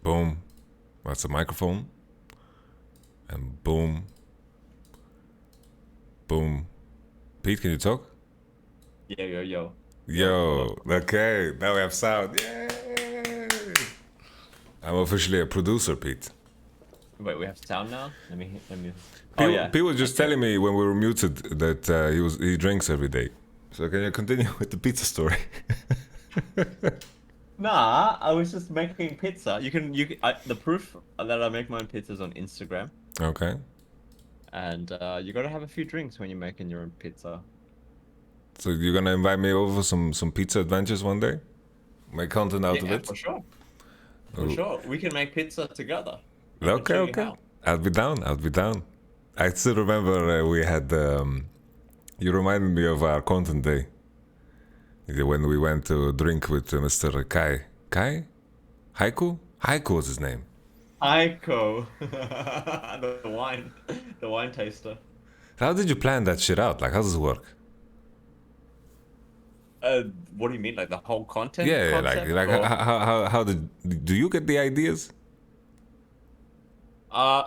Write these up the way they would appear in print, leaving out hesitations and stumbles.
Boom. That's a microphone. And boom. Boom. Pete, can you talk? Yo. Yo. Okay. Now we have sound. Yay! I'm officially a producer, Pete. Wait, we have sound now? Let me. Pete was just telling me when we were muted that he drinks every day. So can you continue with the pizza story? Nah, I was just making pizza. The proof that I make my own pizzas on Instagram, Okay. and you gotta have a few drinks when you're making your own pizza. So you're gonna invite me over some pizza adventures one day? Make content out of Yeah, it? for sure. For Ooh. sure. We can make pizza together. I can Okay, show you okay. how. I'll be down. I still remember we had. You reminded me of our content day. When we went to drink with Mr. Kai. Kai? Haiku? Haiku was his name. Aiko. The wine taster. How did you plan that shit out? Like, how does it work? What do you mean? Like the whole content Yeah, concept? like Or... how do you get the ideas?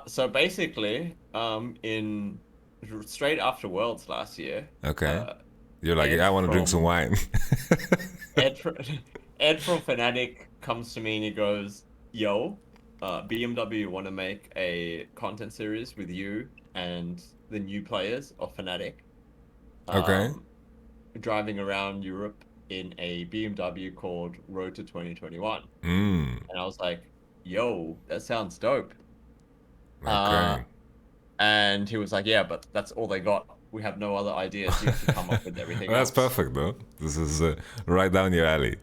So basically, in straight after Worlds last year, Okay. You're like, Ed yeah, I want to drink some from wine. Ed from, Ed from Fnatic comes to me and he goes, "Yo, BMW want to make a content series with you and the new players of Fnatic, Okay. driving around Europe in a BMW called Road to 2021." Mm. And I was like, "Yo, that sounds dope." Uh, Okay. and he was like, "Yeah, but that's all they got. We have no other ideas. You have to come up with everything Well, that's else." perfect, though. This is right down your alley.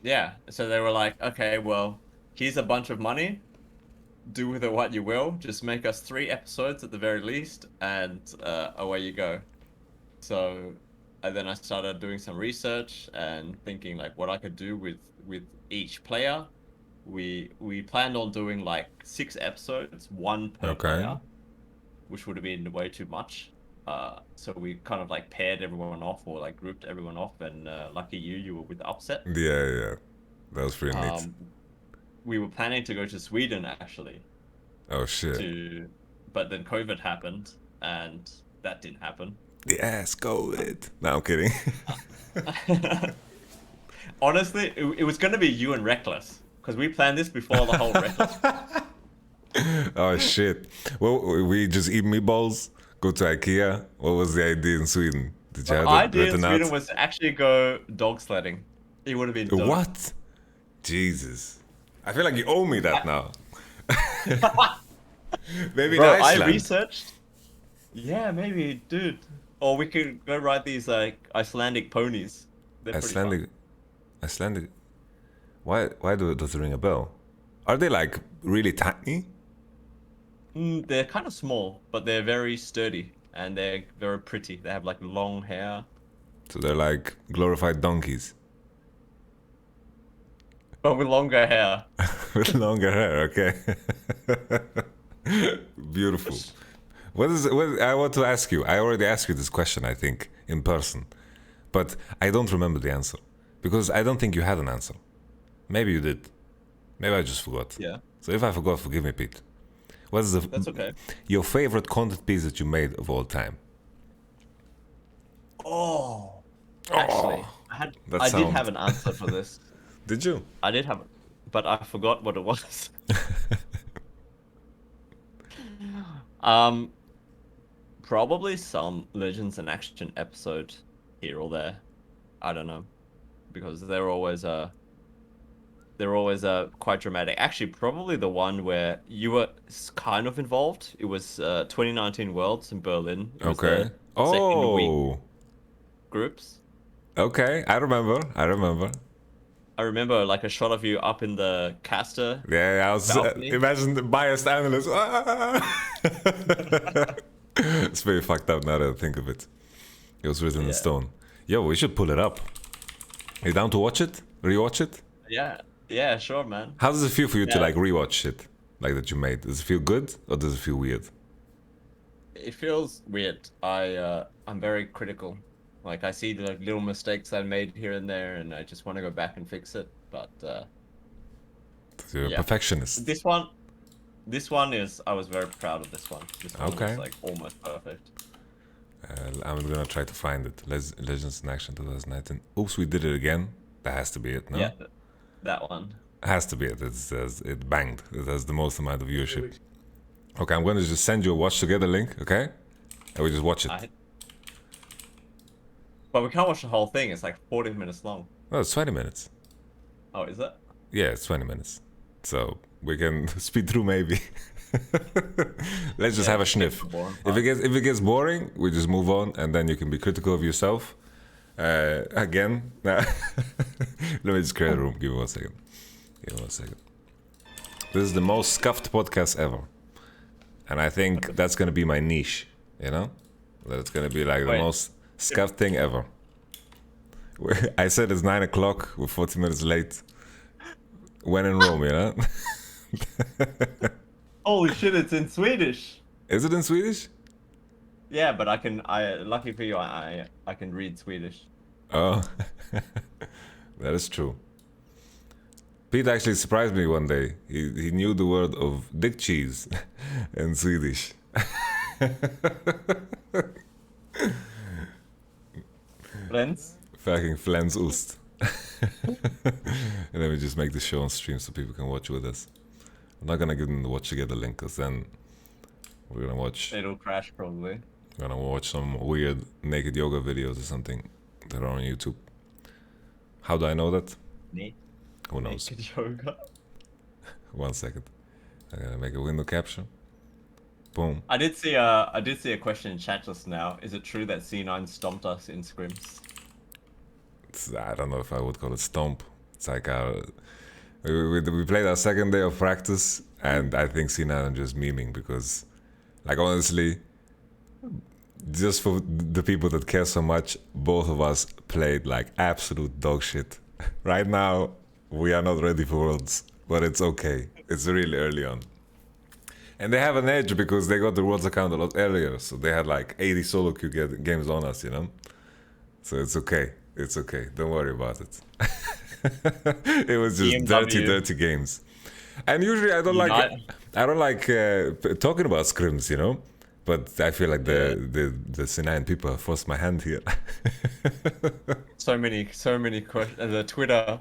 Yeah. So they were like, "Okay, well, here's a bunch of money. Do with it what you will. Just make us 3 episodes at the very least, and away you go." So, and then I started doing some research and thinking like what I could do with each player. We planned on doing like 6 episodes, one per Okay. player, which would have been way too much. So we kind of like paired everyone off or like grouped everyone off, and lucky you were with Upset. Yeah. That was pretty neat. Um, we were planning to go to Sweden actually, Oh shit. but then COVID happened, and that didn't happen. Yes, COVID. No, I'm kidding. Honestly, it was gonna be you and Reckless because we planned this before the whole Reckless. Oh shit. Well, we just eat meatballs, go to IKEA. What was the idea in Sweden? Did you The have it idea in written Sweden out? was to actually go dog sledding. It would have been dope. What? Jesus. I feel like you owe me that now. Maybe in Bro, I Iceland. researched. Yeah, maybe, dude. Or we could go ride these like Icelandic ponies. They're pretty fun. Icelandic. Why does it ring a bell? Are they like really tiny? They're kind of small, but they're very sturdy and they're very pretty. They have like long hair. So they're like glorified donkeys But with longer hair. with longer hair. Okay. Beautiful. What I want to ask you? I already asked you this question, I think, in person, but I don't remember the answer because I don't think you had an answer. Maybe you did. Maybe I just forgot. Yeah, So if I forgot, forgive me, Pete. What is that's okay. your favorite content piece that you made of all time? Oh, actually, that I did sound. have an answer for this. Did you? I did have, but I forgot what it was. Um, Probably some Legends in Action episode here or there. I don't know, because they're always quite dramatic. Actually, probably the one where you were kind of involved. It was 2019 Worlds in Berlin. It was Okay. the second week Oh. groups. Okay. I remember. I remember like a shot of you up in the caster Yeah, I was balcony. imagine the biased analyst. It's very fucked up now that I think of it. It was written in Yeah. stone. Yo, we should pull it up. You down to watch it? Rewatch it? Yeah, sure, man. How does it feel for you to Yeah. like rewatch shit like that you made? Does it feel good or does it feel weird? It feels weird. I'm very critical. Like I see the little mistakes I made here and there, and I just want to go back and fix it. But You're a Yeah. perfectionist. This one is, I was very proud of this one. This one Okay. was like almost perfect. I'm gonna try to find it. Legends in Action 2019. Oops, we did it again. That has to be it, no? Yeah, that one. Has to be it. It banged. It has the most amount of viewership. Okay, I'm gonna just send you a watch together link, okay? And we just watch it. But we can't watch the whole thing. It's like 40 minutes long. Oh, it's 20 minutes. Oh, is it? Yeah, it's 20 minutes. So we can speed through maybe. Let's just have a sniff. If it gets boring, we just move on, and then you can be critical of yourself. Again, let me just create a room. Give me 1 second. This is the most scuffed podcast ever, and I think that's gonna be my niche. You know, that's gonna be like the most scuffed thing ever. I said it's 9 o'clock. We're 40 minutes late. When in Rome, you know. Holy shit! It's in Swedish. Is it in Swedish? Yeah, but lucky for you, I can read Swedish. Oh, that is true. Pete actually surprised me one day. He knew the word of dick cheese in Swedish. Friends? Fucking Flensost. And then we just make the show on stream so people can watch with us. I'm not gonna give them the watch together link, because then we're gonna watch. It'll crash probably. We're gonna watch some weird naked yoga videos or something that are on YouTube. How do I know that? Who knows? Naked yoga. 1 second. I'm gonna make a window capture. Boom. I did see a question in chat just now. Is it true that C9 stomped us in scrims? I don't know if I would call it stomp. It's like we played our second day of practice, and I think C9 are just memeing because, like, honestly, just for the people that care so much, both of us played like absolute dog shit. Right now, we are not ready for Worlds, but it's okay. It's really early on. And they have an edge because they got the Worlds account a lot earlier, so they had like 80 solo queue games on us, you know? So it's okay. It's okay. Don't worry about it. It was just BMW. dirty games. And usually I don't like talking about scrims, you know? But I feel like the C9 people have forced my hand here. So many questions. The Twitter.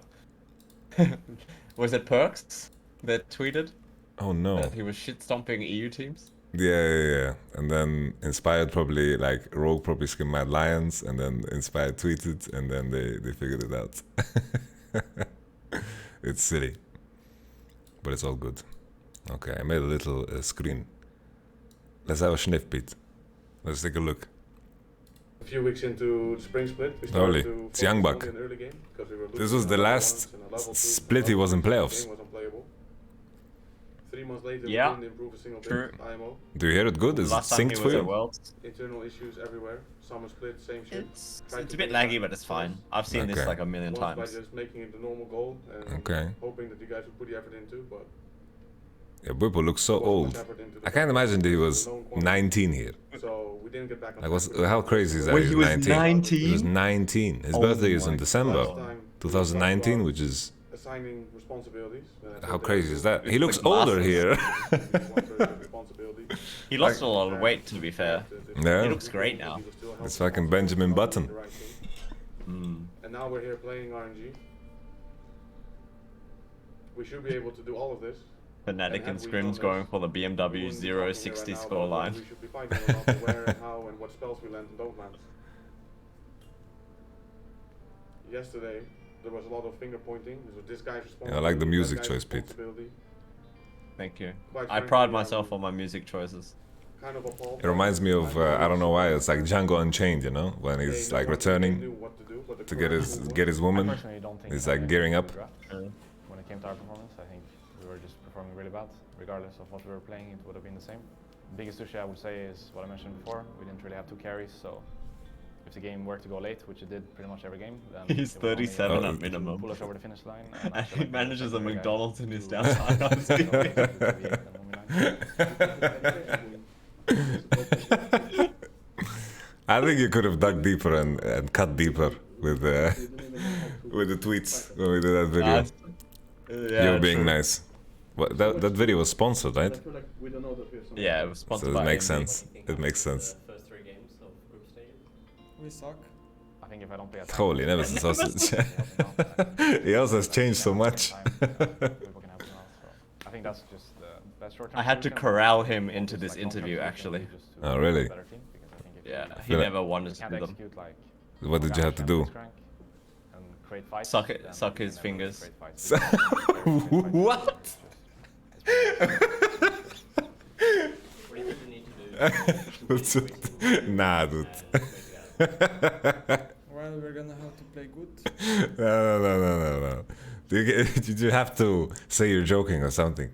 Was it Perks that tweeted? Oh no. That he was shit stomping EU teams? Yeah. And then Inspired probably, like, Rogue probably skimmed Mad Lions, and then Inspired tweeted, and then they figured it out. It's silly. But it's all good. Okay, I made a little screen. Let's have a sniff, Pete. Let's take a look. A few weeks into the spring split, we Holy, started to it's Young Buck. in early game because we were This was the last split he was in playoffs. Game was unplayable. 3 months later, Yeah, we didn't improve a single true. bit. IMO. Do you hear it good? Is it Last time he synced was for at you? Worlds. Internal issues everywhere. Summer split, same shit. It's Tried a to bit bring it laggy, back but it's once. fine. I've seen this Okay. like a million Once by times. just making it the normal goal and Okay. hoping that you guys would put the effort into, but Yeah, Bwipo looks so wasn't old. much effort into the I can't goal. imagine that he It was a known quantity. 19 here. So we didn't get back on Like, track with how it. crazy is that? When He's he was 19. 19? He was 19. His Oh birthday is in my December Last time, we 2019, talked which is about assigning responsibilities. how crazy is that? It's He looks like older glasses. here. He lost a lot of weight, to be fair. Yeah. He looks great now. It's fucking Benjamin Button. Mm. And now we're here playing RNG. We should be able to do all of this. Fnatic and had we done Scrims this, going for the we BMW wouldn't be talking here 060 right now score about what line. We should be fighting about where and how and what spells we land and don't land. Yesterday, there was a lot of finger pointing. This guy's responsibility. I like the that music guy's choice, Pete. responsibility. Thank you. Quite I frankly, pride I'm myself on my music choices. Kind of appalled. It reminds me of, I don't know why, it's like Django Unchained, you know? When he's like returning to get his woman. Personally, don't think He's we had like any gearing up. draft. When it came to our performance, I think we were just performing really bad. Regardless of what we were playing, it would have been the same. Biggest issue I would say is what I mentioned before. We didn't really have 2 carries, so if the game were to go late, which it did pretty much every game, then He's it was only 37 at to minimum. pull us over the finish line. And he manages a the McDonald's in his to- downtime. I was thinking. I think you could have dug deeper and cut deeper with the tweets when we did that video. Yeah, You're being true. nice. What, that video was sponsored, right? I feel like we don't know that we have some. Yeah, it was So sponsored it by makes AMD. sense. It makes sense. First 3 games of group stages. We suck. I think if I don't play attack, Holy Nemesis sausage. He also has changed so much. I think that's just the best short-term I had to solution. corral him Most into is, this like, long-term interview, solution actually. would be just to Oh, build a really? better team, because I think if Yeah, you he feel like- never wanted to can't do them. execute, like, What did you have to do? and create fights, Suck then suck you his can never fingers. create fights. What? What do you think we need to do? Nah, dude. Well, we're gonna have to play good. No. Did you have to say you're joking or something?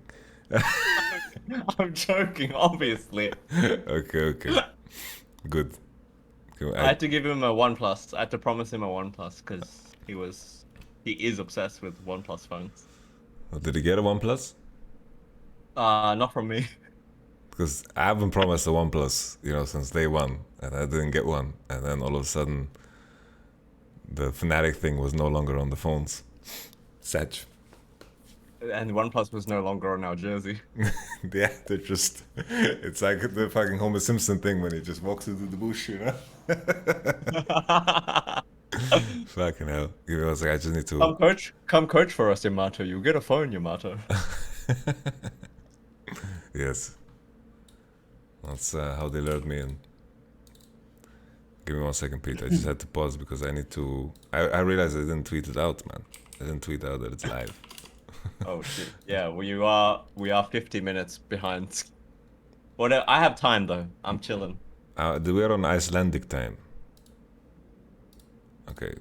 I'm joking, obviously. Okay. Good. I had to give him a OnePlus. I had to promise him a OnePlus because he is obsessed with OnePlus phones. Did he get a OnePlus? Not from me. Because I haven't promised a OnePlus, since day one, and I didn't get one. And then all of a sudden, the Fnatic thing was no longer on the phones. Sad. And OnePlus was no longer on our jersey. Yeah, they're just. It's like the fucking Homer Simpson thing when he just walks into the bush, Fucking hell. I was like, I just need to. Come coach for us, Yamato. You get a phone, Yamato. Yes. That's how they lured me in. Give me 1 second, Pete. I just had to pause because I need to. I realized I didn't tweet it out, man. I didn't tweet out that it's live. Oh shit. Yeah, well, we are 50 minutes behind. Well, I have time though. I'm chilling. We're on Icelandic time. Okay.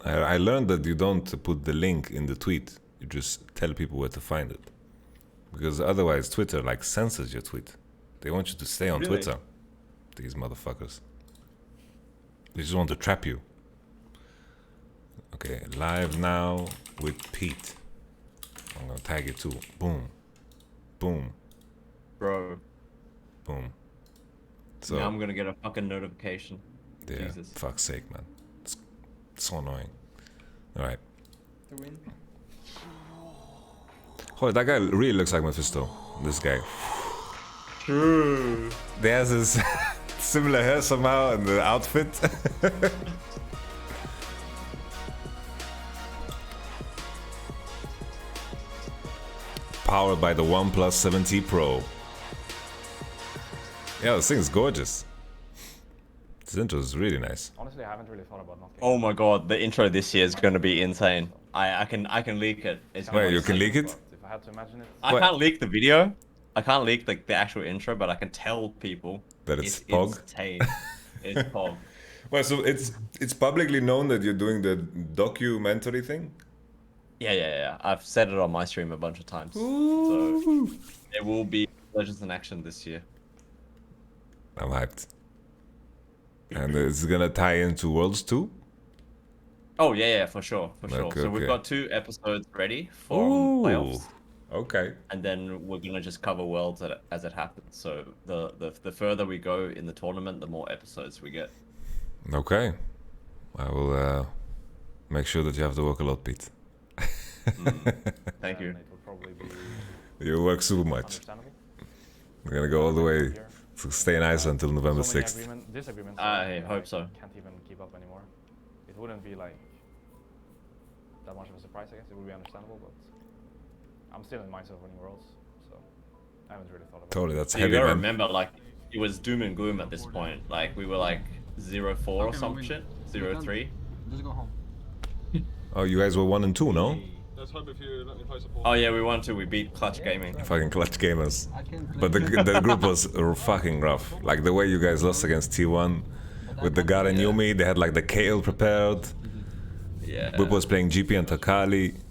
I learned that you don't put the link in the tweet. You just tell people where to find it. Because otherwise Twitter censors your tweet. They want you to stay on Really? Twitter. These motherfuckers. They just want to trap you. Okay, live now with Pete. I'm gonna tag it too. Boom. Boom. Bro, Boom. So now I'm gonna get a fucking notification. yeah, Jesus. fuck's sake, man. It's so annoying. Alright. To win. Holy, that guy really looks like Mephisto. This guy. True. They has this similar hair somehow and the outfit. Powered by the OnePlus 7T Pro. Yeah, this thing is gorgeous. This intro is really nice. Honestly, I haven't really thought about not getting. Oh my god, the intro this year is gonna be insane. I can leak it. It's gonna Wait, be you can sick. leak it? But if I had to imagine it, I What? can't leak the video. I can't leak the actual intro, but I can tell people That it's Pog? insane. It's Pog. Well, so it's publicly known that you're doing the documentary thing? Yeah. I've said it on my stream a bunch of times. So there will be Legends in Action this year. I'm hyped. And it's gonna tie into Worlds 2? Oh yeah, for sure. Okay, So okay. we've got 2 episodes ready for Ooh. playoffs, Okay. and then we're gonna just cover Worlds as it happens. So the further we go in the tournament, the more episodes we get. Okay. I will make sure that you have to work a lot, Pete. Thank you. It will probably be You work super much. understandable. We're gonna go all the way Here. to stay in Iceland until November So many 6th. disagreements. I hope so. Can't even keep up anymore. It wouldn't be like that much of a surprise, I guess. It would be understandable, but I'm still in mindset of winning worlds, so I haven't really thought about Totally, that's You heavy, gotta man. remember, it was doom and gloom at this point. We were 0-4 or some shit, 0-3. Just go home. Oh, you guys were 1 and 2, no? Let's hope if you let me play support. Oh yeah, we won 2. We beat Clutch Gaming. Fucking clutch gamers. I can play. But the group was fucking rough. Like the way you guys lost against T1 with the Garen Yumi, they had the Kale prepared. Yeah. Whip was playing GP and Takali. Can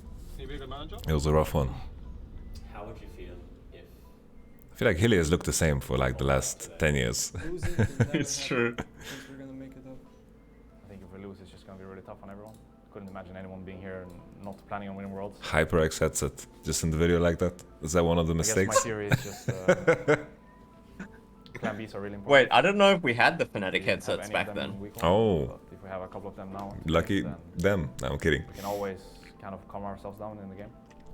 you be a good manager? It was a rough one. How would you feel if I feel like Hilly has looked the same for the last 10 years. Losing will never It's happen, true. because we're gonna make it up. I think if we lose, it's just gonna be really tough on everyone. Couldn't imagine anyone being here and not planning on winning worlds. HyperX headset, just in the video like that. Is that one of the I guess mistakes? my theory is just plan Bs are really important. Wait, I don't know if we had the Fnatic We didn't have headsets any of back them then. in week 1, Oh. but if we have a couple of them now, Lucky then them. No, I'm kidding. we can always kind of calm ourselves down in the game.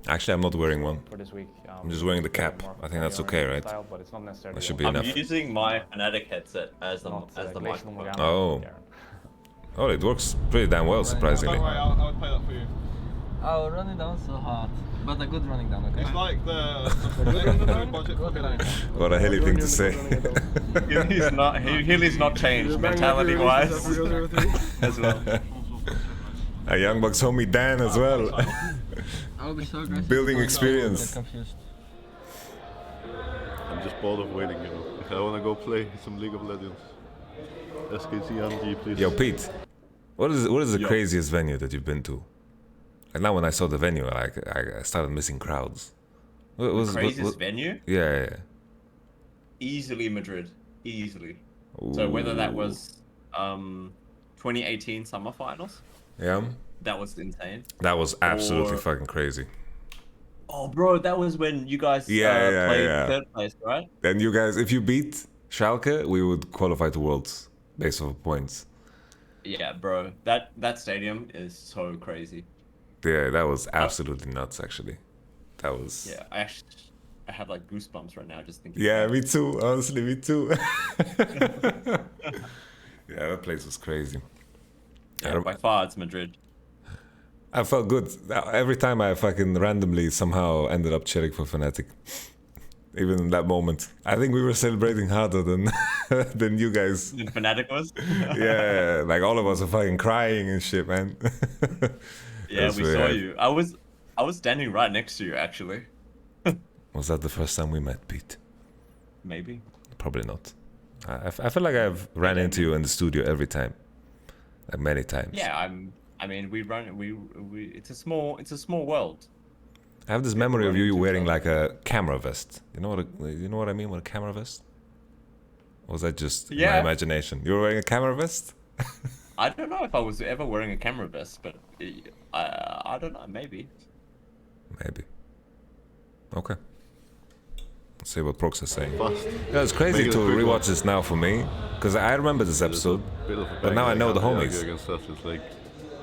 Actually, I'm not wearing one. for this week. I'm just wearing the cap. more I think that's familiar okay, right? style, but it's not necessarily That should be I'm enough. using my Fnatic headset as the not, as the glacial microphone. Morgana, Oh. Garen. Oh, it works pretty damn well, surprisingly. Don't worry, I would play that for you. Oh, running down so hard. But a good running down, okay? It's like the budget for Hilly. What a hilly thing to say. Healy's not changed mentality wise as well. A Young Bucks homie Dan as well. I would be so aggressive. Building Get experience. confused. I'm just bored of waiting, you know. I wanna go play some League of Legends. SKT NG, please. Yo, Pete, what is the Yo. craziest venue that you've been to? And now when I saw the venue, I started missing crowds. What was Craziest venue? Yeah. Easily Madrid. Easily. So whether that was 2018 summer finals, Yeah, that was insane. that was absolutely Or- fucking crazy. Oh, bro, that was when you guys Yeah, yeah, played yeah. third place, right? And you guys, if you beat Schalke, we would qualify to Worlds based off points. Yeah, bro, that stadium is so crazy. Yeah, that was absolutely nuts, actually. That was. Yeah, I have like goosebumps right now just thinking. Yeah, about me it. too. Honestly, me too. Yeah, that place was crazy. Yeah, by far it's Madrid. I felt good. Every time I fucking randomly somehow ended up cheering for Fnatic. Even in that moment. I think we were celebrating harder than than you guys. And Fnatic was. Yeah, like all of us are fucking crying and shit, man. Yeah, That's we really saw hype. you. I was standing right next to you actually. Was that the first time we met, Pete? Maybe. Probably not. I feel like I've ran into you in the studio every time. Like many times. Yeah, I mean, we it's a small world. I have this memory of running you into wearing each like a camera vest. You know what I mean with a camera vest? Or was that just my Yeah. imagination? You were wearing a camera vest? I don't know if I was ever wearing a camera vest, but I don't know, maybe. Maybe. Okay. Let's see what Prox is saying. Fast. Yeah, it's crazy Make it to a quick one. rewatch this now for me, because I remember this episode. Bit of a But now I bang, know the can't really homies. argue against that. It's like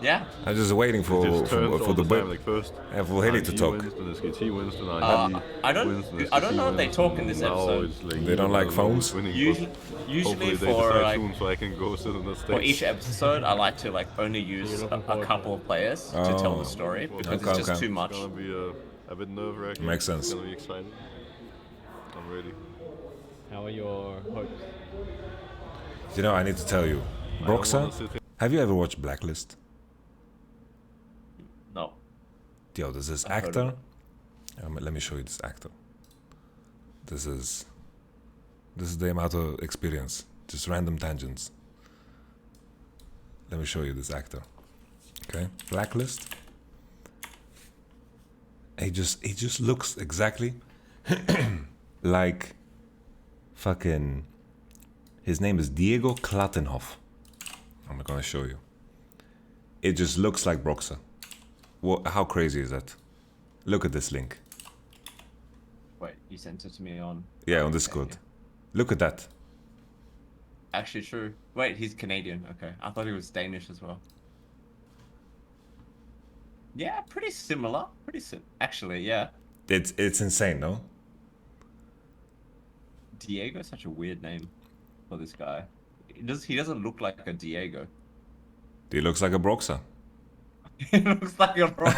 Yeah. I'm just waiting for just turns for all the the time. whip. Like first, Yeah, for Haley to IG talk. wins, then SKT wins, then IG I don't- wins, then I don't know if they wins, talk in and this now episode. it's like They don't like no phones? one's winning, Usually, but usually hopefully they for decide like soon so I can go sit on the stage. for each episode, I like to like only use a couple of players to tell the story because Okay, it's just okay. too much. It's gonna be a bit nerve-wracking. Makes sense. It's gonna be exciting. I'm ready. How are your hopes? You know, I need to tell you, I don't Broxa, wanna sit here. have you ever watched Blacklist? No. Yo, there's this I've heard actor. Let me show you this actor. This is the Yamato experience. Just random tangents. Let me show you this actor. Okay, Blacklist. He just looks exactly like fucking. His name is Diego Klatenhoff. I'm not gonna show you. It just looks like Broxa. What? How crazy is that? Look at this link. Wait, you sent it to me on. Yeah, on Okay, Discord. yeah. Look at that. Actually, true. Wait, he's Canadian. Okay, I thought he was Danish as well. Yeah, pretty similar. Actually, yeah. It's insane, no? Diego is such a weird name for this guy. He doesn't look like a Diego. He looks like a Broxa. He looks like a bro.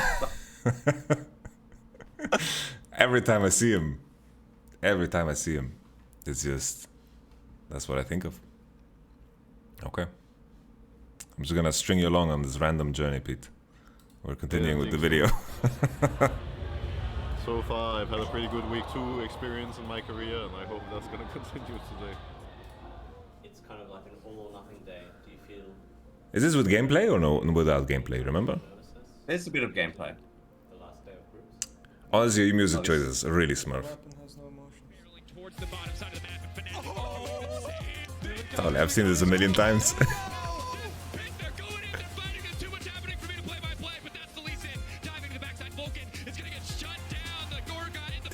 Every time I see him, it's just that's what I think of. Okay. I'm just gonna string you along on this random journey, Pete. We're continuing with the video. So far, I've had a pretty good week 2 experience in my career, and I hope that's gonna continue today. It's kind of like an all or nothing day. Do you feel Is this with gameplay or no? Without gameplay, remember? nervousness? There's a bit of gameplay. The last day of groups? Honestly, your music choices are really smurf. Weapon has no emotions. Totally, I've seen this a million times.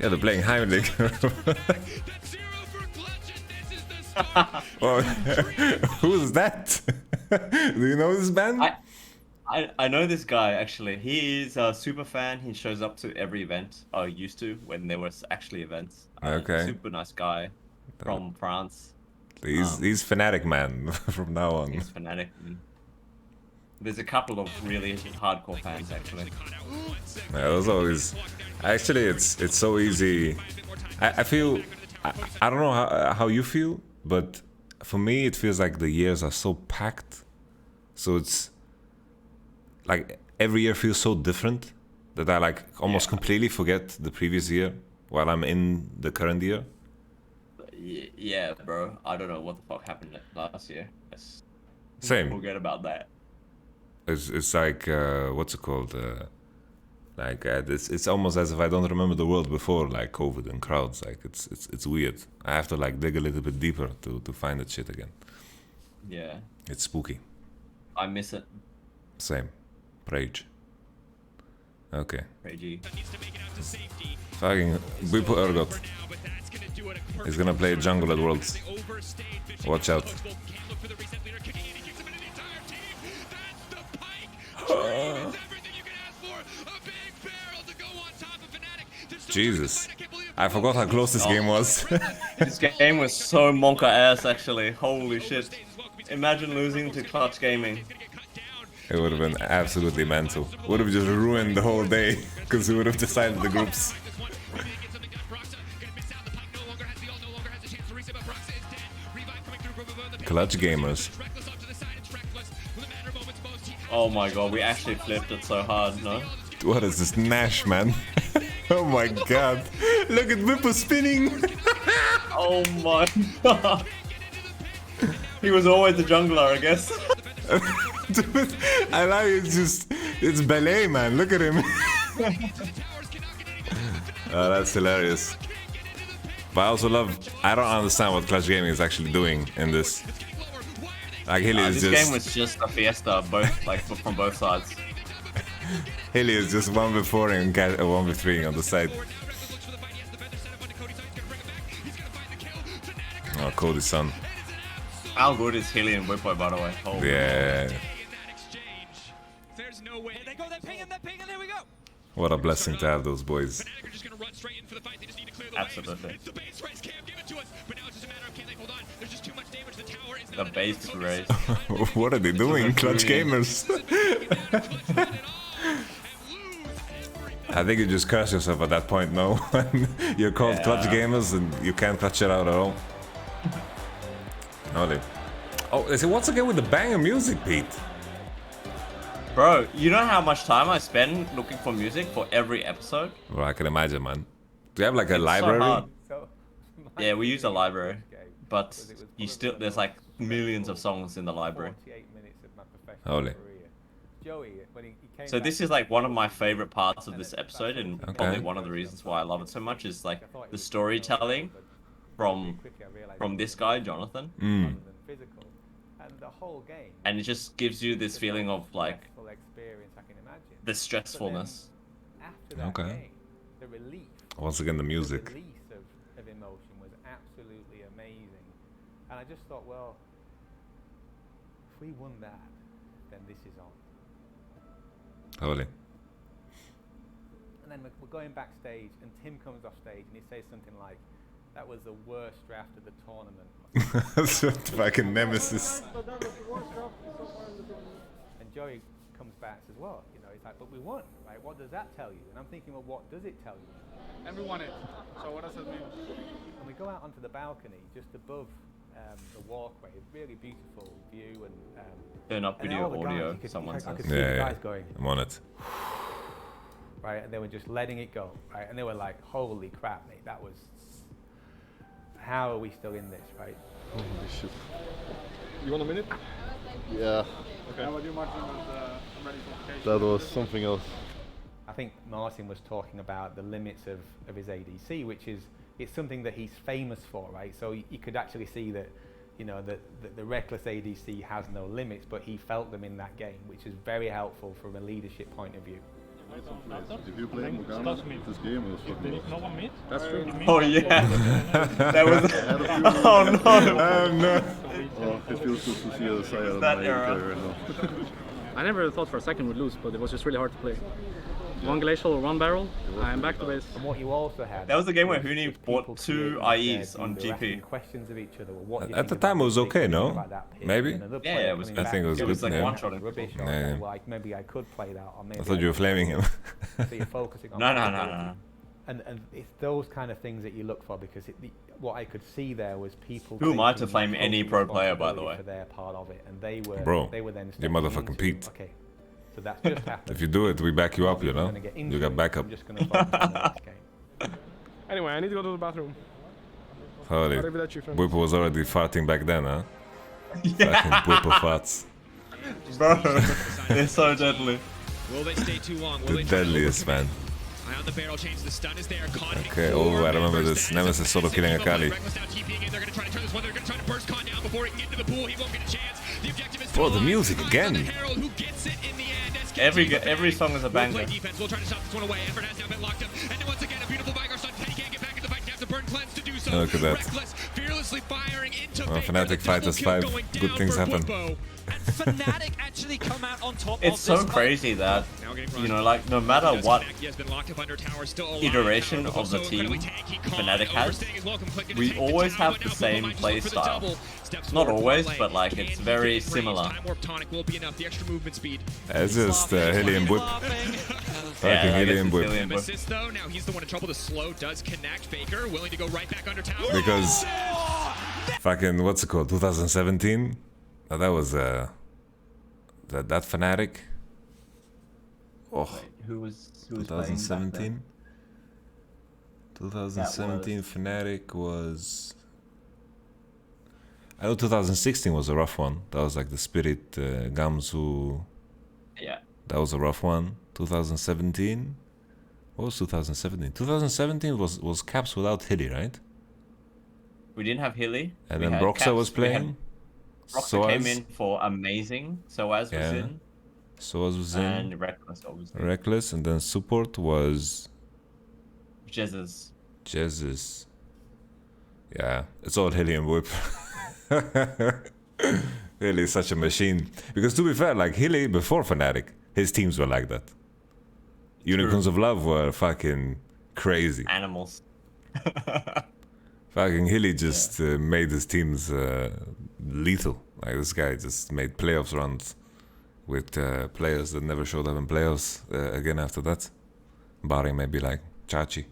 Yeah, they're playing Heimlich. Oh, who's that? Do you know this band? I know this guy actually. He's a super fan. He shows up to every event. Or used to when there was actually events. Okay. Super nice guy from France. He's fanatic, man. From now on. He's fanatic. There's a couple of really hardcore fans actually. Yeah, it was always. Actually, it's so easy. I feel. I don't know how you feel, but for me, it feels like the years are so packed. So it's like every year feels so different that I like almost completely forget the previous year while I'm in the current year. Yeah, bro. I don't know what the fuck happened last year. Same. Forget about that. It's like what's it called? It's almost as if I don't remember the world before like COVID and crowds. Like it's weird. I have to like dig a little bit deeper to find that shit again. Yeah. It's spooky. I miss it. Same. Rage. Okay. Ragey. Fucking Bipo Ergot. He's gonna play jungle at Worlds. Watch out. Jesus. I forgot how close this game was. This game was so monka ass actually. Holy shit. Imagine losing to Clutch Gaming. It would have been absolutely mental. Would have just ruined the whole day because we would have decided the groups. Clutch gamers. Oh my god, we actually flipped it so hard, no? What is this Nash, man? Oh my god. Look at Whippo spinning. Oh my god. He was always the jungler, I guess. Dude, I like it's ballet, man. Look at him. Oh, that's hilarious. But I also love, I don't understand what Clutch Gaming is actually doing in this. Like Hilly is this just... game was just a fiesta, both like from both sides. Hilly is just 1v4 and 1v3 on the side. Oh, Cody's son. How good is Hilly and Whippo, by the way? Oh, yeah. What a blessing to have those boys. Absolutely. The base race. What are they doing, Clutch Gamers? I think you just curse yourself at that point, no? You're called Clutch Gamers and you can't clutch it out at all. No, oh, is it once again with the banger music, Pete? Bro, you know how much time I spend looking for music for every episode? Well, I can imagine, man. Do you have like a library? So yeah, we use a library, but you still there's like millions of songs in the library. Holy. So this is like one of my favorite parts of this episode, and probably one of the reasons why I love it so much is like the storytelling from this guy, Jonathan. And it just gives you this feeling of like the stressfulness. Okay. Once again, the music. The release of emotion was absolutely amazing, and I just thought, well, if we won that, then this is on. Totally. And then we're going backstage, and Tim comes off stage, and he says something like, "That was the worst draft of the tournament." That's a fucking nemesis. And Joey comes back and says, "Well, you know, he's like, but we won, right? What does that tell you?" And I'm thinking, well, what does it tell you? And we won it. So what does it mean? And we go out onto the balcony just above the walkway, really beautiful view, and turn up video audio. Someone says. Yeah, I'm on it. Right, and they were just letting it go, right? And they were like, "Holy crap, mate! That was. How are we still in this, right?" Holy shit. You want a minute? Yeah. Okay. How about you, Martin? I'm ready for vacation. That was something else. I think Martin was talking about the limits of his ADC, which is it's something that he's famous for, right? So you could actually see that, you know, that the reckless ADC has no limits, but he felt them in that game, which is very helpful from a leadership point of view. If you play Morgana, this game is fucking awesome. That's true. Oh yeah. That was. Oh no. Oh no. Oh, it feels good to see a side of my player right now. I never thought for a second we'd lose, but it was just really hard to play. One glacial or one barrel, I'm back to base. And what you also had. That was the game where Huni bought 2 IEs on GP. Questions of each other. What At the time it was okay, no? Maybe? Yeah, it was I think it was It good. was like yeah. one-shotting. Rubbish. Or Yeah. like maybe I could play that, or maybe I thought you were flaming him. So you're focusing on. No. And it's those kind of things that you look for, because what I could see there was people. Who am I to taking flame any total pro player, by the responsibility way? for their part of it, and they were. Bro, they were then. you stepping motherfucking into, Pete. Okay, so that's just happened. If you do it, we back you up, you know? You got backup. I'm just gonna focus on the next game. Anyway, I need to go to the bathroom. Holy. I'll leave it at you, friends. Whipper was already farting back then, huh? Fucking Whipper farts. Bro, they're so deadly. Will they stay too long? Will The they try to deadliest, man. Eye on the barrel change. The stun is there. Con Okay, oh, I remember this. Nemesis solo killing Akali. Reckless now TPing in. They're gonna try to turn this one. They're gonna try to burst Con down before he can get into the pool. He won't get a chance. The objective is to Bro, the align. music Con's again. on the Herald, who gets it in the end. SKT, Every song is a We'll banger. play defense. We'll try to stop this one away. Effort has now been locked up. And then once again, a beautiful Vigar stun. Petty can't get back in the fight. He has to burn cleanse to do so. Look at that. Reckless, fearlessly firing into Well, Faker. Fnatic The Fighters double 5. kill going Good down things for happen. Woodbow. And Fnatic actually come out on top It's of so this. crazy that, Now getting you know, like, no matter Does what connect. He has been locked up under tower, still alive. iteration Tower of the also team incredibly tanky. Con Fnatic has, overstaying his welcome, clicking to we take the always tower, have but the now same Boba might play just look for the style. double. Steps Not forward, always, parlay. but like it's Can very he get range? similar. Time warp tonic will be enough. The extra movement speed. It's just Hilly and Whip. Yeah, Fucking I Hilly guess and it's Whip. Hilly and Whip. Nemesis though, now he's the one in trouble. The slow does connect. Faker willing to go right back under tower. Because fucking, what's it called? 2017? That was that Fnatic. Oh, Who was 2017. 2017 Fnatic was. I know 2016 was a rough one. That was like the Spirit Gamsu. Yeah. That was a rough one. 2017. What was 2017? 2017 was Caps without Hilly, right? We didn't have Hilly. And we then had Broxa Caps, was we had- playing. Broxa came Soaz. in for amazing. Soaz was Yeah. in. Soaz was in. And Reckless, obviously. Reckless, and then support was Jesus. Jesus. Yeah, it's all Hilly and Whip. Hilly is such a machine. Because to be fair, like Hilly before Fnatic, his teams were like that. Unicorns of Love were fucking crazy. Animals. Fucking Hilly just made his teams lethal. Like this guy just made playoffs runs with players that never showed up in playoffs again after that. Barring maybe like Chachi.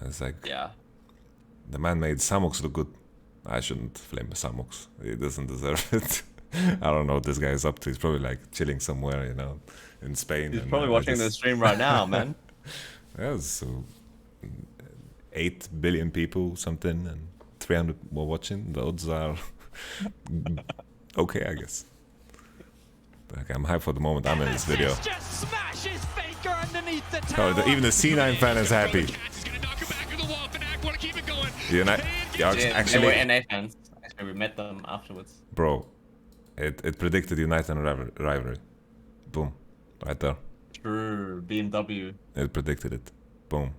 It's like, Yeah. the man made Samox look good. I shouldn't flame Samox. He doesn't deserve it. I don't know what this guy is up to. He's probably like chilling somewhere, you know, in Spain. He's and, probably watching the stream right now, man. Yeah, so 8 billion people, something, and 300 were watching. The odds are okay, I guess. Like, I'm hyped for the moment I'm in this video. Just smashes Faker underneath the Oh, tower. even the C9 fan is happy. Cats is gonna knock him back to the wall. Fnatic wanna keep it going. Yeah, They were actually, NA fans. Actually, we met them afterwards. bro, it predicted United rivalry. Boom, right there. True. BMW. It predicted it. Boom.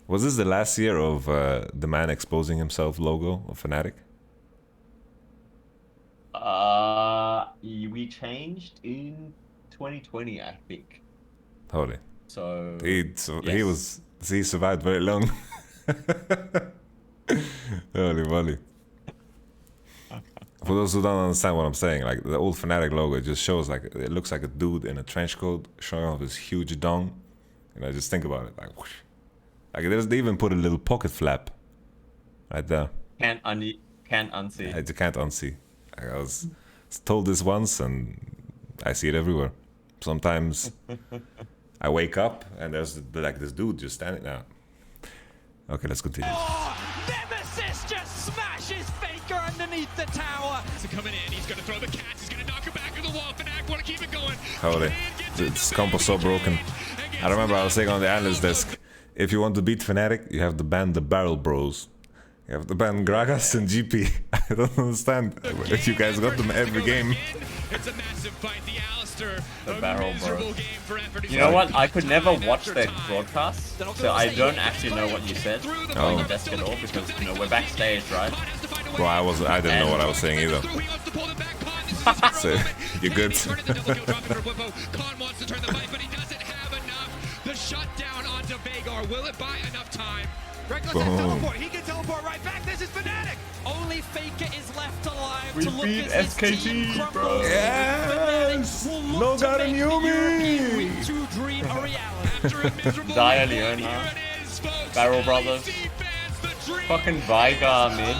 Was this the last year of the man exposing himself logo of Fnatic? We changed in 2020, I think. Holy. So He survived very long. Holy moly. For those who don't understand what I'm saying, like the old Fnatic logo, it just shows like it looks like a dude in a trench coat showing off his huge dong. You know, just think about it, like whoosh. Like they even put a little pocket flap right there. Can't unsee. I just can't unsee. I was told this once and I see it everywhere. Sometimes I wake up and there's like this dude just standing there. Okay, let's continue. Oh, Nemesis just smashes Faker underneath the tower. So coming in, he's gonna throw the cats. He's gonna knock him back to the wall. Fnatic wanna keep it going. Holy, this comp was so broken. I remember I was saying on the analyst desk, if you want to beat Fnatic, you have to ban the Barrel Bros. You have to ban Gragas and GP. I don't understand. You guys got them every game. It's a massive fight. The Alistair, The a Barrel miserable Bros. game for effort. You know what? I could never watch their broadcast, so I don't actually know what you said on the desk at all because you know we're backstage, right? Bro, I didn't know what I was saying either. So, you're good. Khan wants to turn the fight, but he doesn't have enough. The shutdown onto Vagar. Will it buy enough time? Reckless has teleport. He can teleport right back. This is Fnatic. Only Faker is left alive We to look beat as his SKT, team bro. crumbles. Yes! Will No look to God in make the European Yumi! Week 2 dream a reality. After a miserable Dire week one, Leona. here it is, folks. Barrel Brothers. LEC fans, the dream Fucking Vigar, man.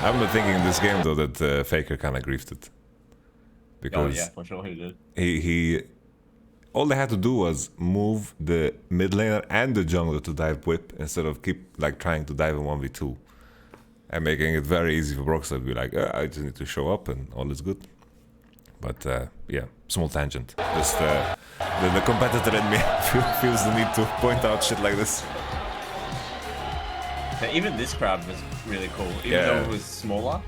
I've been thinking in this game though that Faker kind of griefed it. Oh Because yeah, for sure he did. he all they had to do was move the mid laner and the jungler to dive whip instead of keep like trying to dive in 1v2 and making it very easy for Broxah to be like, I just need to show up and all is good. But yeah, small tangent. Just the competitor in me feels the need to point out shit like this. Yeah, even this crowd was really cool, even Yeah. though it was smaller.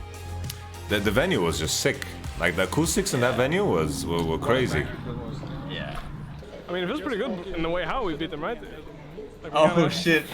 The venue was just sick. Like the acoustics in that venue were crazy. Yeah. I mean, it feels pretty good in the way how we beat them, right? Like, we Oh kinda- shit.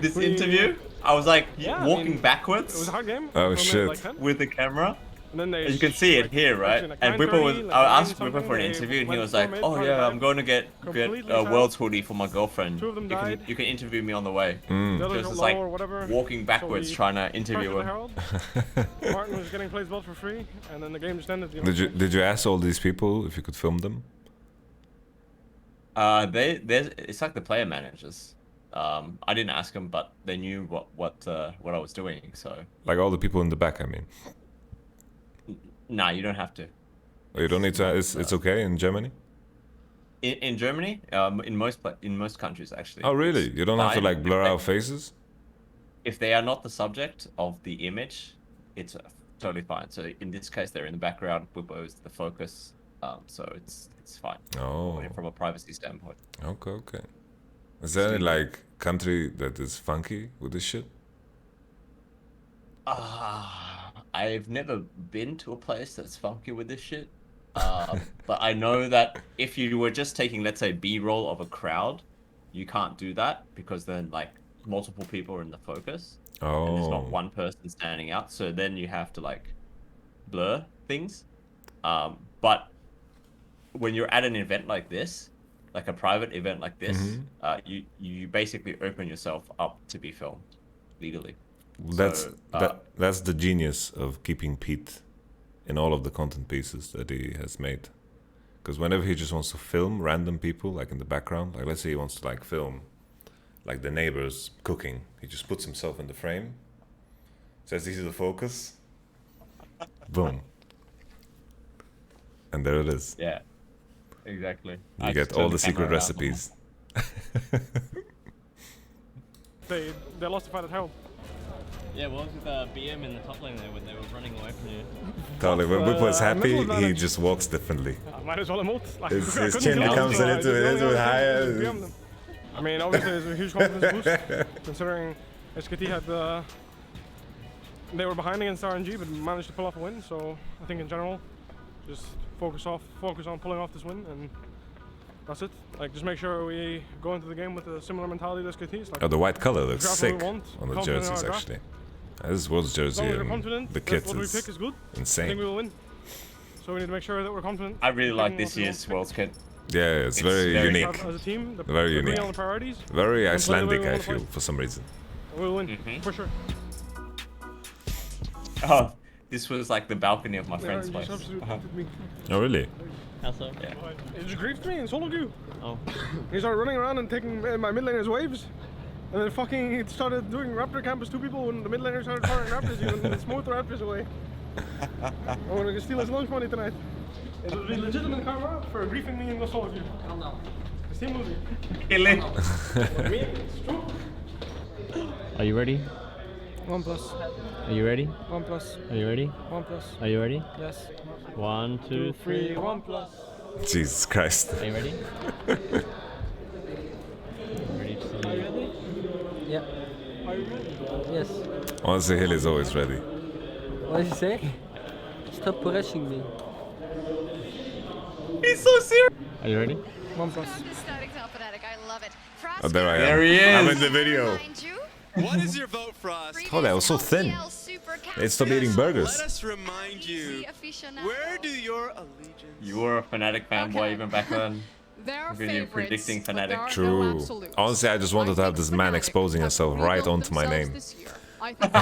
This interview, I was like Yeah, I walking mean, backwards It was a hard game. Oh, from shit. Like 10. with the camera. And then they As you can see it like, here, right? like And Whipper was, 9:30, I like asked Whipper for an they interview and he went was like, for oh mid, yeah, five, I'm going to get completely a south. World's hoodie for my girlfriend. Two of them You died. can interview me on the way. The Mm. others Just got it's low like or whatever. walking backwards So we trying to interview pressured the her. Herald. Martin was getting plays built for free, and then the game just ended. You know? Did you ask all these people if you could film them? It's like the player managers. I didn't ask them, but they knew what I was doing. So Like all the people in the back, I mean. nah, you don't have to. Oh, you don't need to. It's okay in Germany. In Germany, in most countries actually. Oh really? You don't have to fine like blur if they- out faces. If they are not the subject of the image, it's totally fine. So in this case, they're in the background. Whippo is the focus. So it's fine. Oh. From a privacy standpoint. Okay, okay. Is there any like country that is funky with this shit? I've never been to a place that's funky with this shit. But I know that if you were just taking, let's say, B-roll of a crowd, you can't do that because then like multiple people are in the focus. And there's not Oh. one person standing out. So then you have to like blur things. But when you're at an event like this, like a private event like this, you basically open yourself up to be filmed legally. That's the genius of keeping Pete in all of the content pieces that he has made. Because whenever he just wants to film random people, like in the background, like let's say he wants to like film like the neighbors cooking, he just puts himself in the frame, says this is the focus, boom, and there it is. Yeah, exactly. You get all the secret recipes. They lost the fight at Herald. Yeah, what was with BM in the top lane there when they were running away from you? Totally, when Whip was happy, mental he advantage. just walks differently. Might as well emote. Like, His I couldn't chin kill them, comes so I into just it, only into it had higher. to BM them. I mean, obviously, it's a huge confidence boost, considering SKT had they were behind against RNG, but managed to pull off a win. So I think in general, just focus on pulling off this win, and that's it. Like, just make sure we go into the game with a similar mentality to SKT. Like, Oh, the white color looks draft what we sick want, on the confident in jerseys our draft. actually. This was As jersey long as we're and confident, the that kit what we pick is good. I think insane. we will win. So we need to make sure that we're confident. I really like picking this what we year's want. World's kit. Yeah, it's very very unique. As a team, Very agree unique. on the priorities. Very and play the way we Icelandic, I wanna play. feel, for some reason. We'll win, for sure. Oh, this was like the balcony of my friend's you place. just substituted me. Oh, really? How so? Yeah. He just griefed me and soloed you. Oh. He started running around and taking my mid laner's waves. And then fucking he started doing Raptor camp as two people when the mid laner started firing Raptors you and smote the Raptors away. I'm gonna steal his lunch money tonight. It would be legitimate karma for griefing me and the soul of you. Calm down. It's team movie. Kill it. Me, it's true. Are you ready? 1+. Are you ready? 1+. Are you ready? 1+. Are you ready? Yes. 1, 2, 3. 1+. Jesus Christ. Are you ready? Ready to see? Are you ready? Yeah. Are you ready? Yes. Honestly, Hill is always ready. What did you say? Stop rushing me. He's so serious. Are you ready? 1+. Oh, there I am. There he is. I'm in the video. What is your vote, Frost? Oh, that was so thin. They stopped eating burgers. Let us remind you, where do your allegiance... You were a Fnatic fanboy even back then. They're When you were predicting Fnatic. True. Honestly, I just wanted to have this man exposing himself right onto my name. I think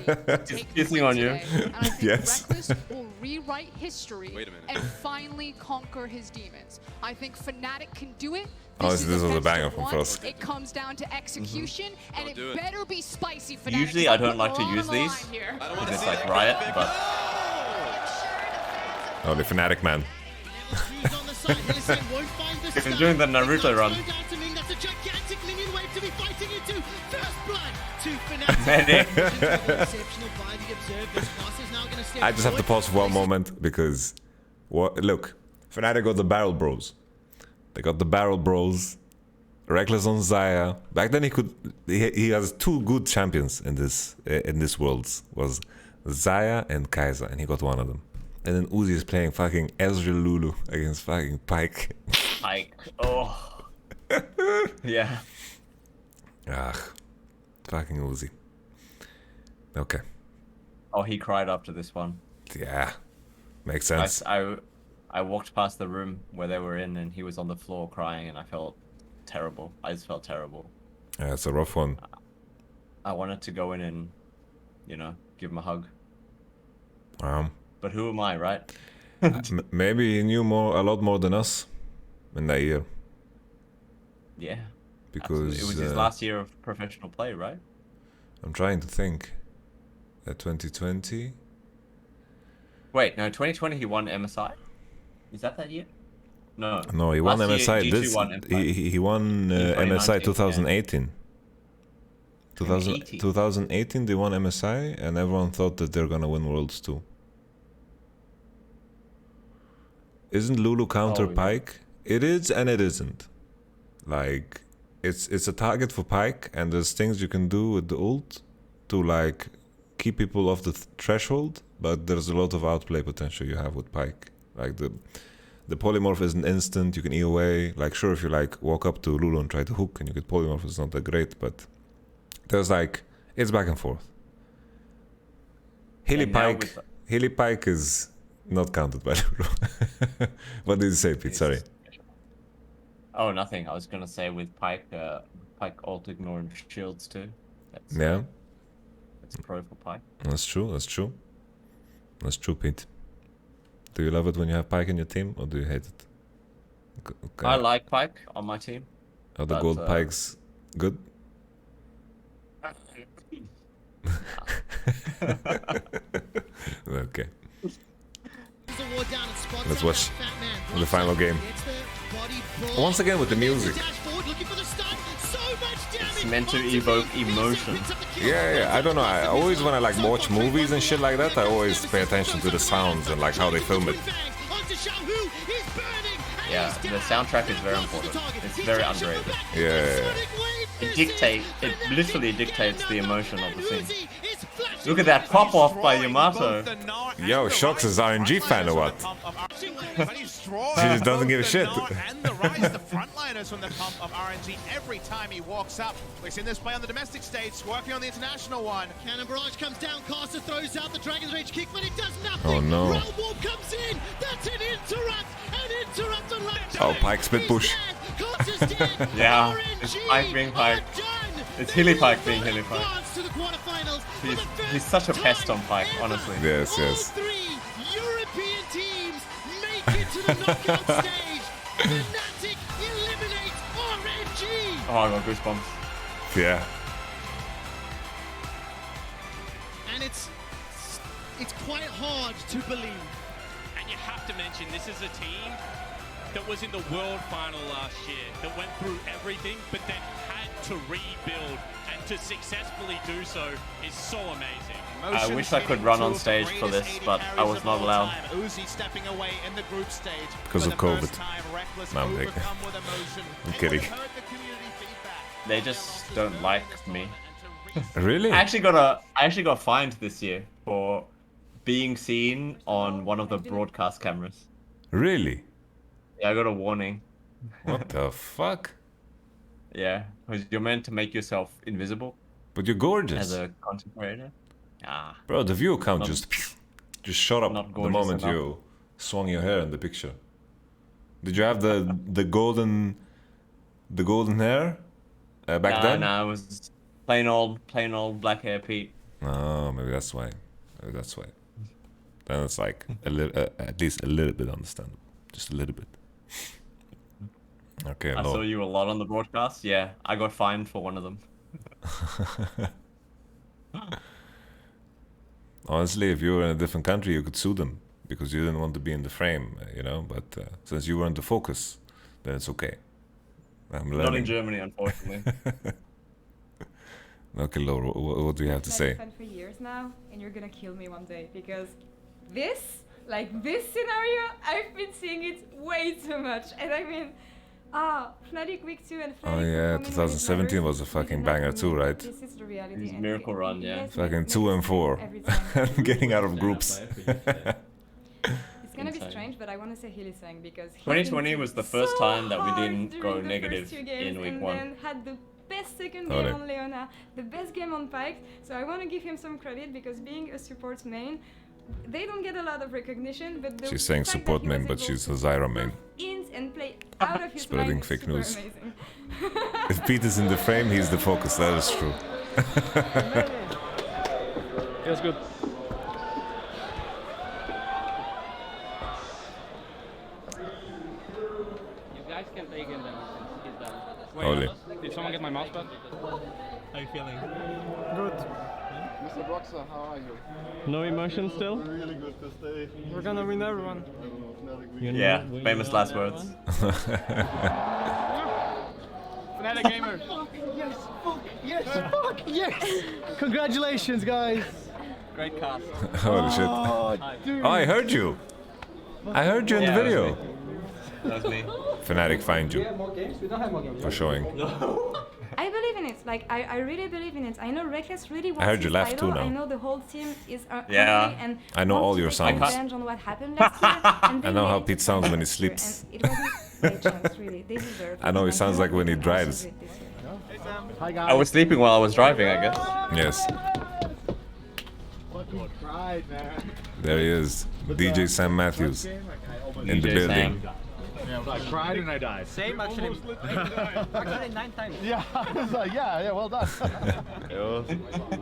creativity He's kissing on you. and I think Yes. Reckless will rewrite history and finally conquer his demons. I think Fnatic can do it. Honestly, this was a defense banger to from one. Frost. It comes down to execution, and it better be spicy. Fnatic. Usually I don't like to use these. Because it's like Riot, but... Oh, the Fnatic man. He's doing the Naruto run. Medic. I just have to pause for one moment because, look, Fnatic got the Barrel Bros. They got the Barrel Bros. Reckless on Xayah. Back then he has two good champions in this worlds, was Xayah and Kai'Sa, and he got one of them. And then Uzi is playing fucking Ezreal Lulu against fucking Pyke. Pyke. Oh. Yeah. Ah, fucking Uzi. Okay. Oh, he cried after this one. Yeah, makes sense. I walked past the room where they were in, and he was on the floor crying, and I felt terrible. I just felt terrible. Yeah, it's a rough one. I wanted to go in and, you know, give him a hug. But who am I, right? Maybe he knew a lot more than us in that year. Yeah. Because it was his last year of professional play, right? I'm trying to think. 2020. Wait, no, 2020 he won MSI. Is that year? No. No, he won Last MSI. year, G2 won He won MSI 2018. 2018 they won MSI, and everyone thought that they're gonna win Worlds too. Isn't Lulu counter Pyke? It is and it isn't. Like, it's a target for Pyke, and there's things you can do with the ult to like keep people off the threshold, but there's a lot of outplay potential you have with Pyke. Like the polymorph isn't instant, you can E away. Like, sure, if you like walk up to Lulu and try to hook and you get polymorph, it's not that great, but there's like, it's back and forth. Hilly Pyke is not counted by Lulu. What did you say, Pete? Sorry. Oh, nothing. I was gonna say with Pyke, Pyke ult ignoring shields too. That's, yeah. That's pro for Pyke. That's true. That's true. That's true, Pete. Do you love it when you have Pyke in your team, or do you hate it? Okay. I like Pyke on my team. Are the gold Pikes good? Okay. Let's watch the final game. Once again with the music. It's meant to evoke emotion. Yeah. I don't know. I always, when I like watch movies and shit like that, I always pay attention to the sounds and like how they film it. Yeah, the soundtrack is very important. It's very underrated. Yeah. It literally dictates the emotion of the scene. Look at that pop off by Yamato. Yo, Shox is RNG fan or what? She just doesn't give a shit. And the rise of the frontliners from the pump of RNG every time he walks up. We've seen this play on the domestic stage, working on the international one. Cannon Barrage comes down, Caster throws out the Dragon's Rage kick, but it does nothing. Oh no. Realm Warp comes in, that's an interrupt on Oh, Pyke split push. Yeah, it's Pyke being Pyke. It's Hilly Pyke being Hilly Pyke. He's such a pest on Pyke, honestly. Yes. European teams make it to the knockout stage. Fnatic eliminates RNG. Oh, I got goosebumps. Yeah. And it's quite hard to believe. And you have to mention, this is a team that was in the world final last year, that went through everything, but then had to rebuild, and to successfully do so is so amazing. I wish I could run on stage for this, but I was not allowed. Uzi stepping away in the group stage because of COVID. No, I'm kidding. They just don't like me. Really? I actually got fined this year for being seen on one of the broadcast cameras. Really? Yeah, I got a warning. What the fuck? Yeah, because you're meant to make yourself invisible. But you're gorgeous. As a content creator. Bro, the view count just shot up the gorgeous moment enough. you swung your hair in the picture. Did you have the golden hair back then? No, it was plain old black hair Pete. Oh, maybe that's why. Maybe that's why. Then it's like at least a little bit understandable, just a little bit. Okay. I saw you a lot on the broadcast. Yeah, I got fined for one of them. Honestly, if you were in a different country, you could sue them because you didn't want to be in the frame, you know. But since you were in the focus, then it's okay. I'm learning. Not in Germany, unfortunately. Okay, Laura, what do you have to say? I've been for years now, and you're gonna kill me one day because this scenario, I've been seeing it way too much, and I mean. Fnatic Week 2 and Fnatic Oh yeah, 2017 was a fucking banger too, right? This is the reality. His miracle run, yeah. Fucking 2 and 4. Getting out of groups. It's gonna be strange, but I want to say Hylissang because 2020 was the first time that we didn't go during the negative first 2 games in week and 1. then had the best second game on Leona, the best game on Pyke. So I want to give him some credit because being a support main, they don't get a lot of recognition, but She's saying support main, but she's a Zyra main. And play out of his Spreading mind fake super news. amazing. If Pete is in the frame, he's the focus. That is true. Feels good. You guys can take him then since he's done. Holy. Did someone get my mouse pad? How are you feeling? Good. Mr. Broxa, how are you? No emotion still? Really good this day. We're gonna win everyone. Yeah, famous last words. Fnatic gamers. Yes, fuck, yes, fuck, yes! Congratulations, guys. Great cast. Holy shit. Dude. Oh, I heard you. I heard you in the Yeah, that was video. That was me. Fnatic find you. We have more games? We don't have more games. For showing. I believe in it. Like I really believe in it. I know Reckless really wants heard his you laugh title. too now. I know the whole team is Yeah. hungry and I know wants all to your take sounds. revenge on what happened last year. And I they know how made Pete it sounds when he last year, sleeps. and it wasn't by chance, really. They deserve it. I know he And sounds like when he hope drives. it this year. Hi guys. I was sleeping while I was driving, I guess. Yes. Fucking cried, man. There he is. DJ Sam Matthews. In the DJ building. Sam. I cried and I died. Same actually. Actually 9 times. Yeah, I was like, yeah, well done. It was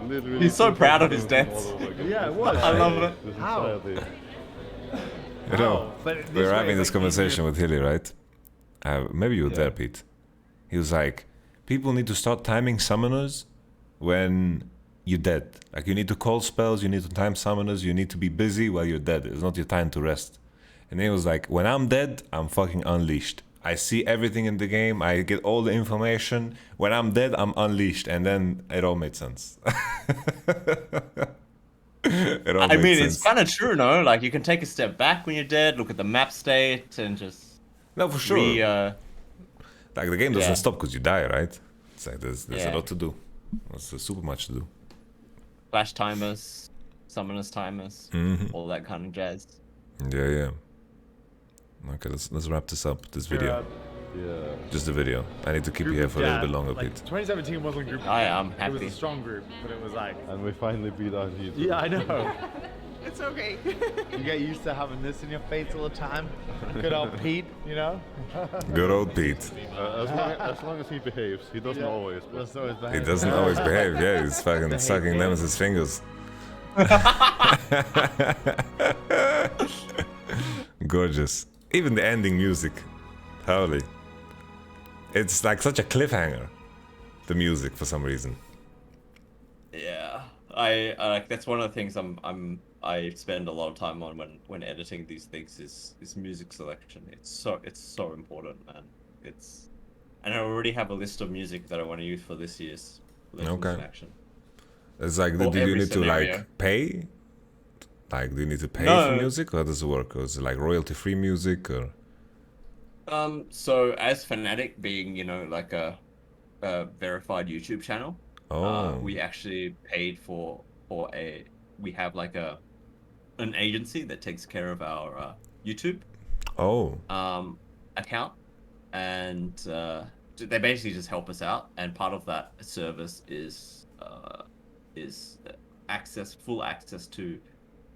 literally He's so proud of his deaths. Yeah, it was. I love it. How? You know, But we this were way, having this like, conversation with Hilly, right? Maybe you were there, Pete. He was like, people need to start timing summoners when you're dead. Like, you need to call spells, you need to time summoners, you need to be busy while you're dead. It's not your time to rest. And he was like, when I'm dead, I'm fucking unleashed. I see everything in the game, I get all the information. When I'm dead, I'm unleashed. And then it all made sense. I mean, it's kind of true, no? Like, you can take a step back when you're dead, look at the map state, and just... No, for sure. Like, the game doesn't stop because you die, right? It's like, there's a lot to do. There's super much to do. Flash timers, summoners timers, all that kind of jazz. Yeah. Okay, let's wrap this up, this video. Yeah. Just the video. I need to keep you here for a little bit longer, like, Pete. 2017 wasn't group. I'm happy. It was a strong group, but it was like. And we finally beat RG. Yeah, I know. It's okay. You get used to having this in your face all the time. Good old Pete, you know? Good old Pete. As long as he behaves. He doesn't always. But He doesn't always behave. Yeah, he's fucking sucking Nemesis' fingers. Gorgeous. Even the ending music. Holy. It's like such a cliffhanger. The music, for some reason. Yeah, I like that's one of the things I spend a lot of time on when editing these things is music selection. It's so important, man. And I already have a list of music that I want to use for this year's Legends in Action. It's like, do you need to like pay? Like, do you need to pay for music, or how does it work? Or is it like royalty-free music, or? So as Fnatic being, like a verified YouTube channel, we actually paid for we have like an agency that takes care of our YouTube account, and they basically just help us out, and part of that service is full access to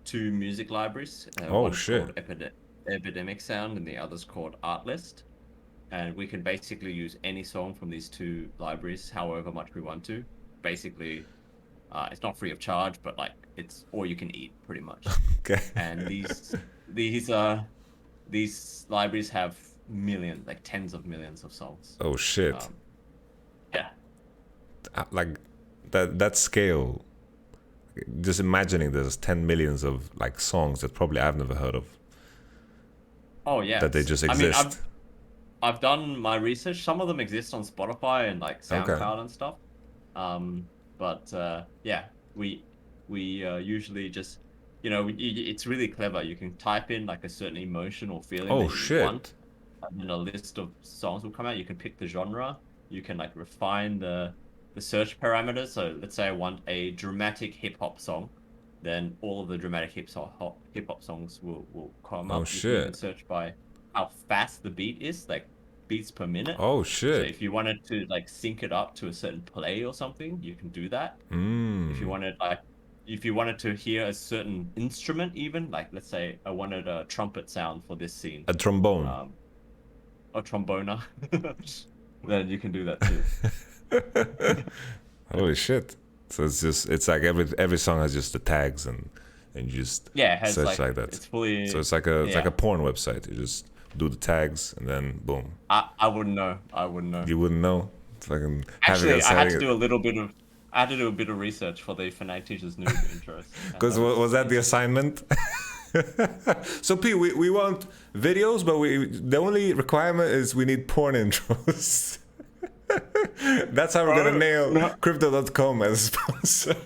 2 music libraries. Oh, one's shit. called Epidemic Sound and the other's called Artlist. And we can basically use any song from these 2 libraries however much we want to. Basically, it's not free of charge, but like it's all you can eat pretty much. Okay. And these libraries have millions, like tens of millions of songs. Oh shit. Yeah. Like that scale. Just imagining there's 10 millions of like songs that probably I've never heard of. Oh yeah. That they just exist. I mean, I've done my research. Some of them exist on Spotify and like SoundCloud and stuff. But yeah, we usually just, you know, it's really clever. You can type in like a certain emotion or feeling that you want, and then a list of songs will come out. You can pick the genre. You can like refine the search parameters. So let's say I want a dramatic hip hop song, then all of the dramatic hip hop songs will come up. You can search by how fast the beat is, like beats per minute. Oh shit. So if you wanted to like sync it up to a certain play or something, you can do that. If you wanted to hear a certain instrument, even like let's say I wanted a trumpet sound for this scene, a trombone, a tromboner, then you can do that too. Holy shit. So it's like every song has just the tags and you just search like that. It's fully, so it's like a porn website. You just do the tags and then boom. I wouldn't know. You wouldn't know. Fucking actually, I had to do a bit of research for the Fnatic Teachers Noob intros. Because was that the assignment? So P, we want videos, but the only requirement is we need porn intros. That's how we're gonna nail Crypto.com as a sponsor.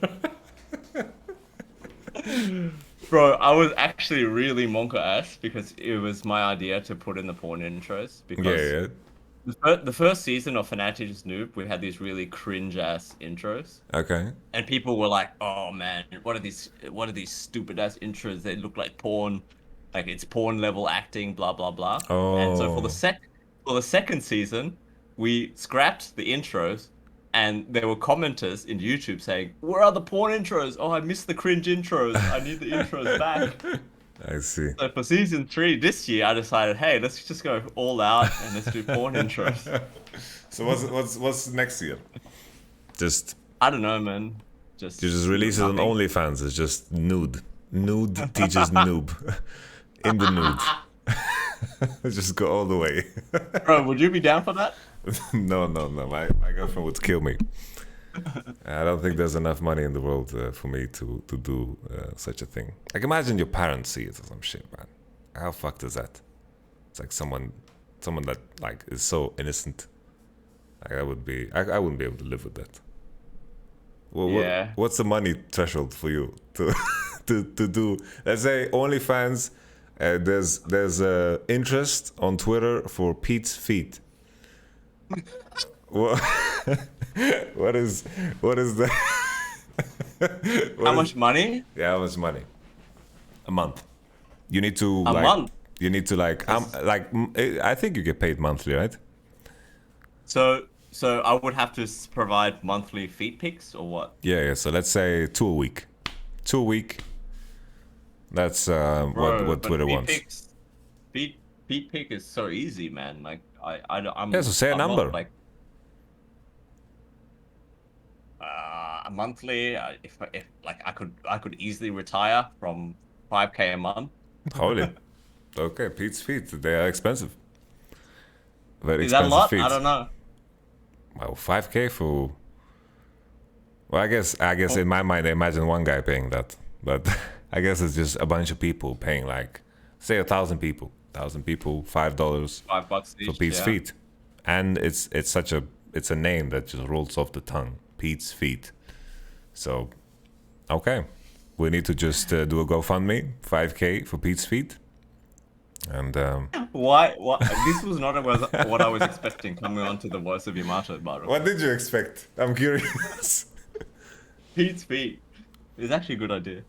Bro, I was actually really monka ass because it was my idea to put in the porn intros. Because the first season of Fnatic Noob, we had these really cringe ass intros. Okay. And people were like, "Oh man, what are these stupid ass intros? They look like porn, like it's porn level acting, blah blah blah." Oh. And so for the second season, we scrapped the intros. And there were commenters in YouTube saying, "Where are the porn intros? Oh, I missed the cringe intros. I need the intros back." I see. So for season 3 this year, I decided, hey, let's just go all out and let's do porn intros. So what's next year? Just I don't know, man. You just release it on OnlyFans. It's just nude teaches noob in the nude. Just go all the way. Bro, would you be down for that? No. My girlfriend would kill me. I don't think there's enough money in the world for me to do such a thing. Like imagine your parents see it or some shit, man. How fucked is that? It's like someone that like is so innocent. Like I wouldn't be able to live with that. Well, yeah. What's the money threshold for you to do? Let's say OnlyFans. There's interest on Twitter for Pete's feet. What is the how much money? Yeah, how much money? A month. You need to a month. You need to I think you get paid monthly, right? So I would have to provide monthly feet pics or what? Yeah. So let's say 2 a week. 2 a week. That's what Twitter wants. Feet pic is so easy, man. Like I'm. Yeah, so say a number. Like monthly, if like I could easily retire from 5K a month. Holy. Okay, Pete's feet, they are expensive. Very Is that a expensive lot? feet. I don't know. Well, 5K for. Well, I guess in my mind I imagine one guy paying that, but I guess it's just a bunch of people paying like, say 1,000 people. 1,000 people, $5. $5 each, for Pete's yeah. feet, and it's a name that just rolls off the tongue. Pete's feet. So, okay, we need to just do a GoFundMe, 5K for Pete's feet, and Why? This was not what I was expecting coming on to the Voice of Yamato, by the way. What did you expect? I'm curious. Pete's feet is actually a good idea.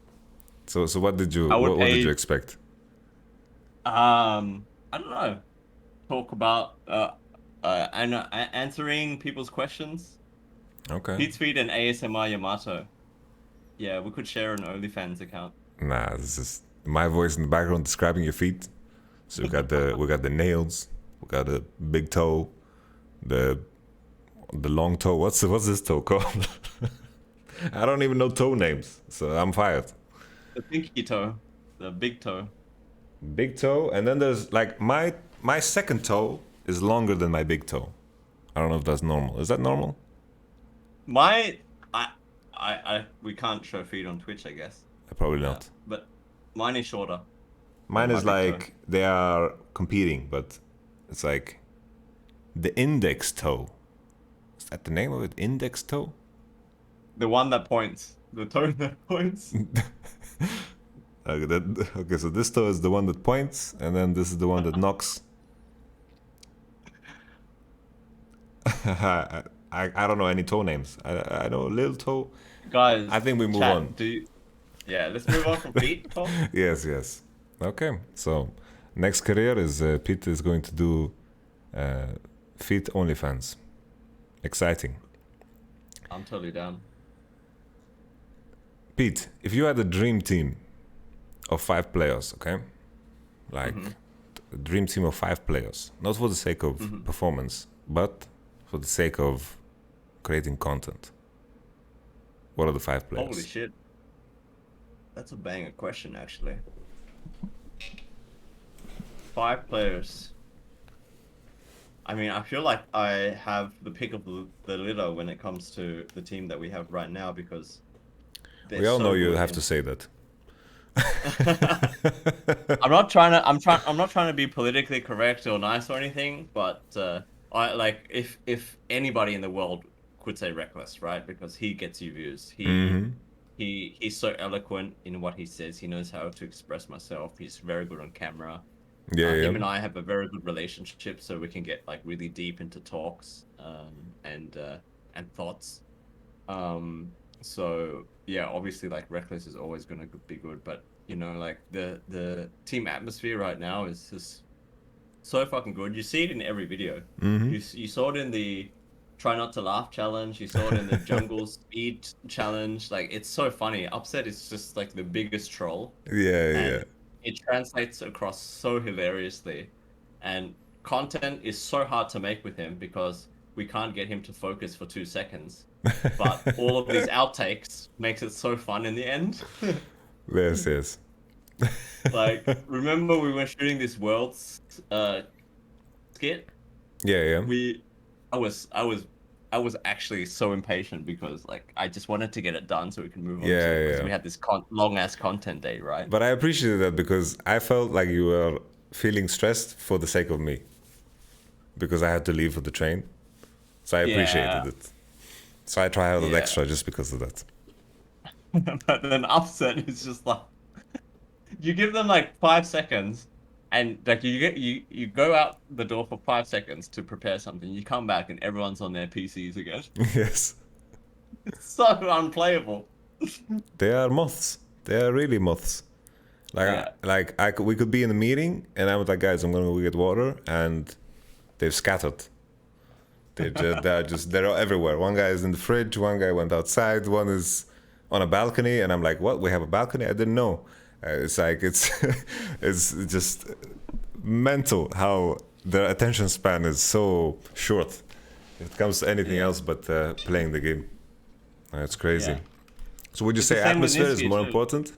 So what did you expect? I don't know. Talk about answering people's questions. Okay. Pete's feet and ASMR Yamato. Yeah, we could share an OnlyFans account. Nah, this is my voice in the background describing your feet. So we got the nails, we got the big toe, the long toe. What's this toe called? I don't even know toe names, so I'm fired. The pinky toe, the big toe. Big toe, and then there's like my second toe is longer than my big toe. I don't know if that's normal. Is that normal? We can't show feet on Twitch, I guess. Probably not. But mine is shorter. Mine is like they are competing, but it's like the index toe. Is that the name of it? Index toe? The one that points. The toe that points. Okay, so this toe is the one that points, and then this is the one that knocks. I don't know any toe names. I know little toe. Guys, I think we move chat, on. Yeah, let's move on from feet. Yes. Okay, so next career is Pete is going to do feet OnlyFans. Exciting. I'm totally down. Pete, if you had a dream team of 5 players, okay? Like a dream team of 5 players, not for the sake of performance, but for the sake of creating content. What are the 5 players? Holy shit. That's a banger question, actually. 5 players. I mean, I feel like I have the pick of the litter when it comes to the team that we have right now, because we all know you have to say that. I'm not trying to be politically correct or nice or anything, but I like if anybody in the world could say Reckless, right? Because he gets you views. He's so eloquent in what he says. He knows how to express himself. He's very good on camera. Him and I have a very good relationship, so we can get like really deep into talks and thoughts. So yeah, obviously like Reckless is always gonna be good, but you know, like the team atmosphere right now is just so fucking good. You see it in every video. You saw it in the Try Not to Laugh challenge. You saw it in the Jungle Speed challenge. Like, it's so funny. Upset is just like the biggest troll. Yeah. It translates across so hilariously, and content is so hard to make with him because we can't get him to focus for 2 seconds. But all of these outtakes makes it so fun in the end. Yes. Like, remember we were shooting this Worlds skit? Yeah. I was actually so impatient because like I just wanted to get it done so we can move on. Yeah. Because we had this long ass content day, right? But I appreciated that because I felt like you were feeling stressed for the sake of me, because I had to leave for the train. So I appreciated it. So I try a little extra just because of that. But then Upset is just like, you give them like 5 seconds, and like you go out the door for 5 seconds to prepare something. You come back and everyone's on their PCs again. Yes. It's so unplayable. They are moths. They are really moths. Like we could be in a meeting and I was like, guys, I'm gonna go get water, and they've scattered. They're everywhere. One guy is in the fridge, one guy went outside, one is on a balcony, and I'm like, what? We have a balcony? I didn't know. It's like it's just mental how their attention span is so short. It comes to anything else but playing the game. It's crazy. Yeah. So would you say atmosphere is more important?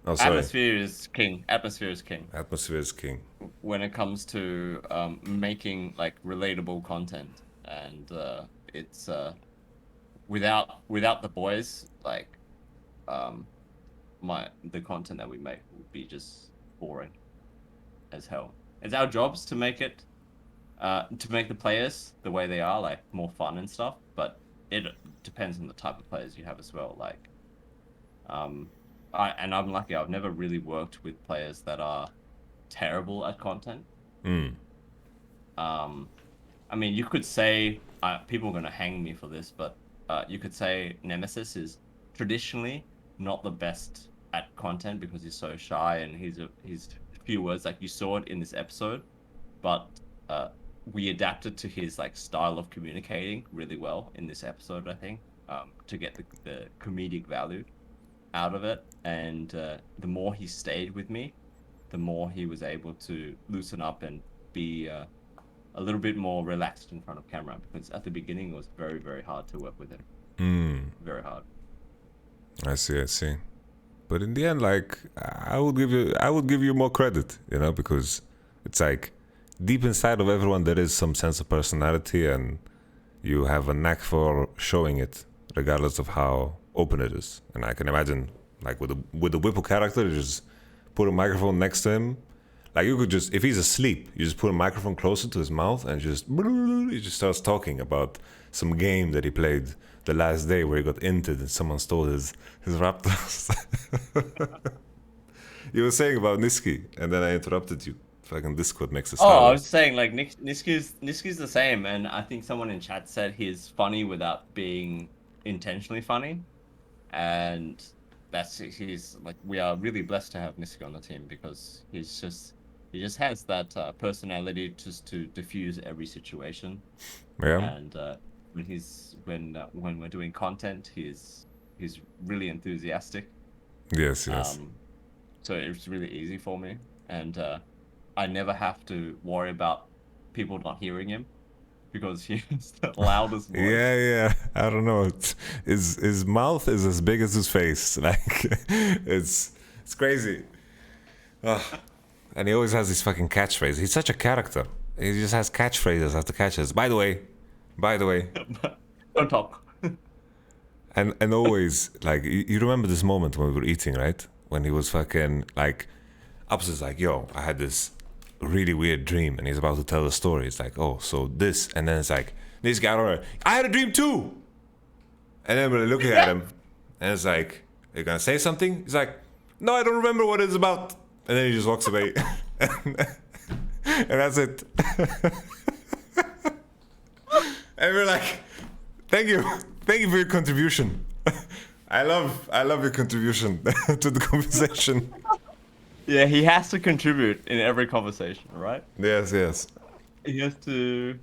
Oh, sorry. Atmosphere is king. Atmosphere is king. Atmosphere is king. When it comes to making like relatable content, and it's without the boys, like the content that we make would be just boring as hell. It's our jobs to make it to make the players the way they are, like more fun and stuff, but it depends on the type of players you have as well. Like I'm lucky, I've never really worked with players that are terrible at content. I mean, you could say people are going to hang me for this, but you could say Nemesis is traditionally not the best at content because he's so shy and he's few words. Like you saw it in this episode, but we adapted to his like style of communicating really well in this episode. I think to get the comedic value out of it. And the more he stayed with me, the more he was able to loosen up and be a little bit more relaxed in front of camera. Because at the beginning, it was very, very hard to work with him. Very hard. I see. But in the end, like, I would give you more credit, you know, because it's like deep inside of everyone there is some sense of personality, and you have a knack for showing it, regardless of how open it is. And I can imagine, like with the Whipple character, you just put a microphone next to him. Like you could just, if he's asleep, you just put a microphone closer to his mouth and he just starts talking about some game that he played the last day where he got inted and someone stole his Raptors. You were saying about Niski, and then I interrupted you. Fucking Discord makes us. I was saying like Niski's the same, and I think someone in chat said he's funny without being intentionally funny, and he's like, we are really blessed to have Niski on the team because he just has that personality just to diffuse every situation. Yeah. And when we're doing content, he's really enthusiastic. Yes. So it's really easy for me, and I never have to worry about people not hearing him because he's the loudest voice. Yeah. I don't know. His mouth is as big as his face. Like it's crazy. And he always has this fucking catchphrase. He's such a character. He just has catchphrases after catches. By the way. Don't talk. And always, like, you remember this moment when we were eating, right? When he was fucking, like, Ups is like, yo, I had this really weird dream. And he's about to tell the story. It's like, oh, so this. And then it's like, this guy, I had a dream too. And then we're looking at him. And it's like, are you going to say something? He's like, no, I don't remember what it's about. And then he just walks away. And that's it. And we're like, thank you for your contribution. I love your contribution to the conversation. Yeah, he has to contribute in every conversation, right? Yes. He has to,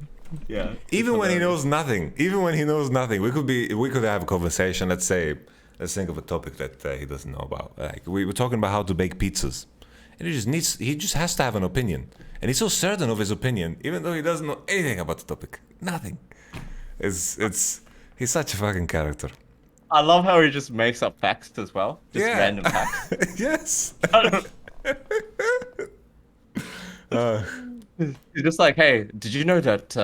yeah. Even when he knows nothing, we could have a conversation. Let's think of a topic that he doesn't know about. Like we were talking about how to bake pizzas, and he just has to have an opinion, and he's so certain of his opinion, even though he doesn't know anything about the topic. Nothing. He's such a fucking character. I love how he just makes up facts as well. Just random facts. Yes. He's just like, hey, did you know that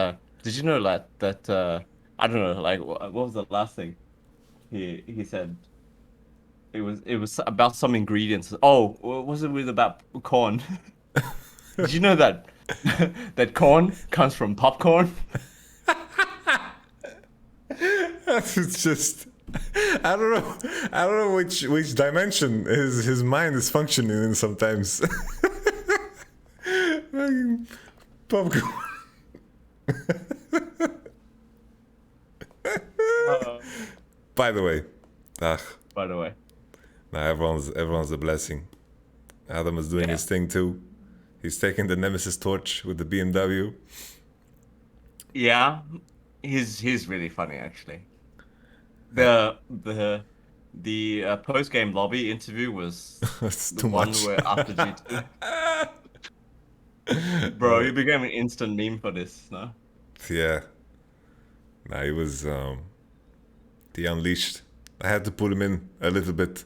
I don't know, like what was the last thing he said? It was about some ingredients. Oh, was it about corn? Did you know that that corn comes from popcorn? It's just, I don't know which dimension his mind is functioning in sometimes. Popcorn. By the way. Nah, everyone's a blessing. Adam is doing his thing too. He's taking the Nemesis torch with the BMW. Yeah. He's really funny actually. The post game lobby interview was the one where after G2. Bro, you became an instant meme for this, no? Yeah. Nah, he was he unleashed. I had to pull him in a little bit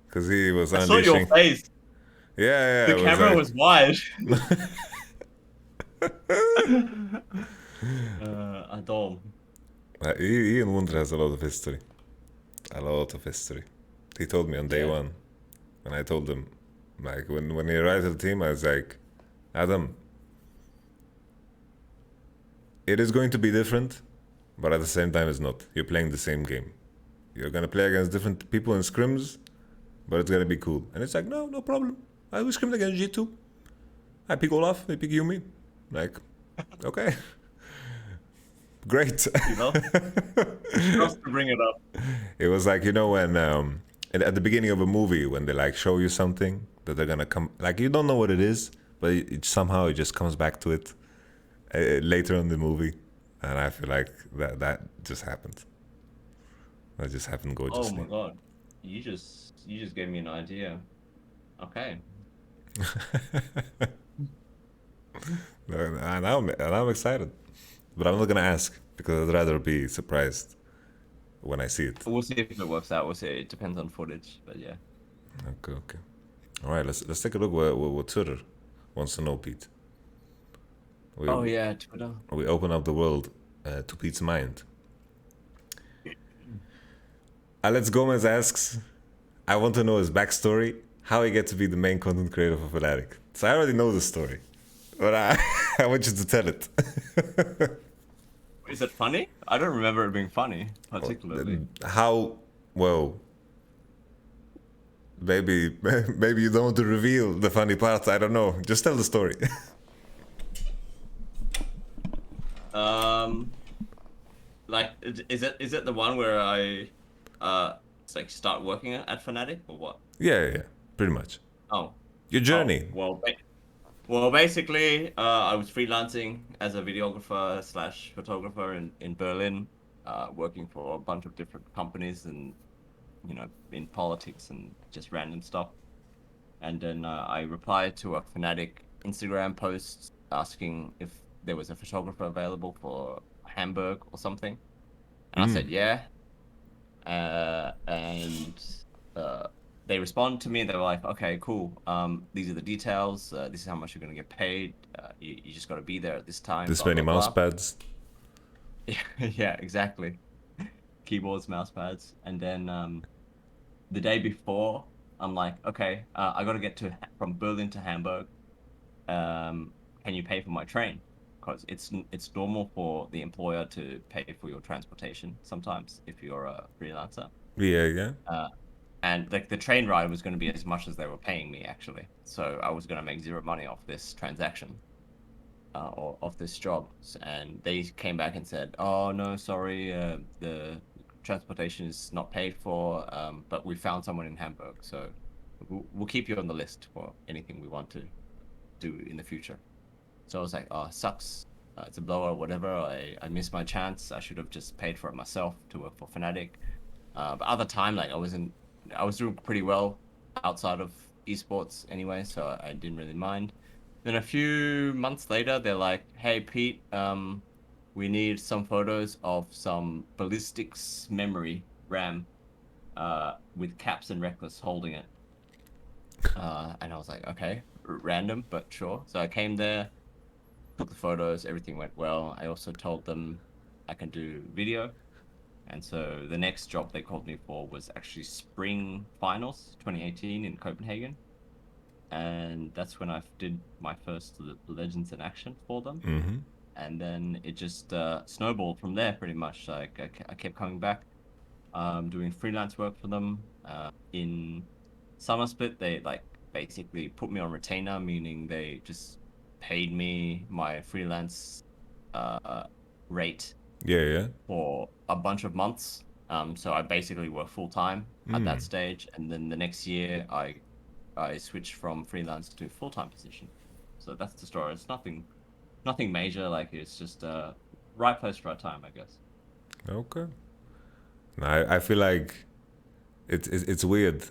because he was unleashing. I saw your face. Yeah. The camera was wide. Adom. Ian Wunder has a lot of history. He told me on day one, and I told him, like when he arrived at the team, I was like, Adam, it is going to be different, but at the same time it's not. You're playing the same game. You're gonna play against different people in scrims, but it's gonna be cool. And it's like, no problem. I will scrim against G2. I pick Olaf, they pick Yumi. Like, okay. Great. You know? Just to bring it up. It was like, you know, when at the beginning of a movie, when they like show you something that they're gonna come, like you don't know what it is, but somehow it just comes back to it later in the movie, and I feel like that just happened. I just happened Oh gorgeously. my god, you just gave me an idea. Okay. And I'm excited, but I'm not gonna ask because I'd rather be surprised when I see it. We'll see if it works out. We'll see. It depends on footage, but yeah. Okay. All right, let's take a look what Twitter wants to know, Pete. Oh yeah, Twitter. We open up the world to Pete's mind. Alex Gomez asks, I want to know his backstory, how he gets to be the main content creator for Fnatic. So I already know the story, but I want you to tell it. Is it funny? I don't remember it being funny, particularly. Well, maybe you don't want to reveal the funny parts, I don't know. Just tell the story. Like, is it the one where I like start working at Fnatic or what? Yeah, pretty much. Oh. Your journey. Well, basically, I was freelancing as a videographer / photographer in Berlin, working for a bunch of different companies and, you know, in politics and just random stuff. And then I replied to a Fnatic Instagram post asking if there was a photographer available for Hamburg or something. And I said, yeah. And they responded to me. They were like, okay, cool. These are the details. This is how much you're going to get paid. You just got to be there at this time. This blah, many blah, mouse blah. pads. Yeah, exactly. Keyboards, mouse pads. And then the day before, I'm like, okay, I got to get from Berlin to Hamburg. Can you pay for my train? Because it's normal for the employer to pay for your transportation sometimes if you're a freelancer. Yeah. And like the train ride was going to be as much as they were paying me actually, so I was going to make zero money off this transaction, or off this job. And they came back and said, "Oh no, sorry, the transportation is not paid for, but we found someone in Hamburg, so we'll keep you on the list for anything we want to do in the future." So I was like, "Oh, sucks. It's a blowout, or whatever. I missed my chance. I should have just paid for it myself to work for Fnatic." But at the time, like I was doing pretty well outside of esports anyway, so I didn't really mind. Then a few months later, they're like, "Hey Pete, we need some photos of some ballistics memory RAM, with Caps and Reckless holding it." And I was like, "Okay, random, but sure." So I came there, took the photos, everything went well. I also told them I can do video. And so the next job they called me for was actually Spring Finals 2018 in Copenhagen. And that's when I did my first Legends in Action for them. Mm-hmm. And then it just snowballed from there pretty much. Like I kept coming back, doing freelance work for them. In Summer Split, they like basically put me on retainer, meaning they just paid me my freelance rate. Yeah. For a bunch of months. So I basically worked full time at that stage, and then the next year I switched from freelance to full time position. So that's the story. It's nothing major. Like it's just right place, right time, I guess. Okay. I feel like it's weird.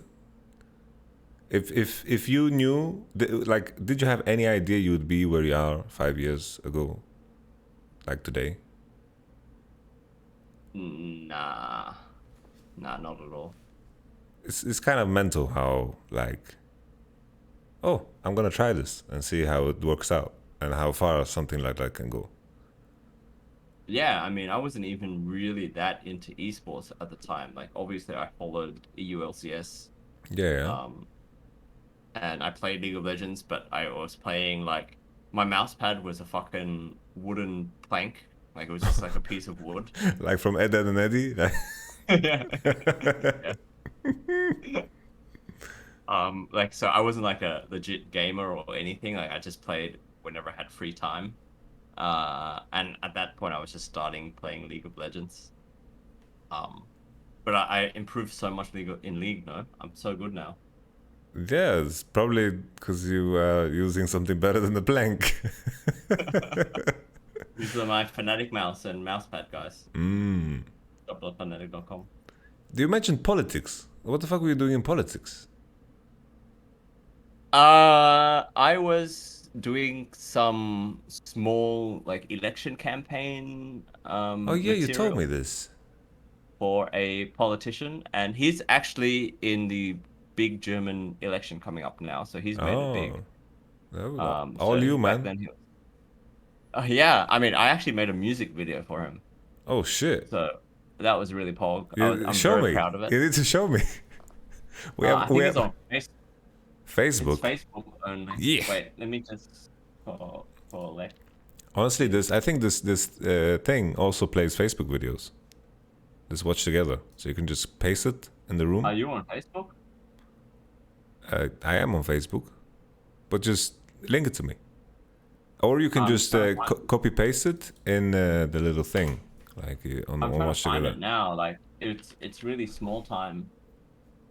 If you knew, like, did you have any idea you would be where you are 5 years ago, like today? Nah, not at all. It's kind of mental how, like, oh, I'm gonna try this and see how it works out and how far something like that can go. Yeah, I mean, I wasn't even really that into esports at the time. Like, obviously, I followed EULCS. Yeah. And I played League of Legends, but I was playing, like, my mouse pad was a fucking wooden plank. Like, it was just like a piece of wood. Like from Ed, Edd and Eddy? Yeah. Like, so I wasn't like a legit gamer or anything. Like, I just played whenever I had free time. And at that point, I was just starting playing League of Legends. But I improved so much in League, no? I'm so good now. Yeah, it's probably because you are using something better than the plank. These are my Fnatic mouse and mousepad, guys. Mm. Shop.fnatic.com. You mentioned politics. What the fuck were you doing in politics? I was doing some small like election campaign. Oh yeah, you told me this. For a politician, and he's actually in the big German election coming up now, so he's made it big. All you, back man. then he was, yeah, I mean, I actually made a music video for him. Oh shit! So that was really pog. I'm show very me. proud of it. You need to show me. I think it's on Facebook. It's Facebook only. Yeah. Wait, let me just collect. Honestly, I think this thing also plays Facebook videos. This watch together, so you can just paste it in the room. Are you on Facebook? I am on Facebook, but just link it to me, or you can just copy paste it in the little thing, like on I'm trying watch to find together. it now. Like it's really small time.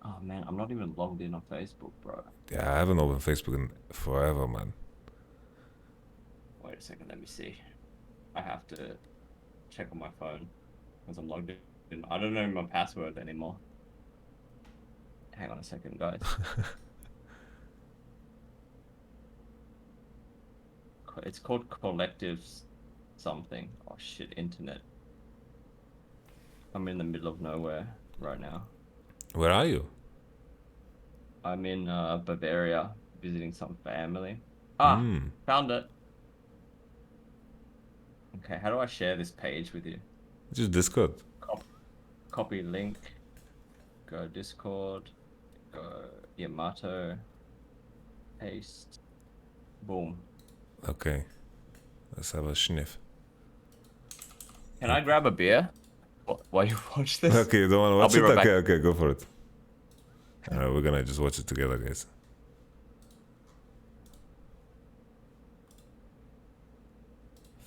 Oh man, I'm not even logged in on Facebook, bro. Yeah, I haven't opened Facebook in forever, man. Wait a second, let me see. I have to check on my phone because I'm logged in. I don't know my password anymore. Hang on a second, guys. It's called Collectives something. Oh shit, internet. I'm in the middle of nowhere right now. Where are you? I'm in Bavaria visiting some family. Found it. Okay, how do I share this page with you? Just Discord. Copy link. Go Discord. Go Yamato. Paste. Boom. Okay. Let's have a sniff. Can I grab a beer while you watch this? Okay, you don't want to watch I'll it? be right Okay, go for it. Alright, we're gonna just watch it together, guys.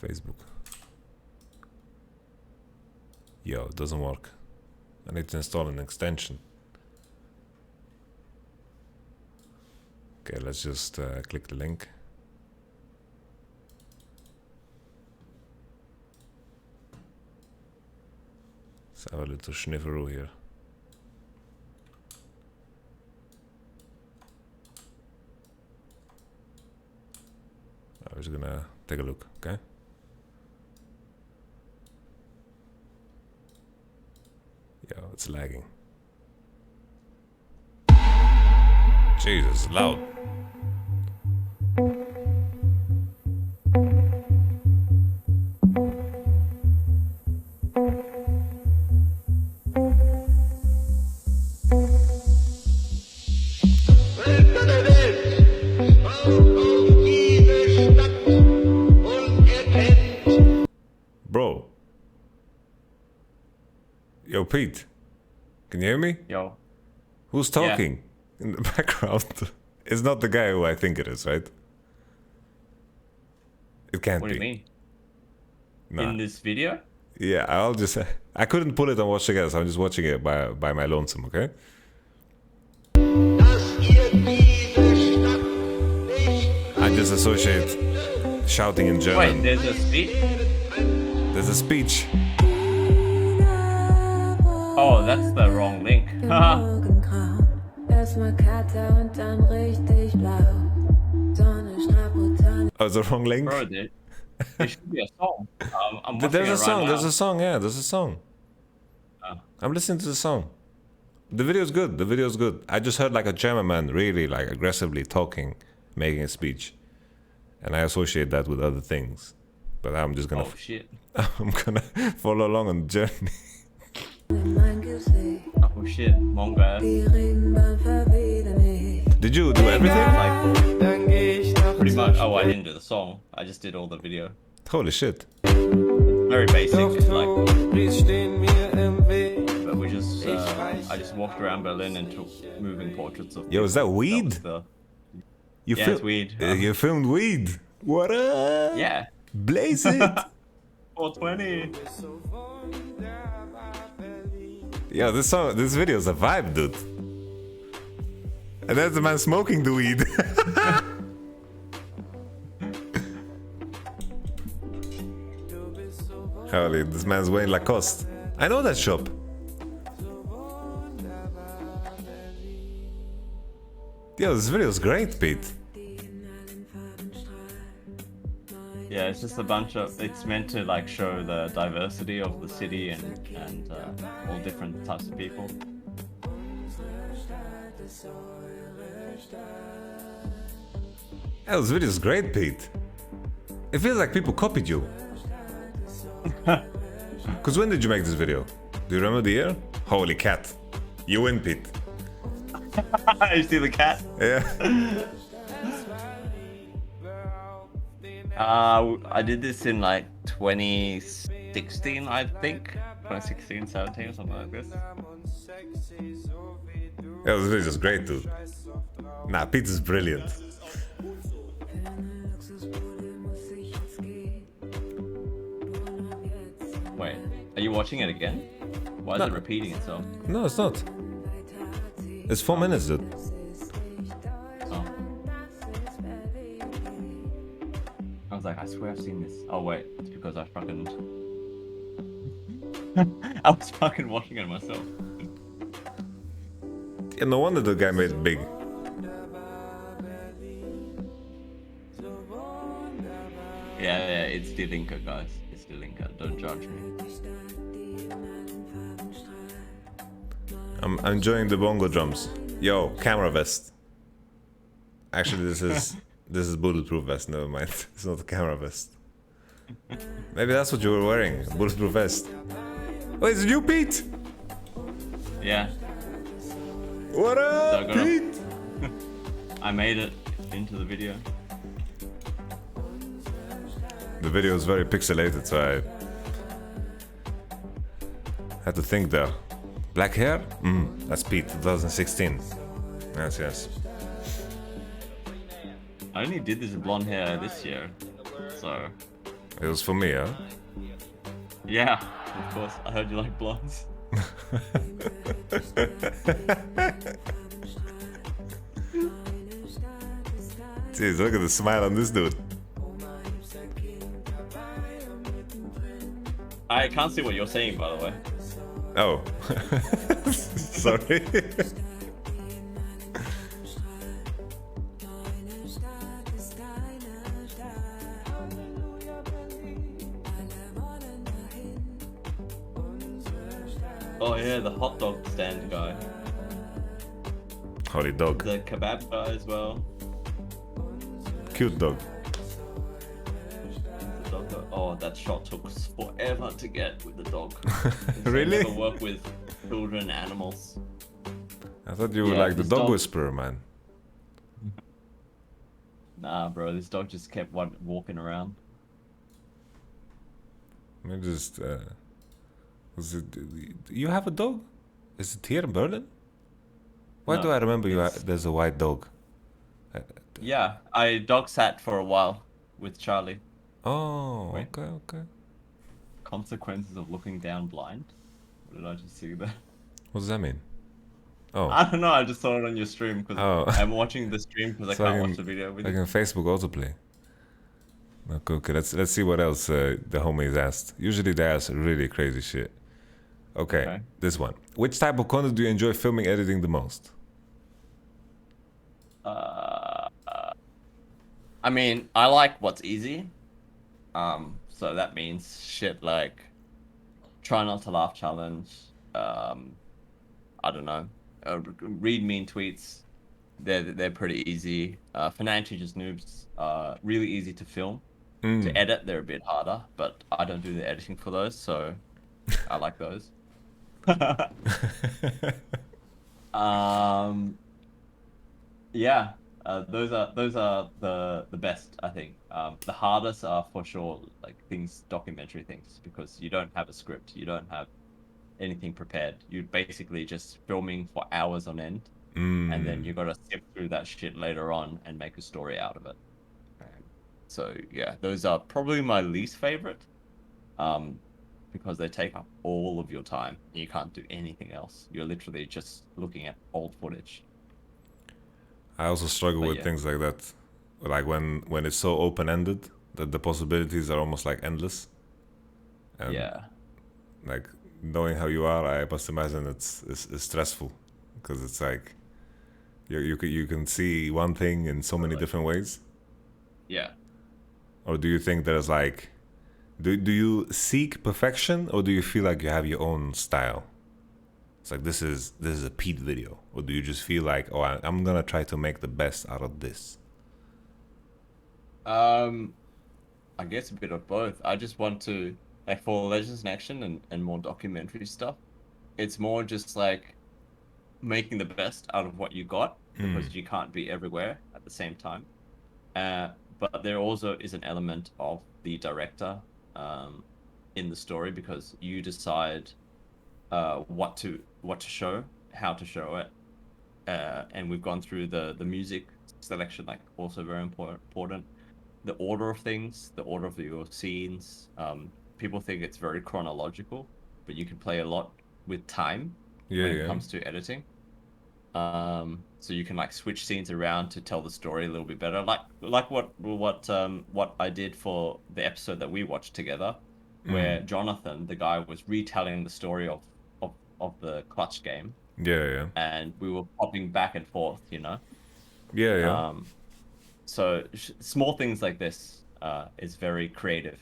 Facebook. Yo, it doesn't work. I need to install an extension. Okay, let's just click the link. Let's have a little snifferoo here. I'm just gonna take a look, okay? Yo, it's lagging. Jesus, loud. Bro. Yo, Pete. Can you hear me? Yo. Who's talking in the background? It's not the guy who I think it is, right? It can't be. What do you mean? Nah. In this video? Yeah, I'll just... I couldn't pull it and watch together, so I'm just watching it by my lonesome, okay? I just associate shouting in German. Wait, there's a speech? There's a speech. Oh, that's the wrong link. Oh, it's the wrong link? Bro, dude. There should be a song. I'm watching There's it a song, right there's now. a song, yeah, there's a song. I'm listening to the song. The video's good, the video's good. I just heard like a German man really like aggressively talking, making a speech. And I associate that with other things. But I'm just gonna... Oh, shit. I'm gonna follow along on the journey. Oh, shit. Mongo. Did you do everything? Like, pretty much. Oh, I didn't do the song. I just did all the video. Holy shit. Very basic. Like, but we just, I just walked around Berlin and took moving portraits of. Yo, is that weed? Yeah, it's weed. You filmed weed. What up? Yeah. Blaze it. 420. Yo, this video is a vibe, dude. And that's the man smoking the weed. Holy, this man's wearing Lacoste. I know that shop. Yo, this video is great, Pete. Yeah, it's just a bunch of. It's meant to like show the diversity of the city and all different types of people. Yo, this video is great, Pete. It feels like people copied you. Cause when did you make this video? Do you remember the year? Holy cat. You win, Pete. You see the cat? Yeah. I did this in like 2016, I think. 2016, 17, something like this. Yeah, this video is great, dude. Nah, Pete is brilliant. Wait, are you watching it again? Why is it repeating itself? No, it's not. It's 4 minutes, dude. Oh. I was like, I swear I've seen this. Oh wait, it's because I fucking... I was fucking watching it myself. Yeah, no wonder the guy made it big. Yeah, it's the linker, guys. It's the linker. Don't judge me. I'm enjoying the bongo drums. Yo, camera vest. Actually, this is bulletproof vest. Never mind. It's not a camera vest. Maybe that's what you were wearing. A bulletproof vest. Oh, it's you, Pete. Yeah. What up, Pete? I made it into the video. The video is very pixelated, so I had to think there. Black hair? That's Pete, 2016. Yes. I only did this blonde hair this year, so... It was for me, huh? Yeah, of course. I heard you like blondes. Jeez, look at the smile on this dude. I can't see what you're saying, by the way. Oh. Sorry. Oh yeah, the hot dog stand guy. Holy dog. The kebab guy as well. Cute dog. The dog guy. Oh, that shot took forever to get with the dog. Really? I never work with children, animals. I thought you were like the this dog whisperer, man. Nah, bro, this dog just kept walking around. Maybe just was it? You have a dog? Is it here in Berlin? Why No, do I remember there's a white dog? Yeah, I dog sat for a while with Charlie. Oh, Wait. okay. Consequences of looking down blind? What did I just see there? What does that mean? Oh. I don't know, I just saw it on your stream because Oh. I'm watching the stream because I So can't watch the video with like you. in Facebook autoplay. Okay, let's see what else the homies asked. Usually they ask really crazy shit. Okay, this one. Which type of content do you enjoy filming, editing the most? I mean, I like what's easy. So that means shit like try not to laugh challenge. I don't know. Read mean tweets. They're pretty easy. Financially just noobs. Really easy to film. To edit, they're a bit harder, but I don't do the editing for those, so I like those. Yeah, those are the best, I think. The hardest are for sure like documentary things, because you don't have a script, you don't have anything prepared. You're basically just filming for hours on end, and then you gotta sift through that shit later on and make a story out of it. So yeah, those are probably my least favorite, because they take up all of your time and you can't do anything else. You're literally just looking at old footage. I also struggle with yeah. things like that, like when it's so open-ended that the possibilities are almost like endless. And Yeah. like knowing how you are, I must imagine it's stressful, because it's like You can see one thing in so many different ways. Yeah. Or do you think there's like, do you seek perfection, or do you feel like you have your own style? It's like this is a Pete video, or do you just feel like, oh, I'm gonna try to make the best out of this? I guess a bit of both. I just want to, like, for Legends in Action and more documentary stuff, it's more just like making the best out of what you got, because you can't be everywhere at the same time. But there also is an element of the director in the story, because you decide what to show, how to show it, and we've gone through the music selection, like, also very important. The order of things, the order of your scenes. People think it's very chronological, but you can play a lot with time when it comes to editing. So you can, like, switch scenes around to tell the story a little bit better. Like what I did for the episode that we watched together, where Jonathan, the guy, was retelling the story of the Clutch game. Yeah. And we were popping back and forth, you know. Yeah. So small things like this is very creative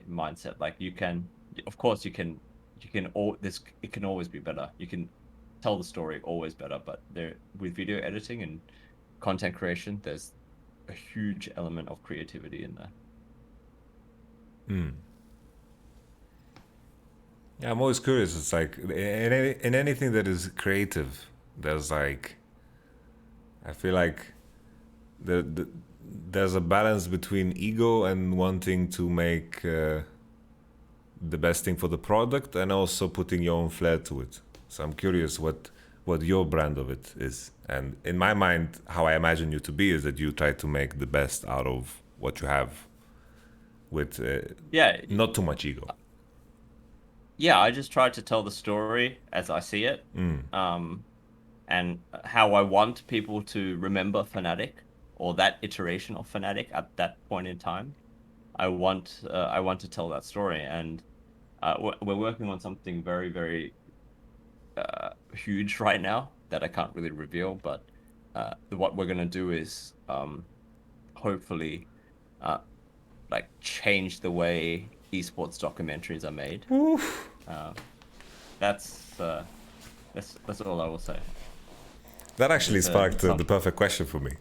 mindset. Like, you can, of course, it can always be better. You can tell the story always better, but with video editing and content creation, there's a huge element of creativity in there. Yeah, I'm always curious. It's like in anything that is creative, there's like, I feel like there's a balance between ego and wanting to make the best thing for the product, and also putting your own flair to it. So I'm curious what your brand of it is. And in my mind, how I imagine you to be is that you try to make the best out of what you have, with not too much ego. Yeah, I just try to tell the story as I see it, and how I want people to remember Fnatic, or that iteration of Fnatic at that point in time. I want to tell that story, and we're working on something very, very huge right now that I can't really reveal. But what we're gonna do is hopefully like change the way esports documentaries are made. That's all I will say. That actually sparked the perfect question for me.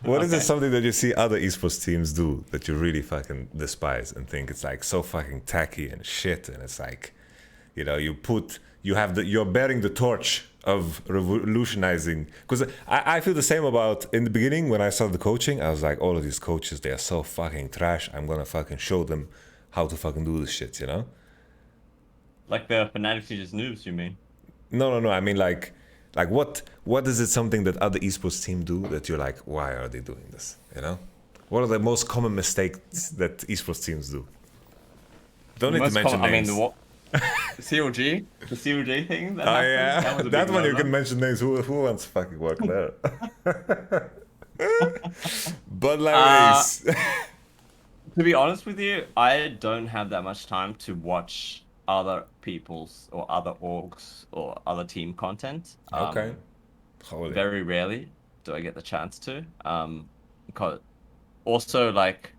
What is it, something that you see other esports teams do that you really fucking despise and think it's like so fucking tacky and shit, and it's like, you know, you're bearing the torch of revolutionizing? Because I feel the same about, in the beginning when I started the coaching, I was like, all of these coaches, they are so fucking trash. I'm gonna fucking show them how to fucking do this shit, you know? Like the Fnatic just noobs, you mean? No. I mean, like what is it, something that other esports team do that you're like, why are they doing this? You know? What are the most common mistakes that esports teams do? Don't need to mention names. I mean, the COG thing. That one you can mention names. Who wants to fucking work there? But like, to be honest with you, I don't have that much time to watch other people's or other orgs or other team content. Okay. Very rarely do I get the chance to. Because also, like,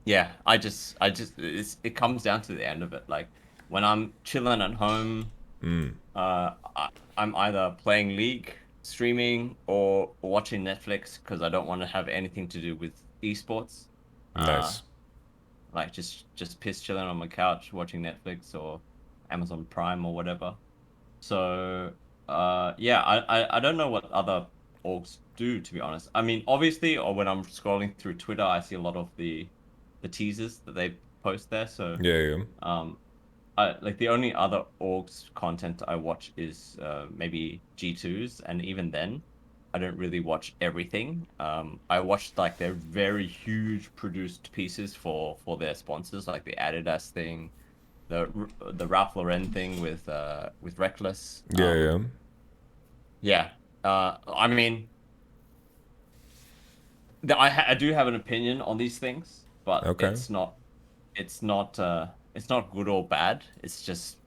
yeah, it comes down to the end of it. Like, when I'm chilling at home, I'm either playing League, streaming, or watching Netflix, because I don't want to have anything to do with esports. Nice. Like, just piss chilling on my couch watching Netflix or Amazon Prime or whatever. So yeah, I don't know what other orgs do, to be honest. I mean, obviously, or when I'm scrolling through Twitter, I see a lot of the teasers that they post there. So yeah. Like, the only other orgs content I watch is maybe G2's, and even then, I don't really watch everything. I watched, like, their very huge produced pieces for their sponsors, like the Adidas thing, the Ralph Lauren thing with Reckless. Yeah. I mean, I do have an opinion on these things, but it's not good or bad. It's just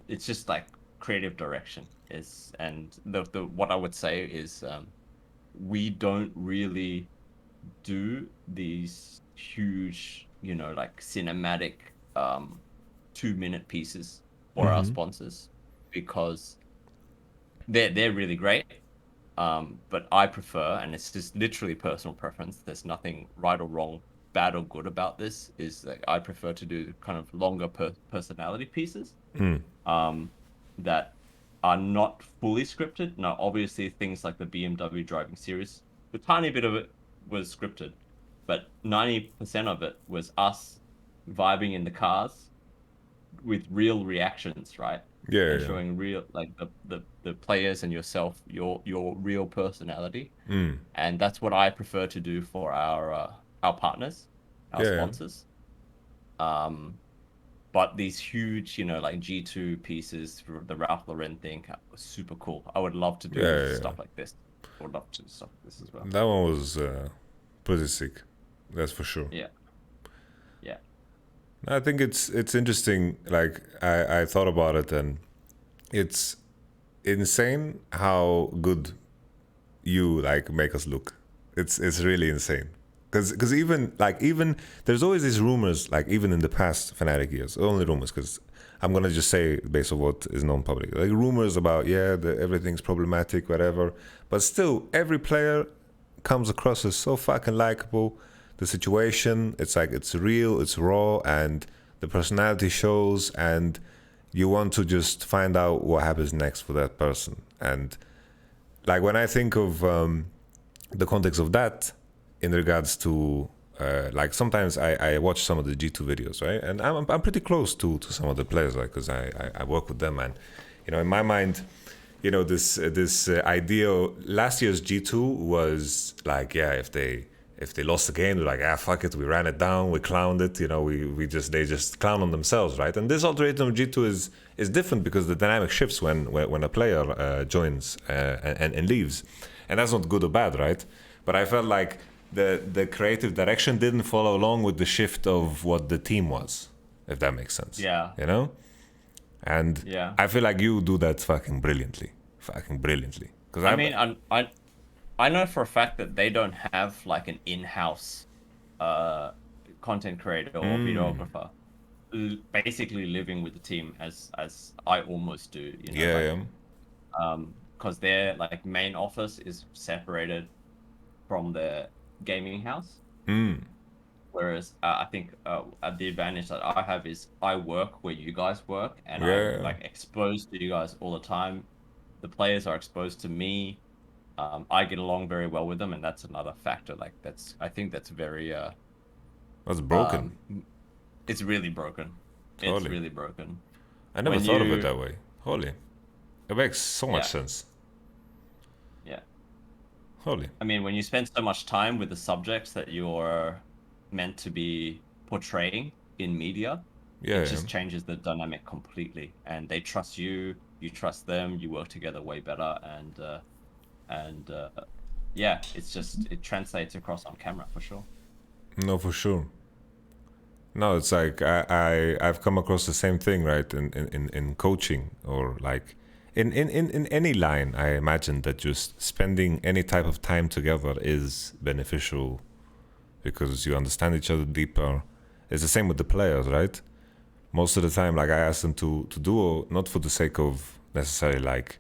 it's just like creative direction is, and the what I would say is we don't really do these huge, you know, like cinematic 2-minute pieces for our sponsors because they're really great. But I prefer, and it's just literally personal preference, there's nothing right or wrong, bad or good about this, is that I prefer to do kind of longer personality pieces that are not fully scripted. Now, obviously, things like the BMW driving series, a tiny bit of it was scripted, but 90% of it was us vibing in the cars with real reactions, right? And showing real, like the players and yourself, your real personality, and that's what I prefer to do for our partners, our sponsors. But these huge, you know, like G2 pieces, the Ralph Lauren thing, was super cool. I would love to do stuff like this. I would love to do stuff like this as well. That one was pretty sick, that's for sure. Yeah. I think it's interesting. Like I thought about it, and it's insane how good you like make us look. It's really insane. Because even there's always these rumors, like even in the past Fnatic years, only rumors, because I'm gonna just say based on what is known public, like rumors about everything's problematic, whatever. But still, every player comes across as so fucking likable. The situation, it's like it's real, it's raw, and the personality shows, and you want to just find out what happens next for that person. And like when I think of the context of that in regards to like sometimes I watch some of the G2 videos, right? And I'm pretty close to some of the players, like, because I work with them, and you know, in my mind, you know, this idea. Last year's G2 was like, if they lost the game, they're like, fuck it, we ran it down, we clowned it, you know, they just clown on themselves, right? And this alternative G2 is different because the dynamic shifts when a player joins and leaves, and that's not good or bad, right? But I felt like the creative direction didn't follow along with the shift of what the team was, if that makes sense. Yeah. You know? And I feel like you do that fucking brilliantly. Because I know for a fact that they don't have like an in-house content creator or videographer basically living with the team as I almost do, you know. Because their like main office is separated from the gaming house. Whereas I think the advantage that I have is I work where you guys work, and I'm like exposed to you guys all the time. The players are exposed to me. I get along very well with them, and that's another factor. Like I think that's very. That's broken. It's really broken. It's really broken. I never thought of it that way. Holy, it makes so much sense. Yeah. Holy. I mean, when you spend so much time with the subjects that you're meant to be portraying in media, it just changes the dynamic completely. And they trust you, you trust them, you work together way better, and it's just, it translates across on camera for sure. No, for sure. No, it's like I've come across the same thing, right? In coaching, or like in any line, I imagine that just spending any type of time together is beneficial because you understand each other deeper. It's the same with the players, right? Most of the time, like I ask them to duo, not for the sake of necessarily like,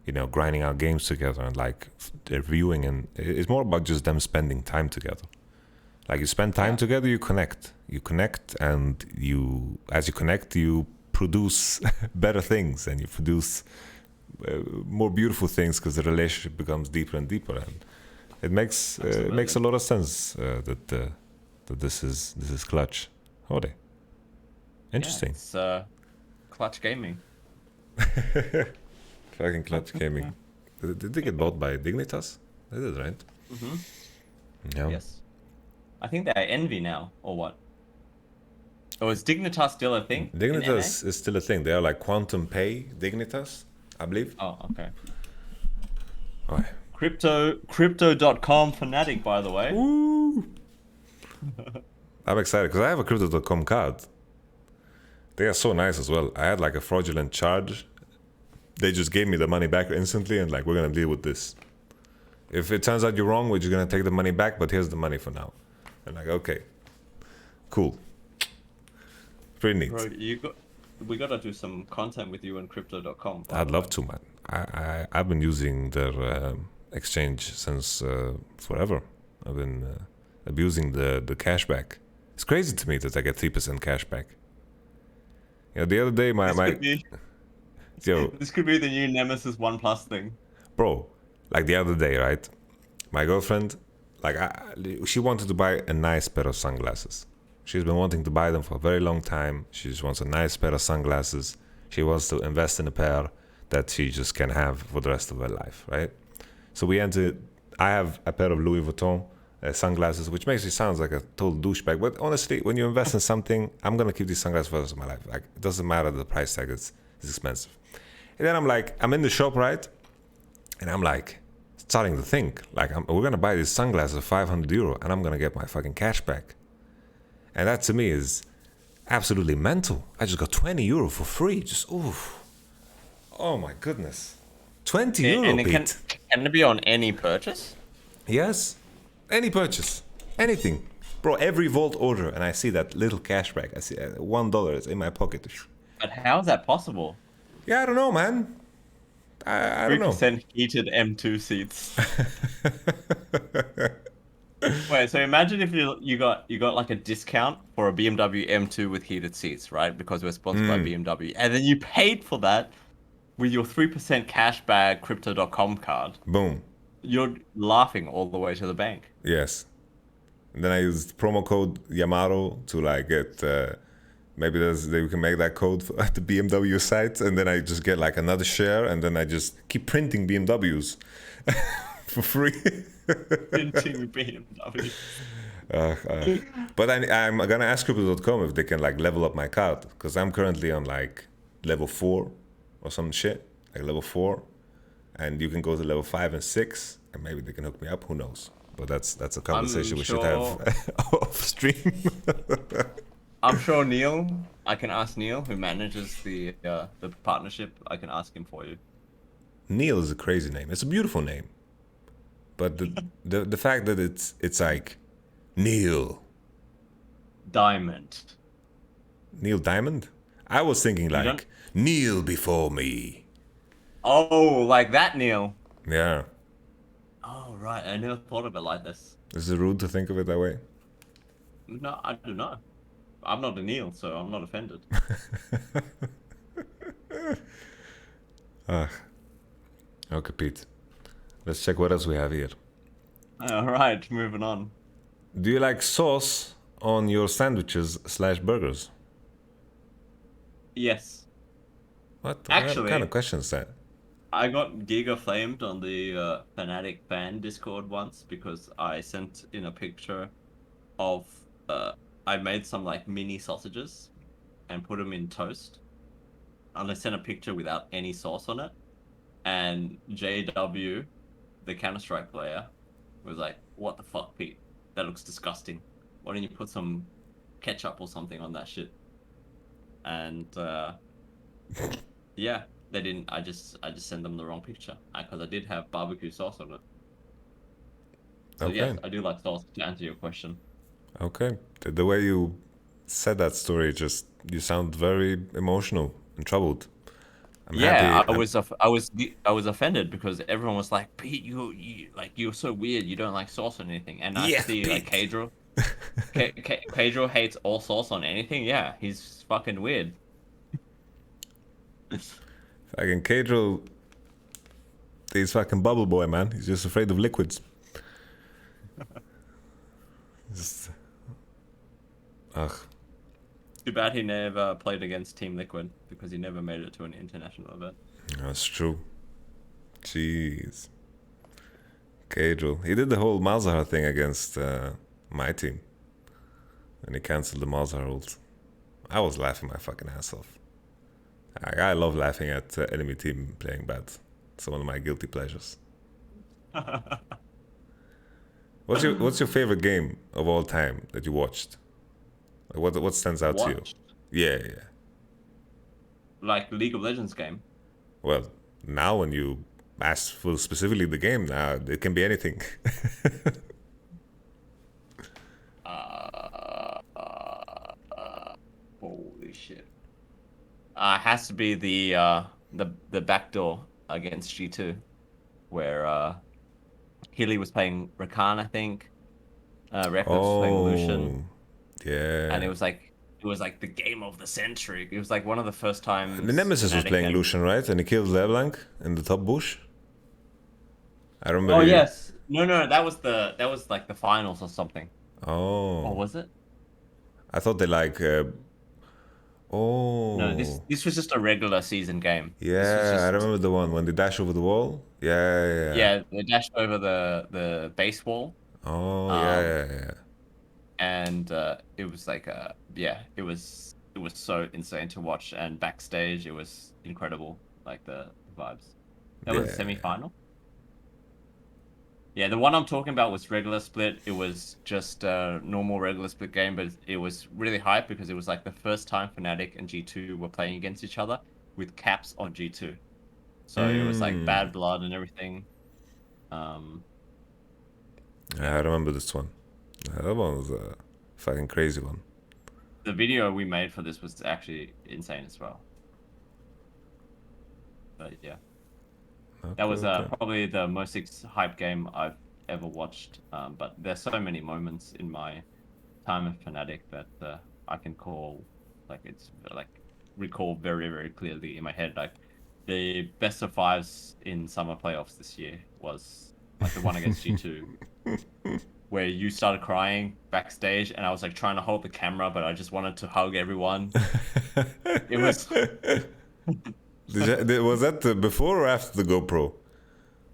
you know, grinding out games together and like reviewing, and it's more about just them spending time together. Like you spend time together, you connect, and as you connect, you produce better things, and you produce more beautiful things because the relationship becomes deeper and deeper, and it makes a lot of sense that this is clutch. Holy, interesting. Yeah, it's clutch gaming. Fucking clutch gaming. Did they get bought by Dignitas? They did, right? Yeah. Yes. I think they're Envy now, or what? Or is Dignitas still a thing? Dignitas is still a thing. They are like Quantum Pay Dignitas, I believe. Oh, okay. Oh. Crypto.com Fnatic, by the way. Woo! I'm excited because I have a Crypto.com card. They are so nice as well. I had like a fraudulent charge they just gave me the money back instantly and like, we're gonna deal with this. If it turns out you're wrong, we're just gonna take the money back, but here's the money for now. And like, okay, cool. Pretty neat. Bro, we gotta do some content with you on Crypto.com. I'd love to, man. I've been using their exchange since forever. I've been abusing the cashback. It's crazy to me that I get 3% cashback. You know, the other day this could be the new Nemesis OnePlus thing. Bro, like the other day, right? My girlfriend, like she wanted to buy a nice pair of sunglasses. She's been wanting to buy them for a very long time. She just wants a nice pair of sunglasses. She wants to invest in a pair that she just can have for the rest of her life, right? So I have a pair of Louis Vuitton sunglasses, which makes me sound like a total douchebag. But honestly, when you invest in something, I'm going to keep these sunglasses for the rest of my life. Like, it doesn't matter the price tag, it's expensive. And then I'm in the shop, right? And I'm like, starting to think, like, we're going to buy these sunglasses for 500 euro and I'm going to get my fucking cash back. And that to me is absolutely mental. I just got 20 euro for free. Just, oof. Oh my goodness. 20 euro, and can it be on any purchase? Yes. Any purchase. Anything. Bro, every Vault order and I see that little cashback. I see $1 is in my pocket. But how is that possible? Yeah, I don't know, man. I don't know. 3% heated M2 seats. Wait, so imagine if you got like a discount for a BMW M2 with heated seats, right? Because we're sponsored by BMW, and then you paid for that with your 3% cashback Crypto.com card. Boom. You're laughing all the way to the bank. Yes. And then I used promo code Yamato to like get maybe we can make that code at the BMW site, and then I just get like another share, and then I just keep printing BMWs for free. Printing BMW. But I'm gonna ask Crypto.com if they can like level up my card, because I'm currently on like level 4 or some shit, like level 4, and you can go to level 5 and 6, and maybe they can hook me up. Who knows? But that's a conversation we should have off stream. I'm sure Neil. I can ask Neil, who manages the partnership. I can ask him for you. Neil is a crazy name. It's a beautiful name, but the fact that it's like Neil Diamond. Neil Diamond. I was thinking like kneel before me. Oh, like that Neil. Yeah. Oh right, I never thought of it like this. Is it rude to think of it that way? No, I don't know. I'm not a Neil, so I'm not offended. Okay, Pete. Let's check what else we have here. All right, moving on. Do you like sauce on your sandwiches / burgers? Yes. What Actually, kind of question is that? I got giga flamed on the Fnatic fan Discord once because I sent in a picture of I made some like mini sausages and put them in toast, and I sent a picture without any sauce on it, and JW, the Counter-Strike player, was like, "What the fuck, Pete? That looks disgusting. Why don't you put some ketchup or something on that shit?" And yeah, they didn't. I just sent them the wrong picture because I did have barbecue sauce on it. So Okay. yes, I do like sauce, to answer your question. Okay. The way you said that story, you sound very emotional and troubled. I'm Yeah, happy. I was offended because everyone was like, "Pete, you're so weird. You don't like sauce on anything." And I see like Cadro, Cadro hates all sauce on anything. Yeah, he's fucking weird. Fucking Cadro, he's fucking bubble boy, man. He's just afraid of liquids. Just, ugh. Too bad he never played against Team Liquid because he never made it to an international event. That's true. Jeez. Cadro. He did the whole Malzahar thing against my team. And he cancelled the Malzahar rules. I was laughing my fucking ass off. I love laughing at enemy team playing bad. It's one of my guilty pleasures. What's your favorite game of all time that you watched? Like what stands out to you? Yeah. Like League of Legends game. Well, now when you ask for specifically the game, now it can be anything. Holy shit! Has to be the backdoor against G2, where Healy was playing Rakan, I think. Reckless was playing Lucian. Yeah. And it was like the game of the century. It was like one of the first times. The Nemesis was playing Lucian, right? And he killed LeBlanc in the top bush. I remember. Oh yes. No, that was like the finals or something. Oh. Or was it? I thought they like. No, this was just a regular season game. Yeah, I remember the one when they dash over the wall. Yeah. Yeah, they dashed over the base wall. Oh yeah. And it was like it was so insane to watch, and backstage it was incredible, like the vibes. That was the semi-final. Yeah, the one I'm talking about was regular split. It was just a normal regular split game, but it was really hype because it was like the first time Fnatic and G2 were playing against each other with caps on G2. So it was like bad blood and everything. I remember this one. That one was a fucking crazy one. The video we made for this was actually insane as well. But yeah. That was probably the most hype game I've ever watched. But there's so many moments in my time at Fnatic that I can recall very, very clearly in my head. Like the best of fives in summer playoffs this year was like the one against G2, where you started crying backstage, and I was like trying to hold the camera, but I just wanted to hug everyone. It was. Was that before or after the GoPro?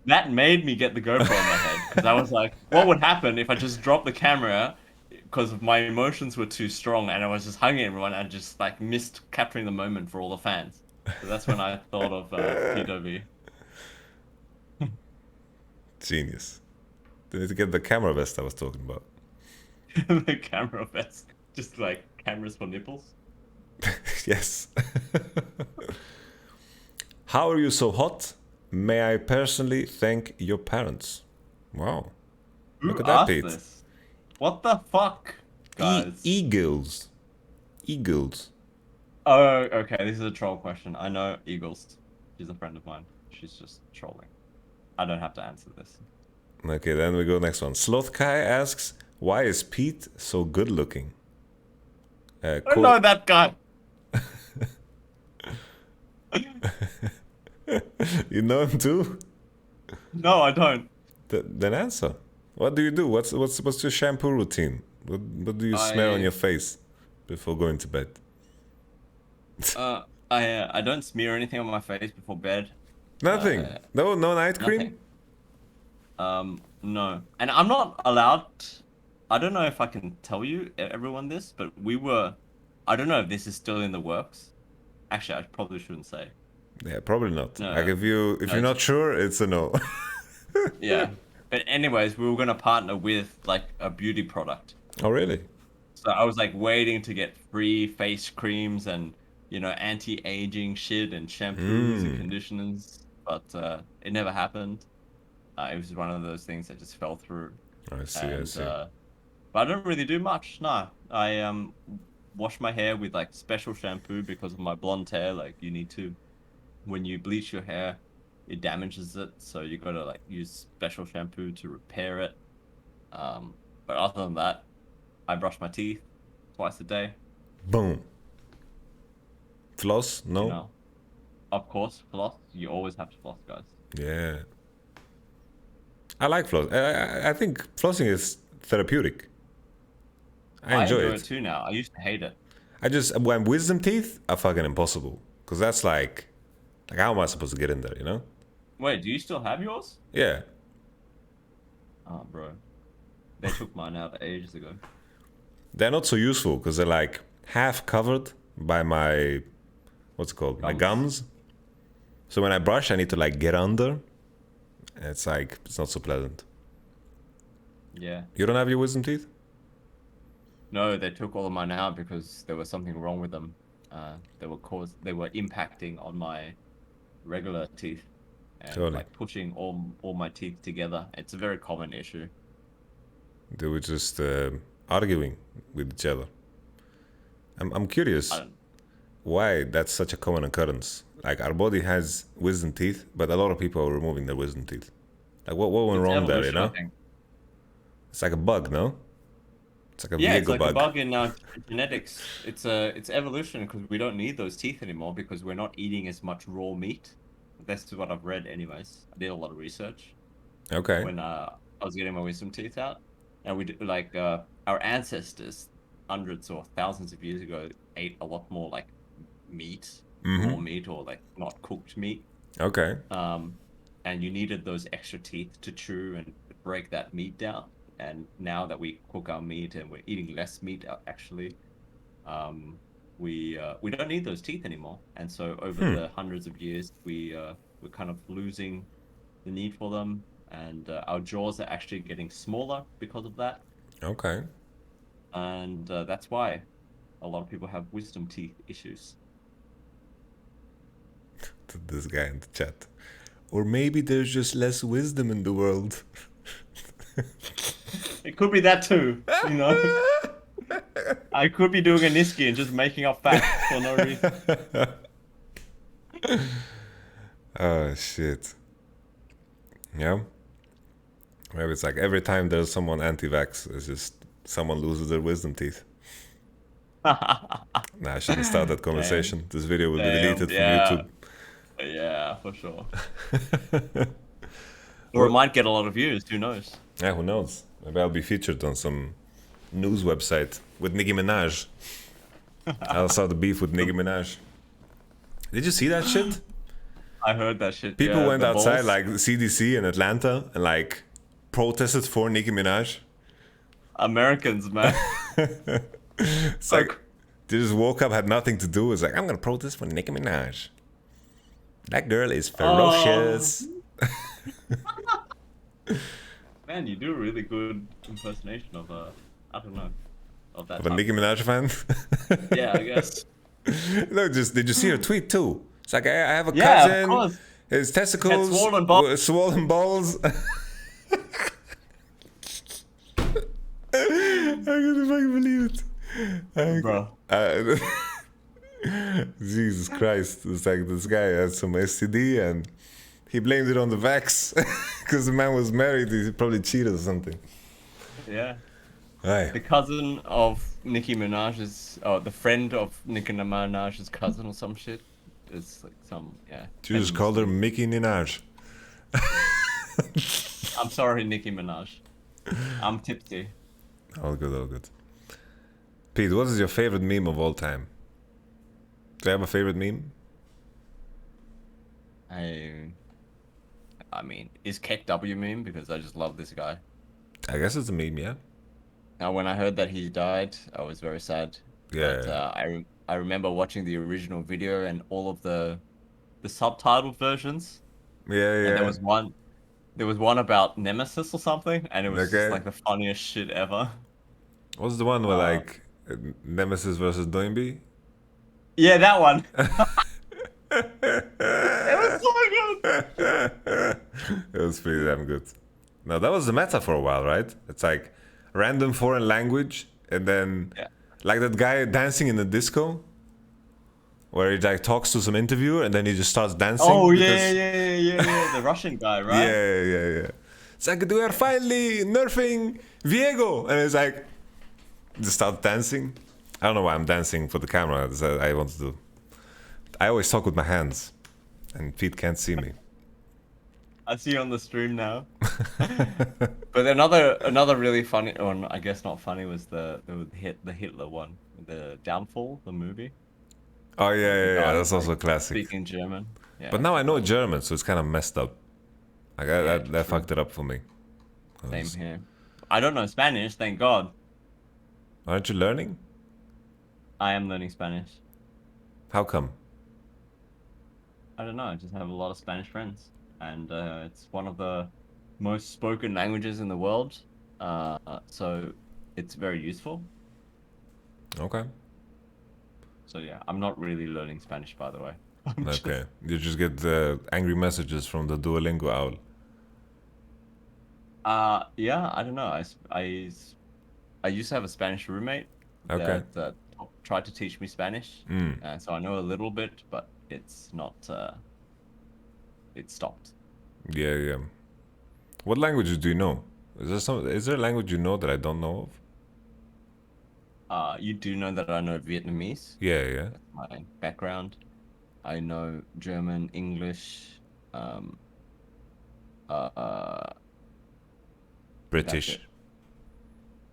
That made me get the GoPro in my head, because I was like, what would happen if I just dropped the camera because my emotions were too strong, and I was just hugging everyone and just like missed capturing the moment for all the fans. So that's when I thought of PW. Genius. They need to get the camera vest I was talking about. The camera vest, just like cameras for nipples. Yes. How are you so hot? May I personally thank your parents? Wow. Look at that, Pete. This? What the fuck, guys? Eagles. Oh, okay. This is a troll question. I know Eagles. She's a friend of mine. She's just trolling. I don't have to answer this. Okay, then we go next one. Sloth Kai asks, why is Pete so good looking? I know that guy. You know him too? No, I don't. Then answer. What do you do? What's your shampoo routine? What do you smear on your face before going to bed? I don't smear anything on my face before bed. Nothing. No night cream. No, and I'm not allowed. I don't know if I can tell you everyone this, but I don't know if this is still in the works. Actually, I probably shouldn't say. Yeah, probably not. No, like if you're not sure, it's a no. Yeah, but anyways, we were gonna partner with like a beauty product. Oh really? So I was like waiting to get free face creams and anti-aging shit and shampoos and conditioners, but it never happened. It was one of those things that just fell through. I see. But I don't really do much. No, I wash my hair with like special shampoo because of my blonde hair. Like you need to, when you bleach your hair, it damages it. So you gotta like use special shampoo to repair it. But other than that, I brush my teeth twice a day. Boom. Floss? No. Of course, floss. You always have to floss, guys. Yeah. I like floss. I think flossing is therapeutic. I enjoy it too now. I used to hate it. When wisdom teeth are fucking impossible. Because that's like how am I supposed to get in there, you know? Wait, do you still have yours? Yeah. Oh, bro. They took mine out ages ago. They're not so useful because they're like half covered by my, what's it called? My gums. So when I brush, I need to like get under. It's like, it's not so pleasant. Yeah. You don't have your wisdom teeth? No, they took all of mine out because there was something wrong with them. They were impacting on my regular teeth. and Totally. like pushing all my teeth together. It's a very common issue. They were just arguing with each other. I'm curious why that's such a common occurrence. Like our body has wisdom teeth, but a lot of people are removing their wisdom teeth. Like what went wrong there, you know? It's like a bug, no? It's like a Yeah, it's Viego like bug. a bug in genetics. It's evolution because we don't need those teeth anymore because we're not eating as much raw meat. That's what I've read, anyways. I did a lot of research. Okay. When I was getting my wisdom teeth out, and we did, like our ancestors, hundreds or thousands of years ago, ate a lot more like meat, raw meat, or like not cooked meat. Okay. And you needed those extra teeth to chew and break that meat down. And now that we cook our meat and we're eating less meat, actually, we don't need those teeth anymore. And so over the hundreds of years, we're kind of losing the need for them, and our jaws are actually getting smaller because of that. Okay. And that's why a lot of people have wisdom teeth issues. To this guy in the chat. Or maybe there's just less wisdom in the world. It could be that too, you know. I could be doing a Niski and just making up facts for no reason. Oh shit. Yeah. Maybe it's like every time there's someone anti-vax, it's just someone loses their wisdom teeth. Nah, I shouldn't start that conversation. Damn. This video will be Damn, deleted yeah. from YouTube. Yeah, for sure. Or it might get a lot of views, who knows? Yeah, who knows? Maybe I'll be featured on some news website with Nicki Minaj. I'll start the beef with Nicki Minaj. Did you see that shit? I heard that shit. People yeah, went the outside, balls. like CDC in Atlanta, and like protested for Nicki Minaj. Americans, man. It's like they just woke up, had nothing to do. It's like, I'm gonna protest for Nicki Minaj. That girl is ferocious. Man, you do a really good impersonation of I don't know, of that. Of a Nicki Minaj fan? Yeah, I guess. No, did you see her tweet too? It's like, I have a Yeah, of cousin, course. his testicles, Had swollen balls. were swollen balls. I couldn't fucking believe it. Bro. Jesus Christ. It's like this guy had some STD and he blamed it on the vax because the man was married. He probably cheated or something. Yeah. Aye. The cousin of Nicki Minaj's, the friend of Nicki Minaj's cousin or some shit. It's like some, yeah. You just called her Mickey Minaj. I'm sorry, Nicki Minaj. I'm tipsy. All good, all good. Pete, what is your favorite meme of all time? Do you have a favorite meme? I mean, is Keck W meme because I just love this guy. I guess it's a meme, yeah. Now, when I heard that he died, I was very sad. Yeah. But, I remember watching the original video and all of the subtitled versions. Yeah, yeah. And there was one about Nemesis or something, and it was just like the funniest shit ever. What's the one where like Nemesis versus Doinby? Yeah, that one. It was so good. It was pretty damn good. Now that was the meta for a while, right? It's like random foreign language, and then like that guy dancing in the disco, where he like talks to some interviewer, and then he just starts dancing. Oh yeah, the Russian guy, right? Yeah. It's like, we are finally nerfing Viego, and it's like just start dancing. I don't know why I'm dancing for the camera. I want to do. I always talk with my hands, and Pete can't see me. I see you on the stream now. But another really funny one, I guess not funny, was the Hitler one, the Downfall, the movie. Oh yeah, that's also a classic. Speaking German. Yeah. But now I know German, so it's kind of messed up. Like that fucked it up for me. Same here. I don't know Spanish, thank God. Aren't you learning? I am learning Spanish. How come? I don't know. I just have a lot of Spanish friends, and it's one of the most spoken languages in the world. So it's very useful. Okay. So yeah, I'm not really learning Spanish, by the way. Okay. You just get angry messages from the Duolingo owl. Yeah, I don't know. I used to have a Spanish roommate Okay. that tried to teach me Spanish, so I know a little bit, but it's not. It stopped. Yeah. What languages do you know? Is there a language you know that I don't know You do know that I know Vietnamese. Yeah. That's my background. I know German, English, British.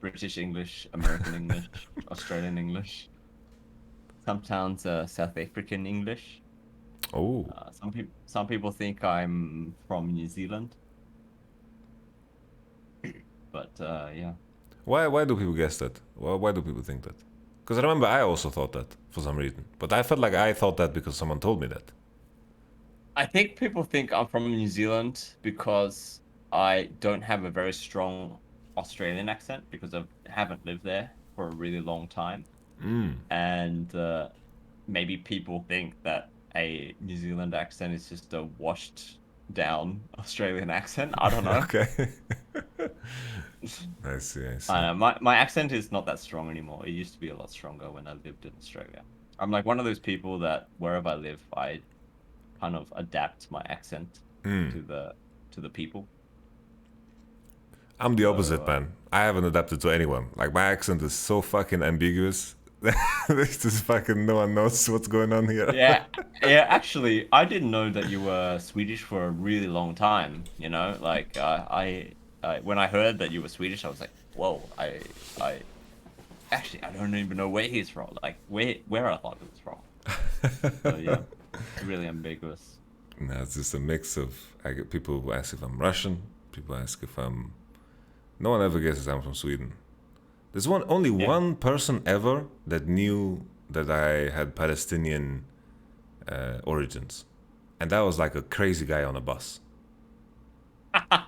British English, American English, Australian English. Sometimes South African English. Oh. Some people think I'm from New Zealand. But yeah. Why do people guess that? Why do people think that? Because I remember I also thought that for some reason. But I felt like I thought that because someone told me that. I think people think I'm from New Zealand because I don't have a very strong Australian accent because I haven't lived there for a really long time. And maybe people think that a New Zealand accent is just a washed down Australian accent. I don't know. Okay. I see. My accent is not that strong anymore. It used to be a lot stronger when I lived in Australia. I'm like one of those people that wherever I live, I kind of adapt my accent to the people. I'm the opposite, man. I haven't adapted to anyone. Like, my accent is so fucking ambiguous. There's just fucking no one knows what's going on here. Yeah. Actually, I didn't know that you were Swedish for a really long time. You know, like I when I heard that you were Swedish, I was like, whoa. I actually I don't even know where he's from. Like where I thought he was from. So yeah, really ambiguous. No, it's just a mix of. I get people who ask if I'm Russian. People ask if I'm. No one ever guesses I'm from Sweden. There's only one person ever that knew that I had Palestinian origins, and that was like a crazy guy on a bus. I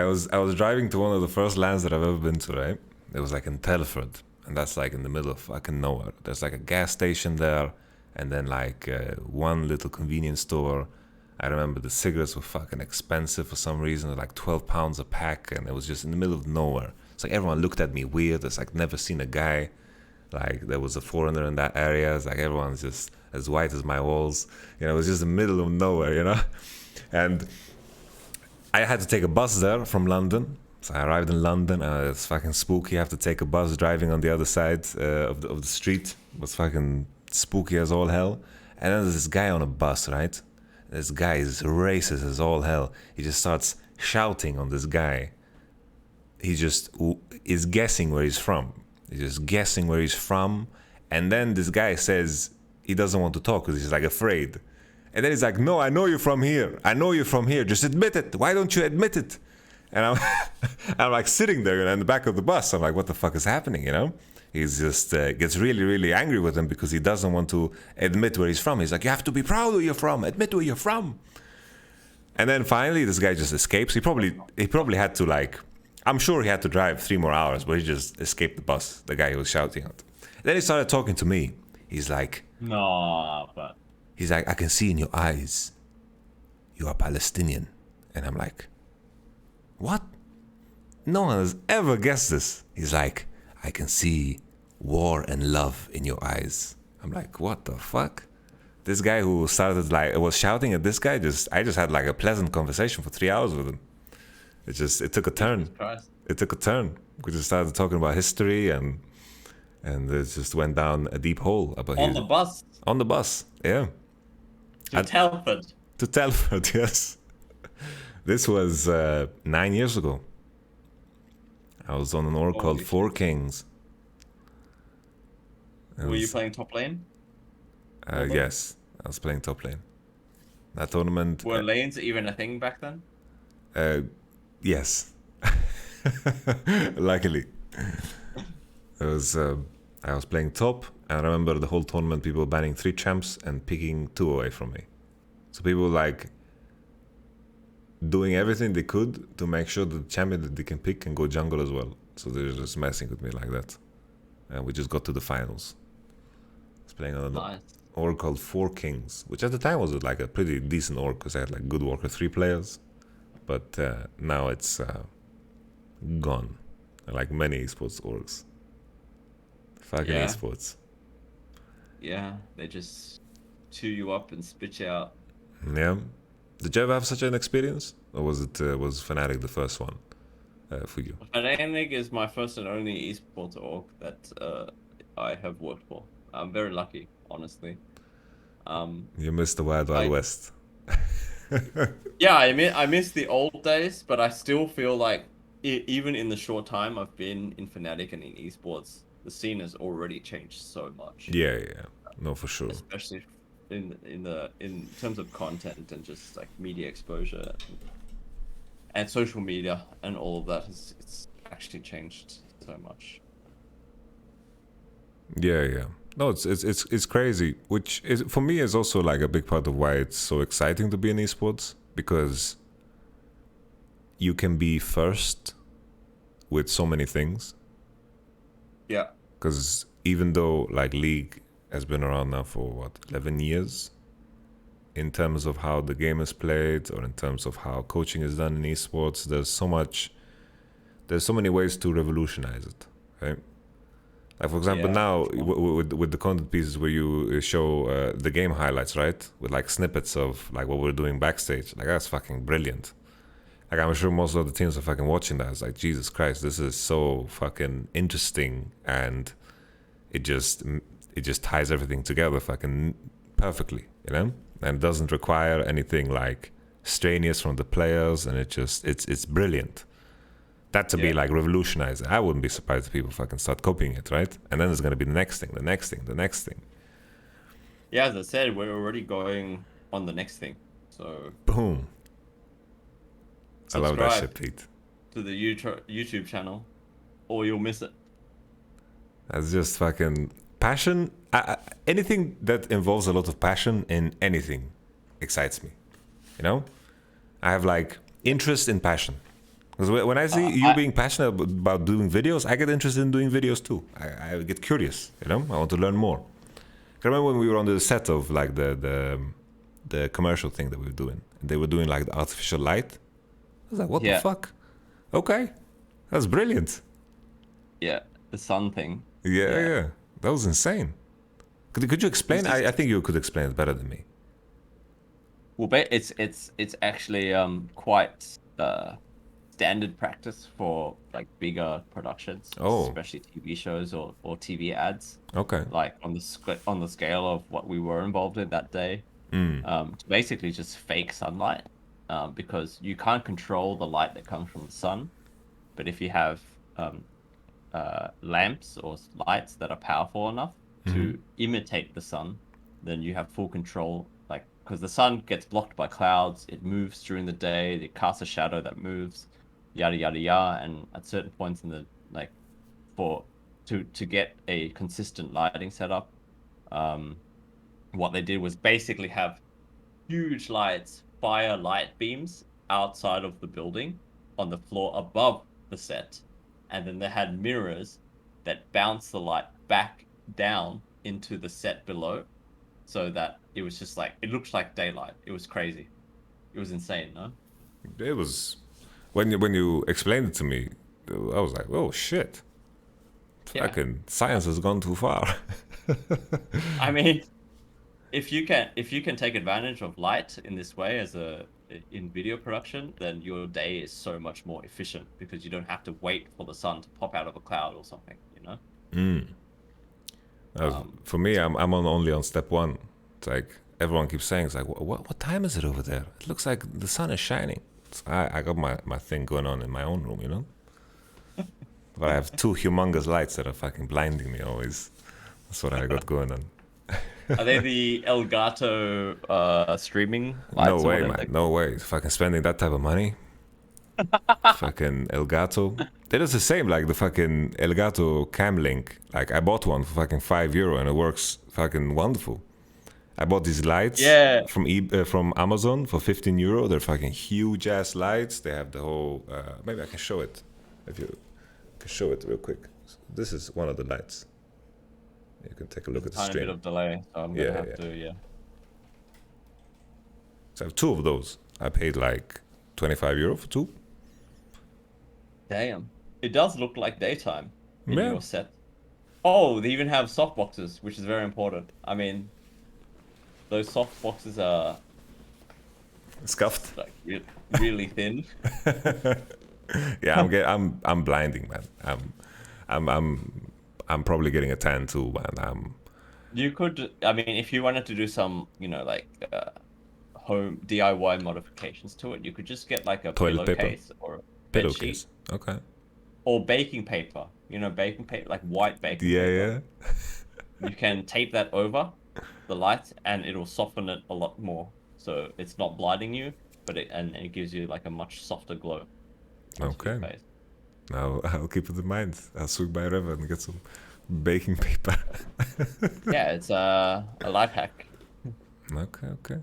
was driving to one of the first lands that I've ever been to, right? It was like in Telford, and that's like in the middle of fucking nowhere. There's like a gas station there, and then like one little convenience store. I remember the cigarettes were fucking expensive for some reason, like 12 pounds a pack, and it was just in the middle of nowhere. It's like everyone looked at me weird. It's like never seen a guy. Like there was a foreigner in that area. It's like everyone's just as white as my walls. You know, it was just the middle of nowhere, you know? And I had to take a bus there from London. So I arrived in London. It's fucking spooky. I have to take a bus driving on the other side of the street. It was fucking spooky as all hell. And then there's this guy on a bus, right? This guy is racist as all hell. He just starts shouting on this guy. He just is guessing where he's from. He's just guessing where he's from. And then this guy says he doesn't want to talk because he's like afraid. And then he's like, no, I know you're from here. I know you're from here. Just admit it. Why don't you admit it? And I'm like sitting there in the back of the bus. I'm like, what the fuck is happening, you know? He's just gets really, really angry with him because he doesn't want to admit where he's from. He's like, you have to be proud of where you're from. Admit where you're from. And then finally, this guy just escapes. He probably had to like, I'm sure he had to drive 3 more hours, but he just escaped the bus. The guy who was shouting at. Then he started talking to me. He's like, he's like, I can see in your eyes, you are Palestinian. And I'm like, what? No one has ever guessed this. He's like, I can see war and love in your eyes. I'm like, what the fuck? This guy who started like was shouting at this guy, I just had like a pleasant conversation for 3 hours with him. It took a turn. It took a turn. We just started talking about history and it just went down a deep hole about on the bus. On the bus, yeah. To Telford. To Telford, yes. This was 9 years ago. I was on an org called Four Kings. Were you playing top lane? Yes, I was playing top lane. That tournament. Were lanes even a thing back then? Yes. Luckily. I was playing top. I remember the whole tournament people banning 3 champs and picking 2 away from me. So people like doing everything they could to make sure the champion that they can pick can go jungle as well. So they're just messing with me like that. And we just got to the finals. I was playing on org called Four Kings, which at the time was like a pretty decent org because I had like good Warcraft 3 players. But now it's gone, like many esports orgs. Fucking Yeah. esports. Yeah, they just chew you up and spit you out. Yeah. Did you ever have such an experience, or was it was Fnatic the first one for you? Fnatic is my first and only esports org that I have worked for. I'm very lucky, honestly. You missed the Wild Wild West. Yeah, I miss the old days, but I still feel like even in the short time I've been in Fnatic and in esports, the scene has already changed so much. Yeah, no, for sure. Especially in terms of content and just like media exposure and social media and all of that, it's actually changed so much. Yeah. No, it's crazy, which is for me is also like a big part of why it's so exciting to be in esports, because you can be first with so many things. Yeah. Because even though like League has been around now for what, 11 years, in terms of how the game is played or in terms of how coaching is done in esports, there's so many ways to revolutionize it, right? Like for example, now with the content pieces where you show the game highlights, right? With like snippets of like what we're doing backstage, like that's fucking brilliant. Like I'm sure most of the teams are fucking watching that. It's like, Jesus Christ, this is so fucking interesting, and it just ties everything together fucking perfectly, you know? And it doesn't require anything like strenuous from the players, and it's brilliant. That to be like revolutionized. I wouldn't be surprised if people fucking start copying it, right? And then there's gonna be the next thing, the next thing, the next thing. Yeah, as I said, we're already going on the next thing. So boom. I love that shit, Pete. To the YouTube channel, or you'll miss it. That's just fucking passion. Anything that involves a lot of passion in anything excites me. You know, I have like interest in passion. Because when I see you being passionate about doing videos, I get interested in doing videos too. I get curious, you know? I want to learn more. I remember when we were on the set of like the commercial thing that we were doing. They were doing like the artificial light. I was like, what the fuck? Okay, that's brilliant. Yeah, the sun thing. Yeah. That was insane. Could you explain? I think you could explain it better than me. Well, it's actually quite standard practice for like bigger productions, especially TV shows or TV ads. Okay. Like on the scale of what we were involved in that day, to basically just fake sunlight, because you can't control the light that comes from the sun, but if you have lamps or lights that are powerful enough to imitate the sun, then you have full control. Like, because the sun gets blocked by clouds, it moves during the day, it casts a shadow that moves, yada yada yada, and at certain points in the like, to get a consistent lighting setup, what they did was basically have huge lights fire light beams outside of the building on the floor above the set, and then they had mirrors that bounce the light back down into the set below, so that it was just like, it looked like daylight. It was crazy. It was insane, no? It was, when you explained it to me, I was like, oh shit. Fucking science has gone too far. I mean, if you can take advantage of light in this way in video production, then your day is so much more efficient, because you don't have to wait for the sun to pop out of a cloud or something, you know? For me, I'm only on step one. It's like everyone keeps saying, it's like, what time is it over there? It looks like the sun is shining. So I got my thing going on in my own room, you know? But I have two humongous lights that are fucking blinding me always. That's what I got going on. Are they the Elgato streaming lights? No way, man. No way. Fucking spending that type of money. Fucking Elgato. It is the same, like the fucking Elgato Cam Link. Like I bought one for fucking €5 and it works fucking wonderful. I bought these lights from Amazon for €15. They're fucking huge ass lights. They have the whole. Maybe I can show it. If you can show it real quick. This is one of the lights. You can take a look at the Tiny stream. bit of delay, so I'm gonna have to, yeah. So I have 2 of those. I paid like €25 for 2. Damn. It does look like daytime in Yeah. your set. Oh, they even have soft boxes, which is very important. I mean, those soft boxes are scuffed, like really thin. Yeah, I'm blinding, man. I'm probably getting a tan too, man. You could, I mean, if you wanted to do some, you know, like home DIY modifications to it, you could just get like a Toilet paper? pillowcase or a bed Pillowcase. sheet. Okay. Or baking paper. You know, baking paper, like white baking Yeah, paper. You can tape that over the light and it'll soften it a lot more. So it's not blinding you, but it gives you like a much softer glow. Okay. I'll keep it in mind. I'll swing by River and get some baking paper. Yeah, it's a life hack. Okay.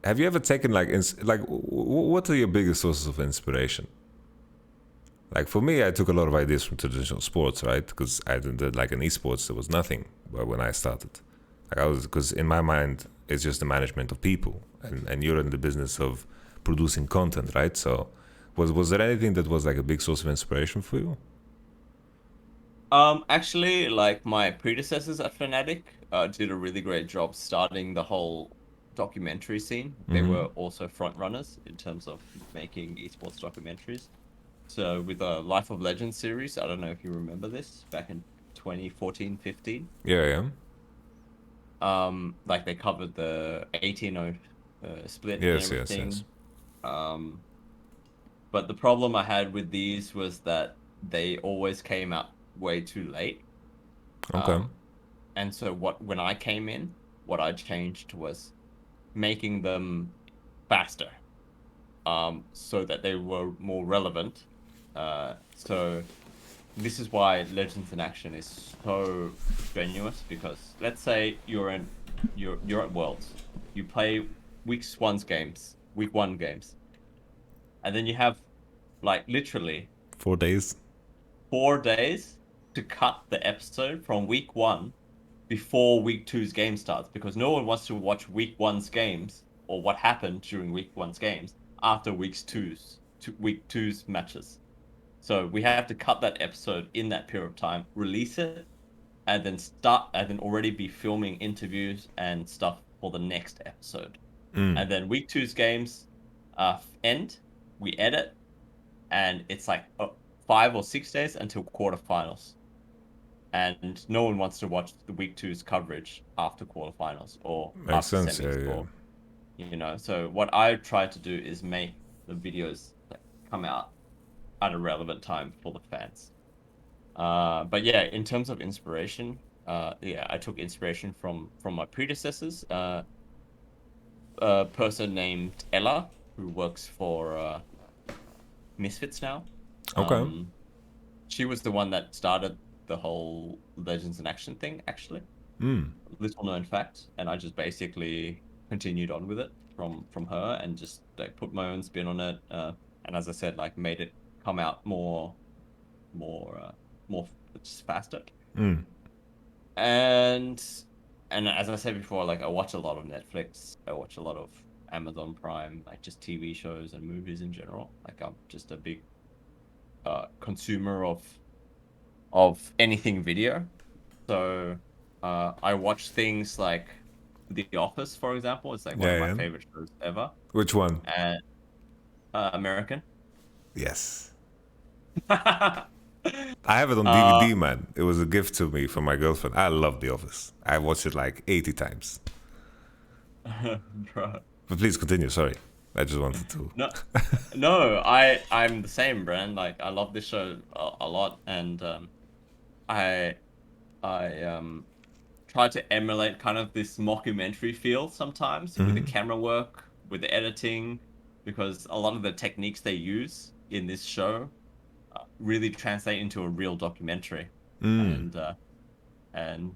Have you ever taken what are your biggest sources of inspiration? Like for me, I took a lot of ideas from traditional sports, right? Because I did like in esports, there was nothing when I started. Because in my mind, it's just the management of people, and you're in the business of producing content, right? So, was there anything that was like a big source of inspiration for you? Actually, like my predecessors at Fnatic did a really great job starting the whole documentary scene. They were also front runners in terms of making esports documentaries. So with the Life of Legends series, I don't know if you remember this, back in 2014-15. Yeah. Like they covered the 18-0 split Yes. and everything. But the problem I had with these was that they always came out way too late. Okay. And so when I came in, what I changed was making them faster, so that they were more relevant. So this is why Legends in Action is so strenuous, because let's say you're at Worlds, you play week 1 games, and then you have like literally 4 days. 4 days to cut the episode from week 1 before week 2's game starts, because no one wants to watch week 1's games or what happened during week 1's games after week 2's matches. So we have to cut that episode in that period of time, release it, and then already be filming interviews and stuff for the next episode. And then week 2's games end, we edit, and it's like 5 or 6 days until quarterfinals. And no one wants to watch the week 2's coverage after quarterfinals or Makes after sense, semis. yeah. Or, you know, so what I try to do is make the videos that come out at a relevant time for the fans. But yeah, in terms of inspiration, I took inspiration from my predecessors. A person named Ella, who works for Misfits now. Okay. She was the one that started the whole Legends in Action thing, actually. Little known fact, and I just basically continued on with it from her, and just like put my own spin on it. And as I said, like made it come out more just faster. And as I said before, like I watch a lot of Netflix, I watch a lot of Amazon Prime, like just TV shows and movies in general. Like I'm just a big consumer of anything video. So I watch things like The Office, for example. It's like one of my favorite shows ever. Which one? And American. Yes. I have it on DVD, man. It was a gift to me from my girlfriend. I love The Office. I watched it like 80 times. Bro. But please continue. Sorry, I just wanted to. No, I'm the same, Brand. Like I love this show a lot, and I try to emulate kind of this mockumentary feel sometimes with the camera work, with the editing, because a lot of the techniques they use in this show really translate into a real documentary, and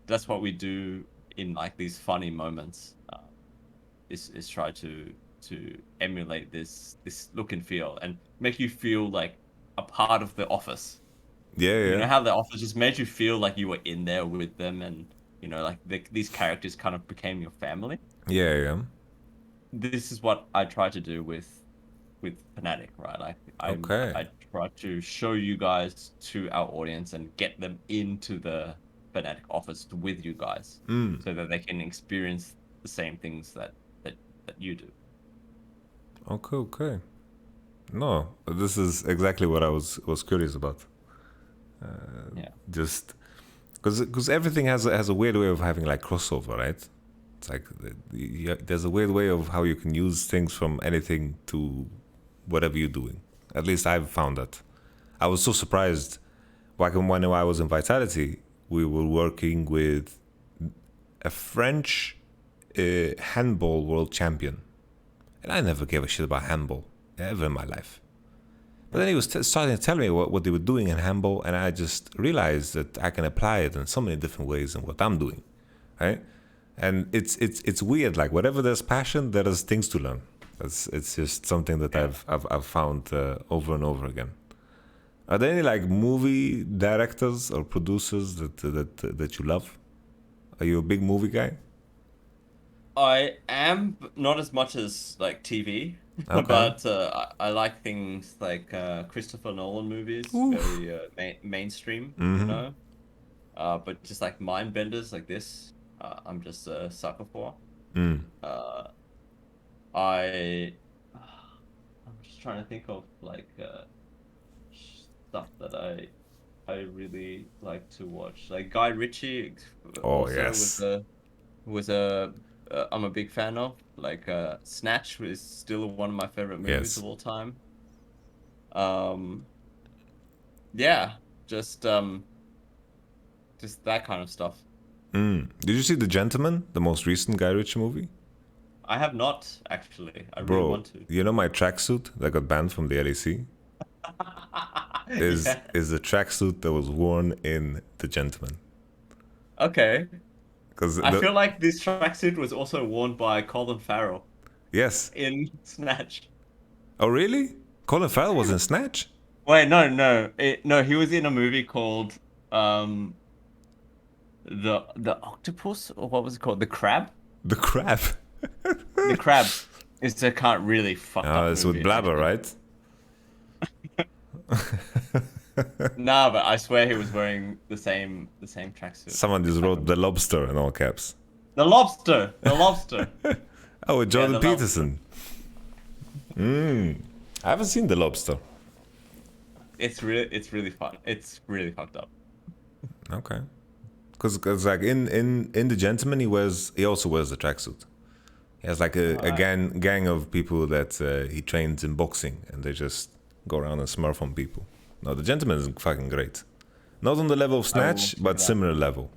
that's what we do in like these funny moments. Is try to emulate this look and feel and make you feel like a part of the office, Yeah, You know yeah. how the office just made you feel like you were in there with them, and you know, like these characters kind of became your family. Yeah, yeah. This is what I try to do with Fnatic, right? Like Okay. I try to show you guys to our audience and get them into the Fnatic office with you guys, so that they can experience the same things that you do. Okay, okay. No, this is exactly what I was curious about. Yeah. Just because everything has a weird way of having like crossover, right? It's like there's a weird way of how you can use things from anything to whatever you're doing. At least I've found that. I was so surprised. Like when I was in Vitality, we were working with a French handball world champion, and I never gave a shit about handball ever in my life. But then he was starting to tell me what they were doing in handball, and I just realized that I can apply it in so many different ways in what I'm doing, right? And it's weird. Like whatever there's passion, there is things to learn. It's just something that I've found over and over again. Are there any like movie directors or producers that you love? Are you a big movie guy? I am, but not as much as like TV, Okay. but I like things like Christopher Nolan movies, very mainstream, you Mhm. know. But just like mind benders like this, I'm just a sucker for. Mm. I'm just trying to think of like stuff that I really like to watch. Like Guy Ritchie. Oh, yes. Was I'm a big fan of. Like Snatch is still one of my favorite movies Yes. of all time. Yeah, just that kind of stuff. Did you see The Gentleman, the most recent Guy Ritchie movie? I have not actually. I really Bro, want to. you know my tracksuit that got banned from the LEC is Yeah. is the tracksuit that was worn in The Gentleman. Okay. Because I feel like this tracksuit was also worn by Colin Farrell yes. in Snatch. Oh really? Colin Farrell was in Snatch? Wait, no, no, he was in a movie called the octopus, or what was it called? The crab. The Crab. The crab is a can't really fucked up. It's movie, with Blabber, right? Nah, but I swear he was wearing the same tracksuit. Someone just wrote The Lobster in all caps. The lobster, the lobster. Oh, with Jordan The Peterson. I haven't seen The Lobster. It's really fun. It's really fucked up. Okay. Because like in The Gentleman, he also wears the tracksuit. He has like a gang of people that he trains in boxing, and they just go around and smurf on people. No, The Gentleman is fucking great. Not on the level of Snatch, but similar level.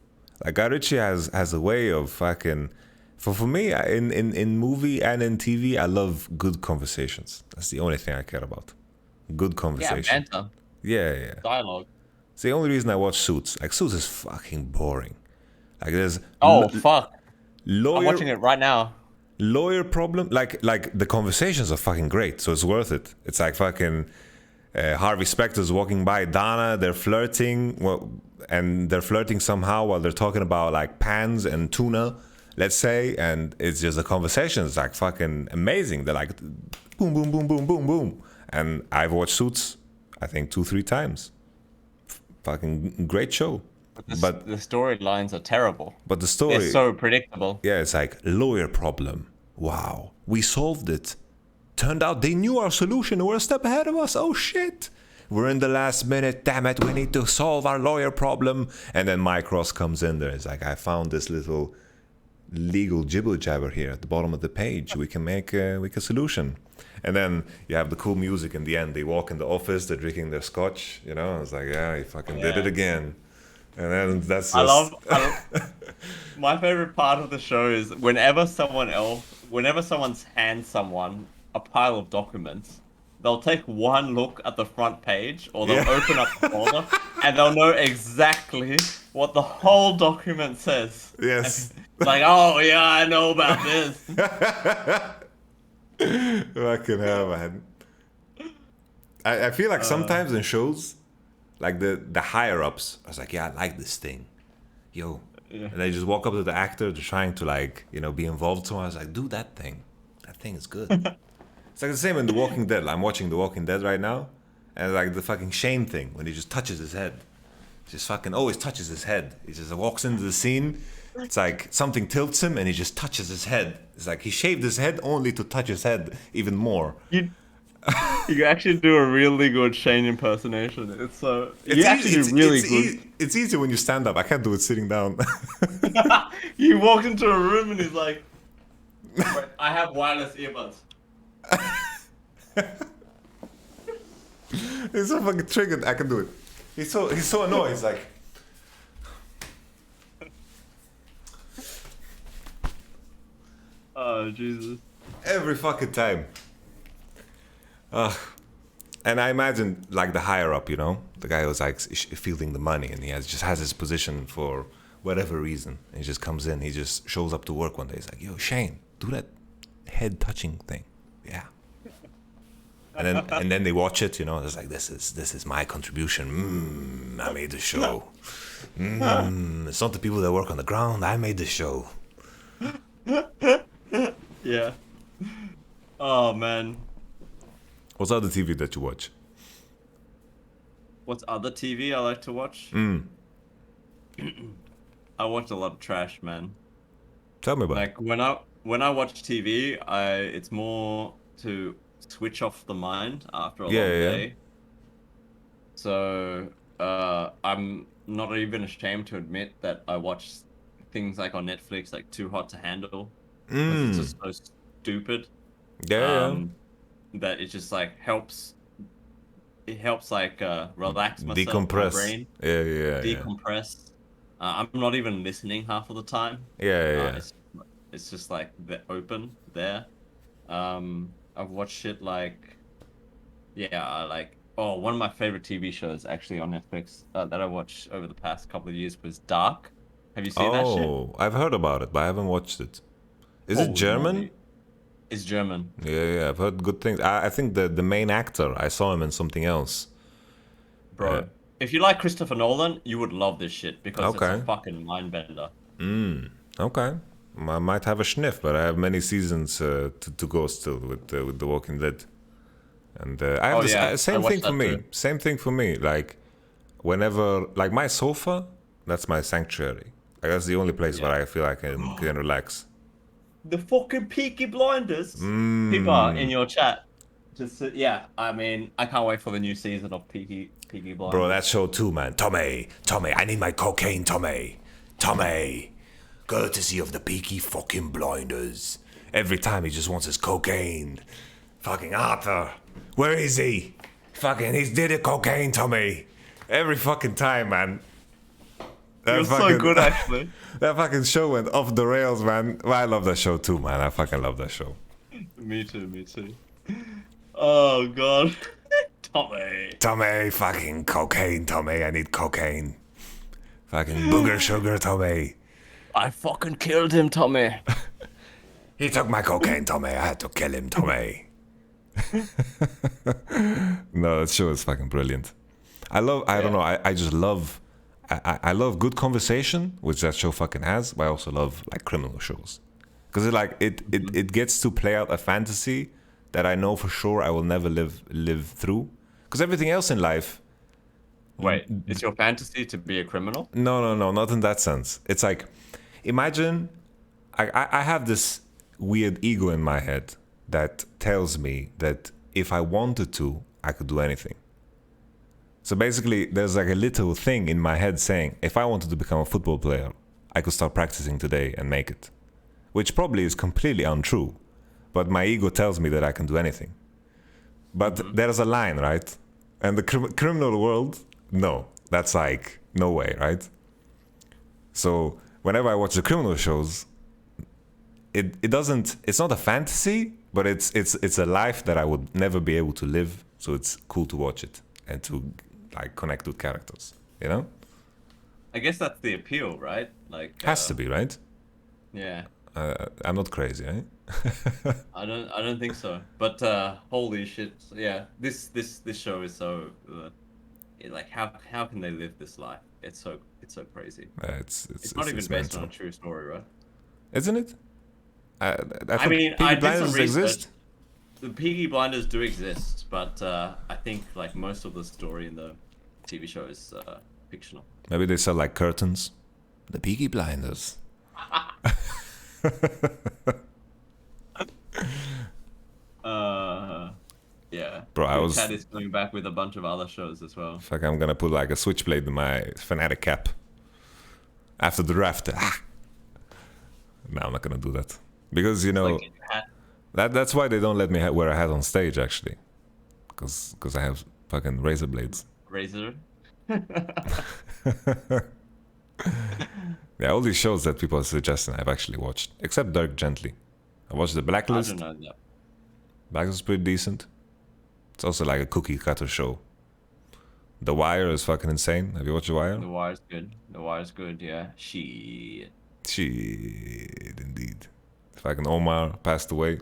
Like Guy Ritchie has a way of fucking. For me, in movie and in TV, I love good conversations. That's the only thing I care about. Good conversation. Yeah, banter. Yeah. Dialogue. It's the only reason I watch Suits. Like Suits is fucking boring. Like there's Fuck. lawyer, I'm watching it right now. Lawyer problem. Like the conversations are fucking great, so it's worth it. It's like fucking Harvey Specter's walking by Donna. They're flirting, and they're flirting somehow while they're talking about like pans and tuna, let's say, and it's just a conversation. It's like fucking amazing. They're like boom, boom, boom, boom, boom, boom. And I've watched Suits, I think 2-3 times. Fucking great show. But the storylines are terrible. But the story, they're so predictable. Yeah, it's like lawyer problem. Wow, we solved it. Turned out they knew our solution and were a step ahead of us. Oh shit. We're in the last minute. Damn it, we need to solve our lawyer problem. And then Mike Ross comes in there. It's like, I found this little legal jibber jabber here at the bottom of the page. We can make a solution. And then you have the cool music in the end. They walk in the office, they're drinking their scotch, you know. It's like, yeah, he fucking did it again. And then that's just... I love my favorite part of the show is whenever someone hands someone a pile of documents, they'll take one look at the front page, or they'll open up the folder, and they'll know exactly what the whole document says. Yes. It's like, oh yeah, I know about this. Fucking hell, man. I feel like sometimes in shows, like the higher ups. I was like, yeah, I like this thing, yo. Yeah. And I just walk up to the actor, they're trying to like, you know, be involved. So I was like, do that thing. That thing is good. It's like the same in The Walking Dead. I'm watching The Walking Dead right now, and like the fucking Shane thing when he just touches his head. Just fucking always touches his head. He just walks into the scene. It's like something tilts him and he just touches his head. It's like he shaved his head only to touch his head even more. You actually do a really good Shane impersonation. It's so you actually do really good. It's easy when you stand up. I can't do it sitting down. He walked into a room and he's like, "Wait, I have wireless earbuds." He's so fucking triggered. I can do it. He's so annoyed. He's like, oh Jesus! Every fucking time. And I imagine like the higher up, you know, the guy who's like fielding the money, and he just has his position for whatever reason. And he just comes in. He just shows up to work one day. He's like, "Yo, Shane, do that head touching thing." Yeah. And then they watch it, you know. It's like, this is my contribution. I made the show. It's not the people that work on the ground. I made the show. Yeah. Oh man. What's other TV that you watch? What's other TV I like to watch? I watch a lot of trash, man. Tell me about like it. when I watch TV, it's more to switch off the mind after a long day. So I'm not even ashamed to admit that I watch things like on Netflix, like Too Hot to Handle. It's just so stupid. That it just like helps. It helps like relax myself, decompress. My brain. Decompress. I'm not even listening half of the time. It's just like open there. I've watched shit like, one of my favorite TV shows actually on Netflix that I watched over the past couple of years was Dark. Have you seen that shit? Oh, I've heard about it, but I haven't watched it. Is it German? It's German. Yeah, I've heard good things. I think the main actor, I saw him in something else. Bro, if you like Christopher Nolan, you would love this shit because it's a fucking mind bender. Okay. I might have a sniff, but I have many seasons to go still with The Walking Dead. And I have same thing for me. Too. Same thing for me. Like, whenever, like my sofa, that's my sanctuary. Like, that's the only place where I feel I can relax. The fucking Peaky Blinders. People are in your chat. Just I mean, I can't wait for the new season of Peaky Blinders. Bro, that show too, man. Tommy, I need my cocaine, Tommy. Courtesy of the Peaky fucking Blinders. Every time he just wants his cocaine. Fucking Arthur, where is he? Fucking, he's did it cocaine, Tommy. Every fucking time, man. It was so good, actually. That fucking show went off the rails, man. Well, I love that show too, man. I fucking love that show. Me too. Oh, God. Tommy, fucking cocaine, Tommy. I need cocaine. Fucking booger sugar, Tommy. I fucking killed him, Tommy. He took my cocaine, Tommy. I had to kill him, Tommy. No, that show is fucking brilliant. I just love... I love good conversation, which that show fucking has, but I also love like criminal shows. Because it gets to play out a fantasy that I know for sure I will never live through. Because everything else in life... Wait, it's your fantasy to be a criminal? No, not in that sense. It's like, imagine, I have this weird ego in my head that tells me that if I wanted to, I could do anything. So basically, there's like a little thing in my head saying, if I wanted to become a football player, I could start practicing today and make it. Which probably is completely untrue. But my ego tells me that I can do anything. But there's a line, right? And the criminal world, no. That's like, no way, right? So whenever I watch the criminal shows, it's not a fantasy, but it's a life that I would never be able to live. So it's cool to watch it and to like connect with characters, you know? I guess that's the appeal, right? Like has to be, right? Yeah. I'm not crazy, eh? I don't think so. But holy shit, yeah. This show is so like how can they live this life? It's so crazy. It's not even based mental. on a true story, right? Isn't it? I I mean, Peaky I did some Blinders research. exist. The Peaky Blinders do exist, but I think like most of the story in the TV show is fictional. Maybe they sell like curtains. The Peaky Blinders. Yeah. Bro, I was. Chad is coming back with a bunch of other shows as well. Fuck, I'm gonna put like a switchblade in my Fnatic cap after the draft. No, I'm not gonna do that because you know that's why they don't let me wear a hat on stage actually, because I have fucking razor blades. Razor. Yeah, all these shows that people are suggesting I've actually watched, except Dark Gently. I watched The Blacklist. I don't know that. Blacklist is pretty decent. It's also like a cookie cutter show. The Wire is fucking insane. Have you watched The Wire? The Wire's good. The Wire's good, yeah. Shit, indeed. Fucking Omar passed away.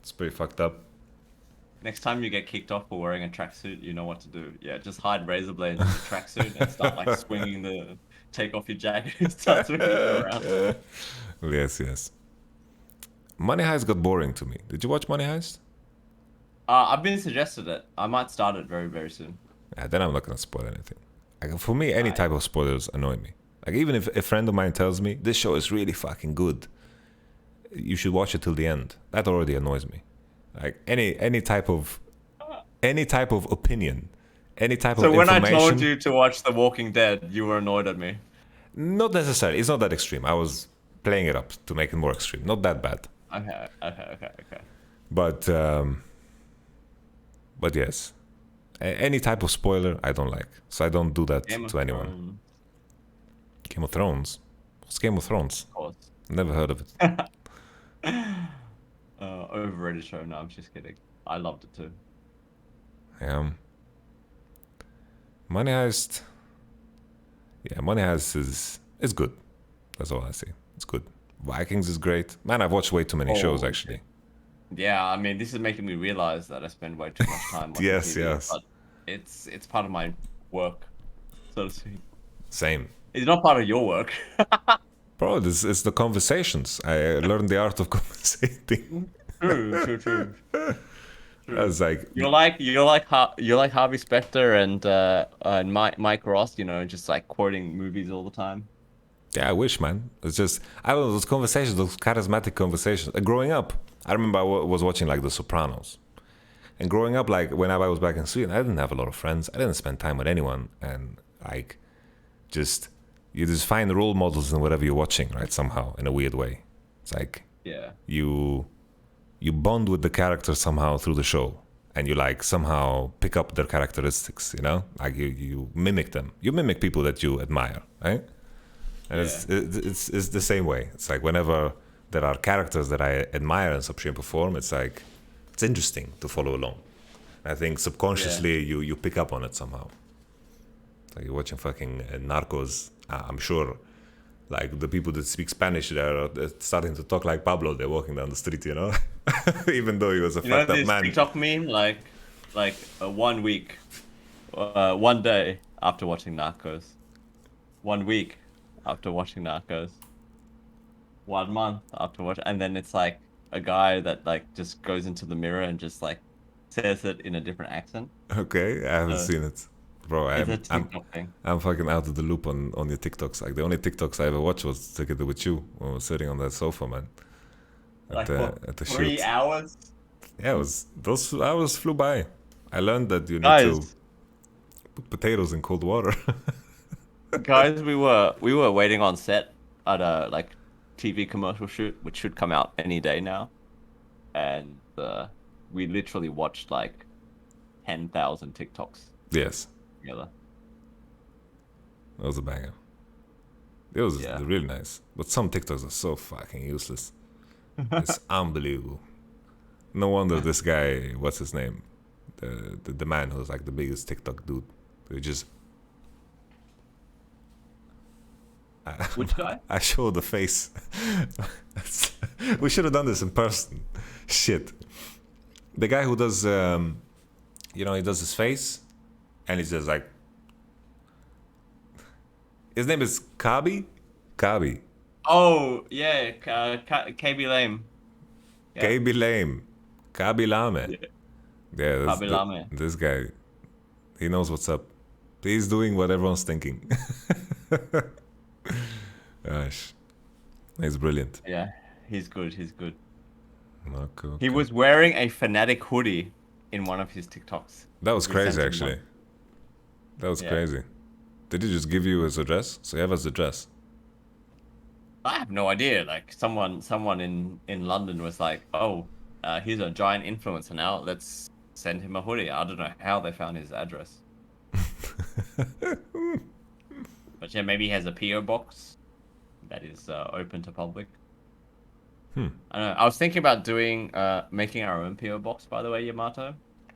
It's pretty fucked up. Next time you get kicked off for wearing a tracksuit, you know what to do. Yeah, just hide razor blades in the tracksuit and start like swinging the... Take off your jacket and start swinging it around. Yes. Money Heist got boring to me. Did you watch Money Heist? I've been suggested it. I might start it very, very soon. Yeah, then I'm not gonna spoil anything. Like, for me, any type of spoilers annoy me. Like even if a friend of mine tells me this show is really fucking good, you should watch it till the end. That already annoys me. Like any type of opinion, any type of information. So when I told you to watch The Walking Dead, you were annoyed at me. Not necessarily. It's not that extreme. I was playing it up to make it more extreme. Not that bad. Okay. But yes, any type of spoiler I don't like, so I don't do that to anyone. Game of Thrones. What's Game of Thrones? Of course. Never heard of it. Overrated show. No, I'm just kidding. I loved it too. Money Heist. Yeah, Money Heist is good. That's all I say. It's good. Vikings is great. Man, I've watched way too many shows actually. Yeah, I mean, this is making me realize that I spend way too much time watching TV, yes. But it's part of my work, so to speak. Same. It's not part of your work. Bro, it's the conversations. I learned the art of conversating. True. I was like, you're like Harvey Specter and Mike Ross, you know, just like quoting movies all the time. Yeah, I wish, man. It's just I don't know, those conversations, those charismatic conversations. Growing up, I remember I was watching like The Sopranos, and growing up, like when I was back in Sweden, I didn't have a lot of friends. I didn't spend time with anyone, and like, you just find role models in whatever you're watching, right? Somehow, in a weird way, it's like you bond with the characters somehow through the show, and you like somehow pick up their characteristics, you know, like you mimic them. You mimic people that you admire, right? And it's the same way. It's like whenever there are characters that I admire and Supreme perform, it's like it's interesting to follow along. I think subconsciously you pick up on it somehow. Like you're watching fucking Narcos. I'm sure, like the people that speak Spanish, they're starting to talk like Pablo. They're walking down the street, you know, even though he was a fucked up man. TikTok meme, like 1 week, 1 day after watching Narcos, 1 week after watching Narcos, 1 month after watching, and then it's like a guy that like just goes into the mirror and just like says it in a different accent. Okay, I haven't seen it. Bro, thing. I'm fucking out of the loop on your TikToks. Like the only TikToks I ever watched was together with you when we were sitting on that sofa, man. At the 3 hours? Yeah, those hours flew by. I learned that you need to put potatoes in cold water. Guys, we were waiting on set at a like TV commercial shoot, which should come out any day now, and we literally watched like 10,000 TikToks. Yes. Together. That was a banger. It was really nice, but some TikToks are so fucking useless. It's unbelievable. No wonder this guy, what's his name, the man who's like the biggest TikTok dude, who just. Which guy? I showed the face. We should have done this in person. Shit. The guy who does, he does his face, and he's just like His name is Kabi. Kabi. Oh yeah, KB Lame. Yeah. KB Lame. Kabi Lame. Yeah, Kabi Lame. this guy. He knows what's up. He's doing what everyone's thinking. Gosh, he's brilliant. Yeah, he's good. He's good. Okay. He was wearing a Fnatic hoodie in one of his TikToks. That was We crazy, sent him actually. one. That was Yeah. crazy. Did he just give you his address? So you have his address. I have no idea. Like someone in London was like, "Oh, he's a giant influencer now. Let's send him a hoodie." I don't know how they found his address. But yeah, maybe he has a PO box that is open to public. I don't know. I was thinking about doing making our own PO box. By the way, Yamato.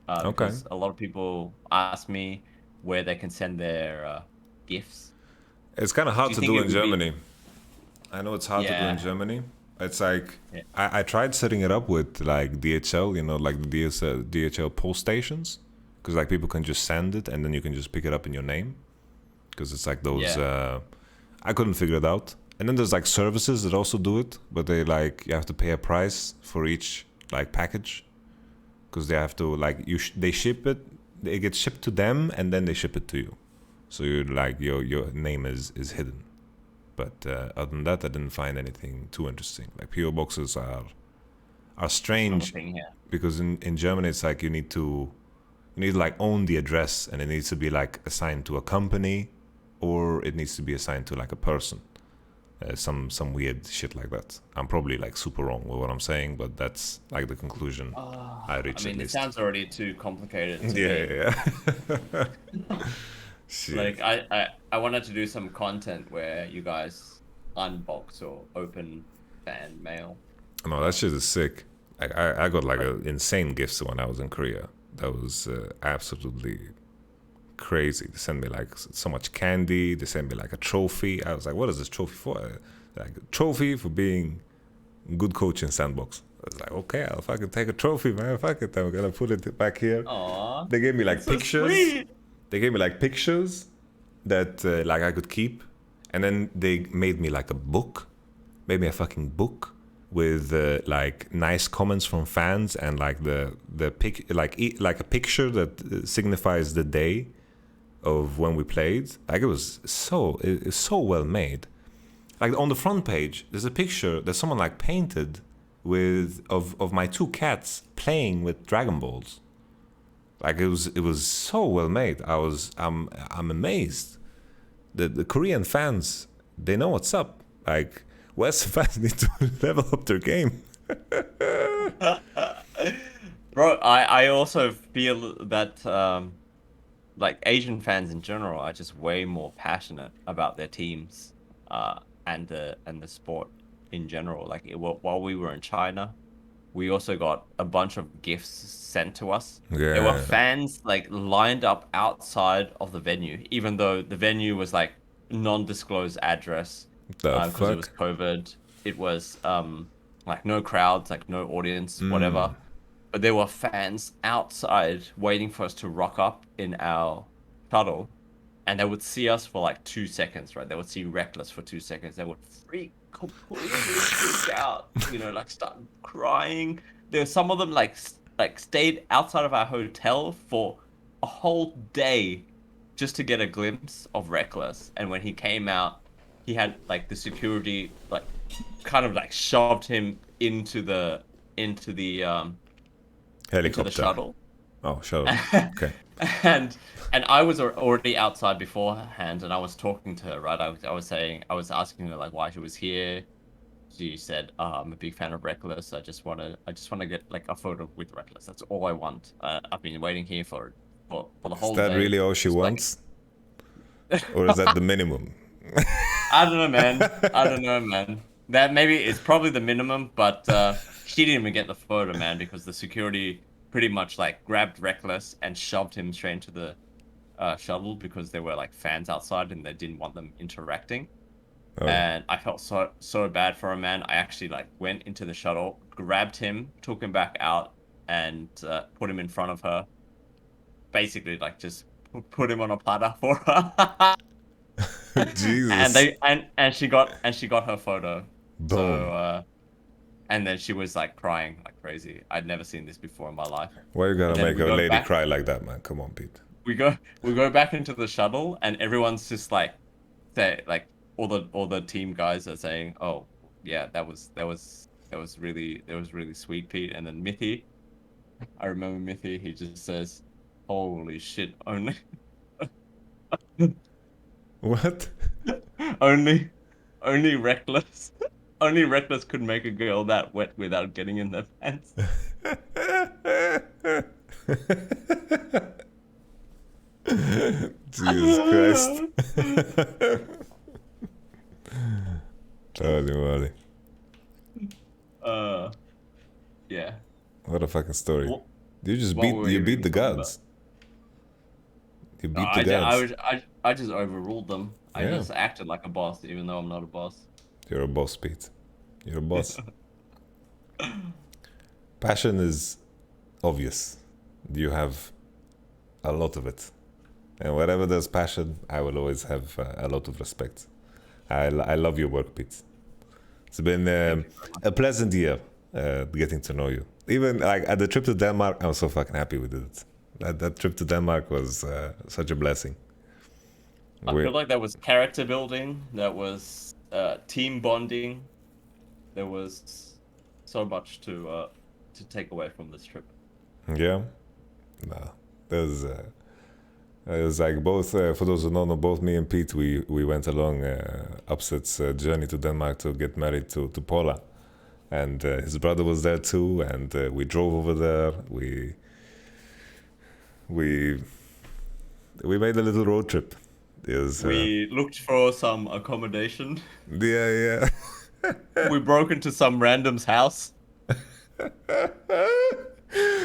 Okay. Because a lot of people ask me where they can send their gifts. It's kind of hard Do you to think do it in would be- Germany. I know it's hard to do in Yeah. Germany. It's like Yeah. I tried setting it up with like DHL, you know, like the DHL post stations, because like people can just send it and then you can just pick it up in your name, because it's like those. I couldn't figure it out. And then there's like services that also do it, but they like you have to pay a price for each like package, because they have to like they ship it, it gets shipped to them and then they ship it to you, so you like your name is hidden. But other than that, I didn't find anything too interesting. Like PO boxes are strange Thing, yeah. because in Germany it's like you need to like own the address, and it needs to be like assigned to a company, or it needs to be assigned to like a person. Some weird shit like that. I'm probably like super wrong with what I'm saying, but that's like the conclusion I reached. I mean, at it least. sounds already too complicated. To me. Yeah. Shit. Like I wanted to do some content where you guys unbox or open fan mail. No, that shit is sick. Like I got like insane gifts when I was in Korea. That was absolutely crazy. They sent me like so much candy. They sent me like a trophy. I was like, what is this trophy for? Like a trophy for being good coach in Sandbox. I was like, okay, I'll fucking take a trophy, man. Fuck it. I'm gonna put it back here. Aww, they gave me like so pictures. sweet. They gave me like pictures that like I could keep, and then they made me like a book, made me a fucking book with like nice comments from fans and like the pic like a picture that signifies the day of when we played. Like it's so well made. Like on the front page, there's a picture that someone like painted with of my two cats playing with Dragon Balls. Like it was so well made. I'm amazed. The Korean fans, they know what's up. Like Western fans need to level up their game. Bro, I also feel that like Asian fans in general are just way more passionate about their teams and the sport in general. Like while we were in China, we also got a bunch of gifts sent to us. Yeah. There were fans like lined up outside of the venue, even though the venue was like non-disclosed address because it was COVID. It was like no crowds, like no audience, whatever. But there were fans outside waiting for us to rock up in our shuttle, and they would see us for like 2 seconds, right? They would see Reckless for 2 seconds. They would completely freak out, you know, like start crying. There were some of them like stayed outside of our hotel for a whole day just to get a glimpse of Reckless. And when he came out, he had like the security like kind of like shoved him into the helicopter. into the shuttle. Oh, shuttle. Okay. And I was already outside beforehand, and I was talking to her, right? I was asking her like why she was here. She said, "I'm a big fan of Reckless. I just want to get like a photo with Reckless. That's all I want. I've been waiting here for the whole day." Is that really all she wants? Or is that the minimum? I don't know, man. That maybe it's probably the minimum, but she didn't even get the photo, man, because the security pretty much like grabbed Reckless and shoved him straight into the shuttle because there were like fans outside and they didn't want them interacting. Oh. And I felt so bad for him, man. I actually like went into the shuttle, grabbed him, took him back out, and put him in front of her. Basically, like just put him on a platter for her. Jesus. And she got her photo. Boom. So and then she was like crying like crazy. I'd never seen this before in my life. Why you gotta make a lady back, cry like that, man? Come on, Pete. We go back into the shuttle, and everyone's just like, all the team guys are saying, "Oh, yeah, that was really sweet, Pete." And then Mithy, I remember Mithy. He just says, "Holy shit, only." What? Only Reckless. Only Reckless could make a girl that wet without getting in their pants. Jesus Christ. Holy moly. Yeah. What a fucking story. You just what beat the gods. You beat the gods. I just overruled them. I Yeah. just acted like a boss, even though I'm not a boss. You're a boss, Pete. You're a boss. Passion is obvious. You have a lot of it. And whatever there's passion, I will always have a lot of respect. I love your work, Pete. It's been a pleasant year getting to know you. Even like at the trip to Denmark, I'm so fucking happy we did it. That trip to Denmark was such a blessing. I feel like there was character building, there was team bonding, there was so much to take away from this trip. Yeah, no, there's it was like both. For those who don't know, both me and Pete, we went along Upset's journey to Denmark to get married to Paula, and his brother was there too, and we drove over there. We made a little road trip. We looked for some accommodation. Yeah. We broke into some random's house.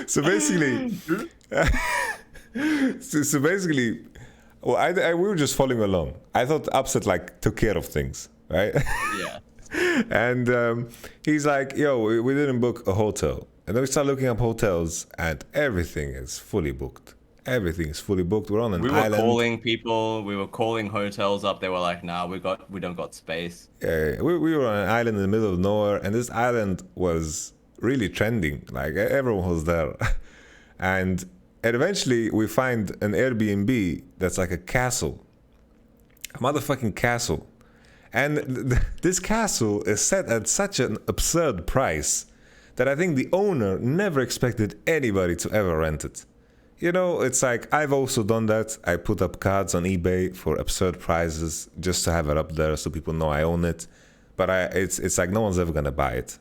So basically, well, we were just following along. I thought Upset like took care of things, right? Yeah. And he's like, "Yo, we didn't book a hotel," and then we start looking up hotels, and everything is fully booked. Everything is fully booked. We're on an island. We were calling people. We were calling hotels up. They were like, "Nah, we don't got space." Yeah, we were on an island in the middle of nowhere, and this island was really trending. Like everyone was there, and eventually we find an Airbnb that's like a castle, a motherfucking castle, and this castle is set at such an absurd price that I think the owner never expected anybody to ever rent it. You know, it's like I've also done that. I put up cards on eBay for absurd prices just to have it up there so people know I own it. But it's like no one's ever gonna buy it.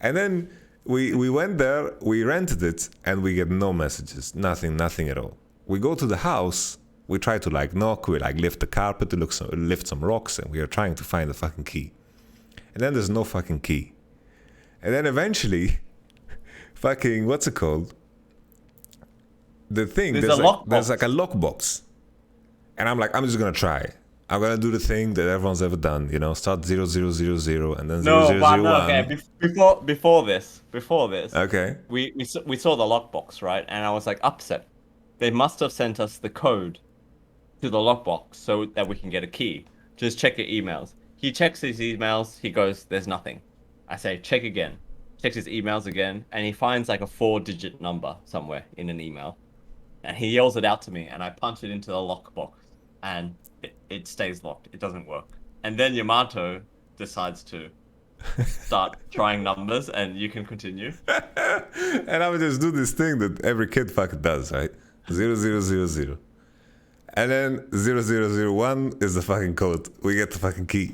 And then we went there, we rented it, and we get no messages, nothing at all. We go to the house, we try to like knock, we like lift the carpet to lift some rocks, and we are trying to find the fucking key. And then there's no fucking key. And then eventually, fucking what's it called? The thing, there's like a lockbox. And I'm like, I'm just gonna try. I'm gonna do the thing that everyone's ever done, you know, start 0000 and then 0001. Okay, before this. Okay. We saw the lockbox, right? And I was like, Upset. They must have sent us the code to the lockbox so that we can get a key. Just check your emails. He checks his emails, he goes, there's nothing. I say, check again. Checks his emails again, and he finds like a 4-digit number somewhere in an email. And he yells it out to me, and I punch it into the lockbox, and it stays locked. It doesn't work. And then Yamato decides to start trying numbers, and you can continue. And I would just do this thing that every kid fucking does, right? 0000. And then 0001 is the fucking code. We get the fucking key.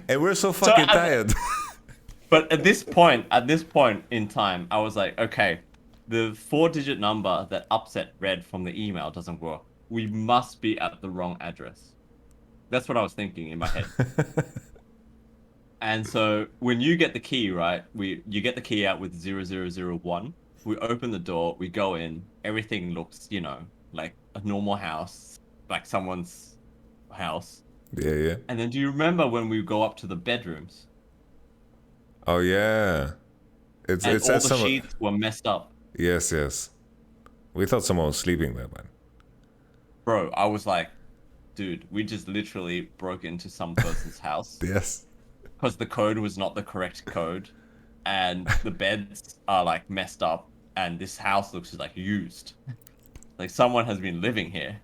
And we're so fucking tired. But at this point in time, I was like, okay, the 4-digit number that Upset read from the email doesn't work. We must be at the wrong address. That's what I was thinking in my head. And so when you get the key, right, you get the key out with 0001. We open the door, we go in, everything looks, you know, like a normal house, like someone's house. Yeah. And then do you remember when we go up to the bedrooms? Oh yeah. All the sheets were messed up. Yes. We thought someone was sleeping there, man. Bro, I was like, dude, we just literally broke into some person's house. Yes. Because the code was not the correct code, and the beds are like messed up, and this house looks like used. Like someone has been living here.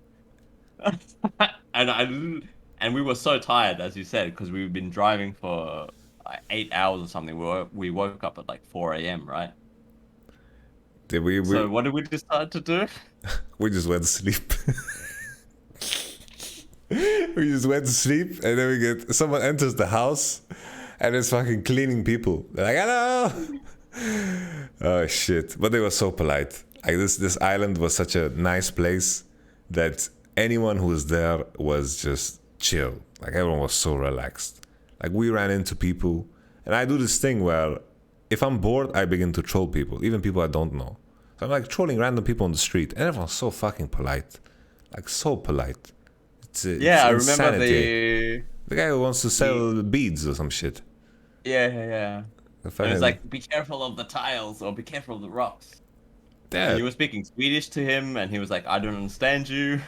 And we were so tired, as you said, because we've been driving for like 8 hours or something. We woke up at like 4 a.m., right? Did we? So what did we decide to do? We just went to sleep. We just went to sleep, and then someone enters the house, and it's fucking cleaning people. They're like, hello. Oh shit! But they were so polite. Like this island was such a nice place that anyone who was there was just chill. Like everyone was so relaxed. Like we ran into people, and I do this thing where if I'm bored, I begin to troll people, even people I don't know. So I'm like trolling random people on the street, and everyone's so fucking polite. Like so polite. It's I remember insanity. The guy who wants to sell beads or some shit. Yeah. And it's like, be careful of the tiles or be careful of the rocks. Yeah. And you were speaking Swedish to him, and he was like, I don't understand you.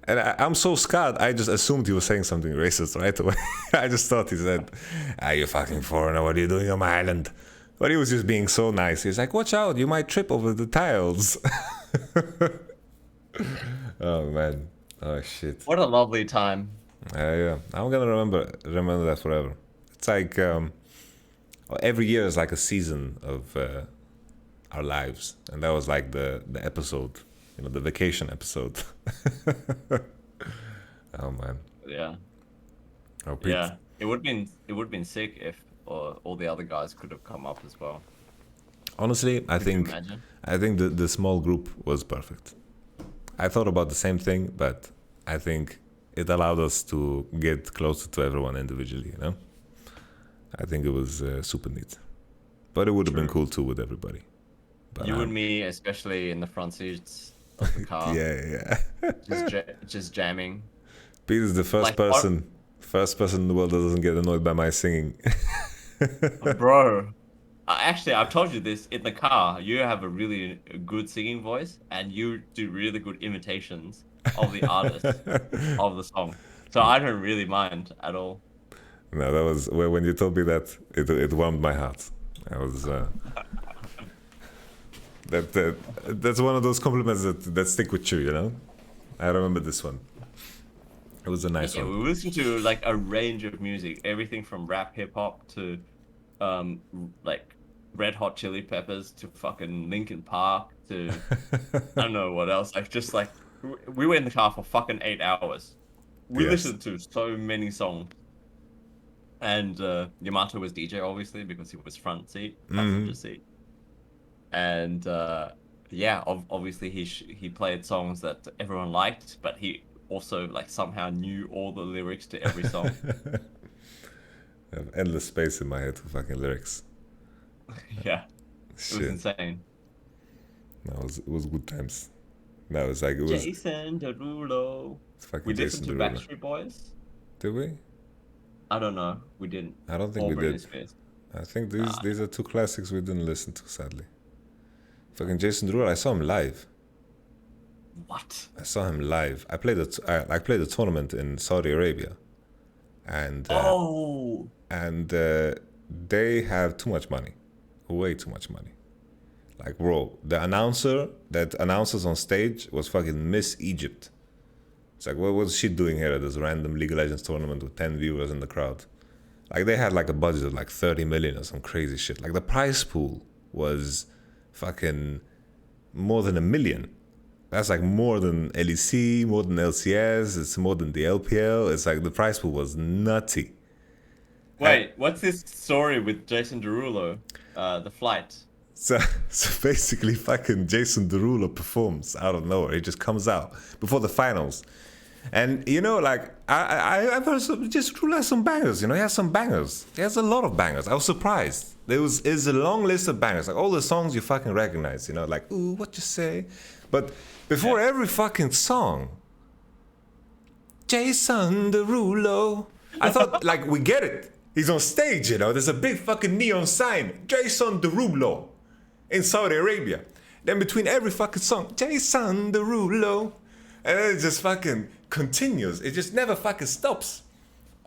And I'm so scared, I just assumed he was saying something racist right away. I just thought he said, you fucking foreigner, what are you doing on my island? But he was just being so nice. He's like, watch out, you might trip over the tiles. Oh, man. Oh, shit. What a lovely time. Yeah, I'm gonna remember that forever. It's like every year is like a season of our lives, and that was like the episode, the vacation episode. Oh man. Yeah. Oh, Pete. Yeah. It would have been sick if all the other guys could have come up as well. Honestly, I think the small group was perfect. I thought about the same thing, but I think it allowed us to get closer to everyone individually, I think it was super neat. But it would have been cool too with everybody. But you and me, especially in the front seats of the car. Yeah. just jamming. Pete is the first person in the world that doesn't get annoyed by my singing. Bro. Actually, I've told you this, in the car, you have a really good singing voice, and you do really good imitations of the artist of the song. So I don't really mind at all. No, that was when you told me that, it warmed my heart. I was that's one of those compliments that stick with you, I remember this one. It was a nice one. We listened to like a range of music, everything from rap, hip hop to like Red Hot Chili Peppers to fucking Linkin Park to I don't know what else. Like just like we were in the car for fucking 8 hours. We listened to so many songs. And Yamato was DJ obviously because he was front seat, passenger seat. And obviously he played songs that everyone liked, but he also like somehow knew all the lyrics to every song. I have endless space in my head for fucking lyrics. Yeah, it was insane. No, it was good times. No, it was like Jason Derulo. We listened to Backstreet Boys. Did we? I don't know. We didn't. I don't think we did. I think these are two classics we didn't listen to, sadly. Fucking Jason Derulo, I saw him live. What? I saw him live. I played a tournament in Saudi Arabia, and they have too much money, way too much money. Like, bro, the announcer that announces on stage was fucking Miss Egypt. It's like, what was she doing here at this random League of Legends tournament with 10 viewers in the crowd? Like, they had like a budget of like 30 million or some crazy shit. Like, the prize pool was fucking more than $1 million. That's like more than LEC, more than LCS, it's more than the LPL. It's like the prize pool was nutty. Wait, what's this story with Jason Derulo? The flight. So basically fucking Jason Derulo performs out of nowhere. He just comes out before the finals. And like I've heard just Derulo has some bangers, he has some bangers. He has a lot of bangers. I was surprised. It's a long list of bangers, like all the songs you fucking recognize, like ooh, what you say? But before every fucking song, Jason Derulo, I thought like we get it. He's on stage, there's a big fucking neon sign, Jason Derulo, in Saudi Arabia. Then between every fucking song, Jason Derulo. And then it just fucking continues. It just never fucking stops.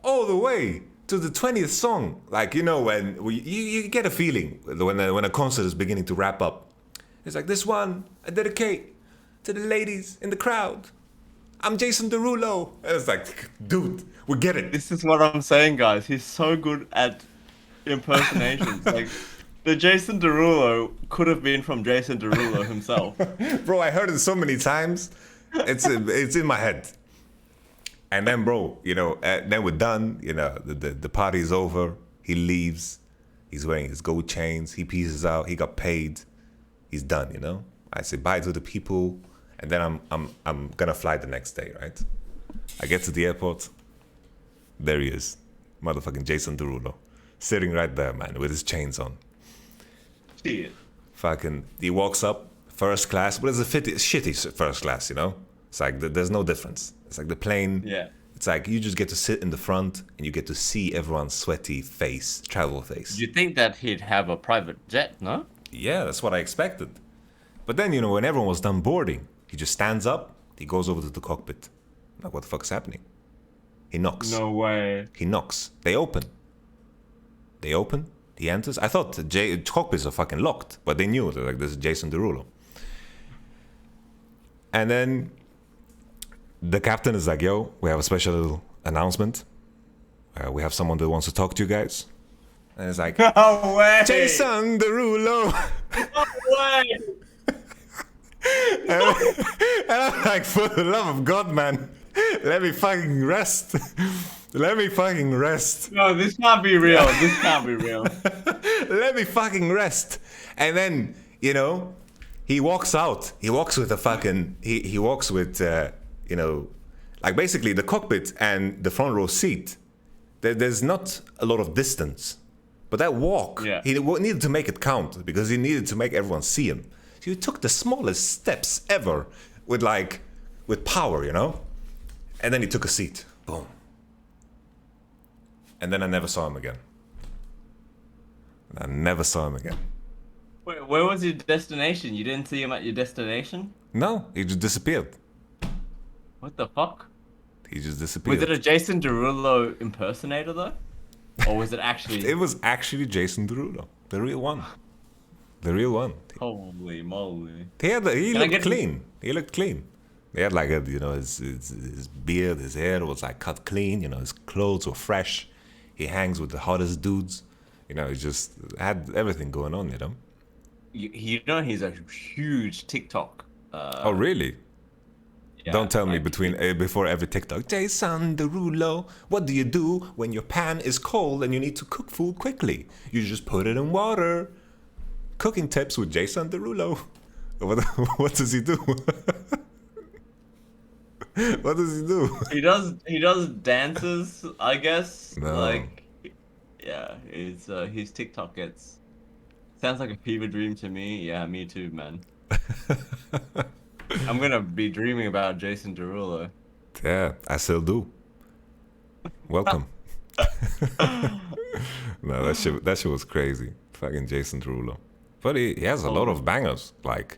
All the way to the 20th song. Like, you know, when you get a feeling when a concert is beginning to wrap up. It's like, this one I dedicate to the ladies in the crowd. I'm Jason Derulo. And it's like, dude, we get it. This is what I'm saying, guys. He's so good at impersonations. Like, the Jason Derulo could have been from Jason Derulo himself. Bro, I heard it so many times. It's in my head. And then, bro, you know, then we're done. You know, the party's over. He leaves. He's wearing his gold chains. He pieces out. He got paid. He's done. You know. I say bye to the people, and then I'm gonna fly the next day, right? I get to the airport. There he is, motherfucking Jason Derulo, sitting right there, man, with his chains on. Shit. Fucking, he walks up, first class, but it's a shitty first class, you know? It's like, there's no difference. It's like the plane. Yeah. It's like you just get to sit in the front and you get to see everyone's sweaty face, travel face. You'd think that he'd have a private jet, no? Yeah, that's what I expected. But then, you know, when everyone was done boarding, he just stands up, he goes over to the cockpit. Like, what the fuck's happening? He knocks. No way. He knocks. They open. He enters. I thought the cockpits are fucking locked, but they knew. They're like, this is Jason Derulo. And then the captain is like, yo, we have a special little announcement. We have someone that wants to talk to you guys. And it's like, no way. Jason Derulo. No way. And I'm like, for the love of God, man, let me fucking rest. Let me fucking rest. No, this can't be real. This can't be real. Let me fucking rest. And then, you know, he walks out. He walks with a fucking, he walks with, you know, like basically the cockpit and the front row seat. There's not a lot of distance. But that walk, yeah. He needed to make it count because he needed to make everyone see him. So he took the smallest steps ever with power, you know? And then he took a seat. Boom. And then I never saw him again. Wait, where was your destination? You didn't see him at your destination? No, he just disappeared. What the fuck? He just disappeared. Was it a Jason Derulo impersonator though? Or was it actually... It was actually Jason Derulo. The real one. The real one. Holy moly. He looked clean. He looked clean. He had like his beard, his hair was like cut clean, you know, his clothes were fresh. He hangs with the hottest dudes. You know, he just had everything going on, you know. You know he's a huge TikTok. Oh, really? Yeah, don't tell me before every TikTok, Jason Derulo, what do you do when your pan is cold and you need to cook food quickly? You just put it in water. Cooking tips with Jason Derulo. What does he do? What does he do? He does dances, I guess. No. Like, yeah, his TikTok sounds like a fever dream to me. Yeah, me too, man. I'm gonna be dreaming about Jason Derulo. Yeah, I still do. Welcome. No, that shit was crazy. Fucking Jason Derulo. But he has a lot of bangers. Like,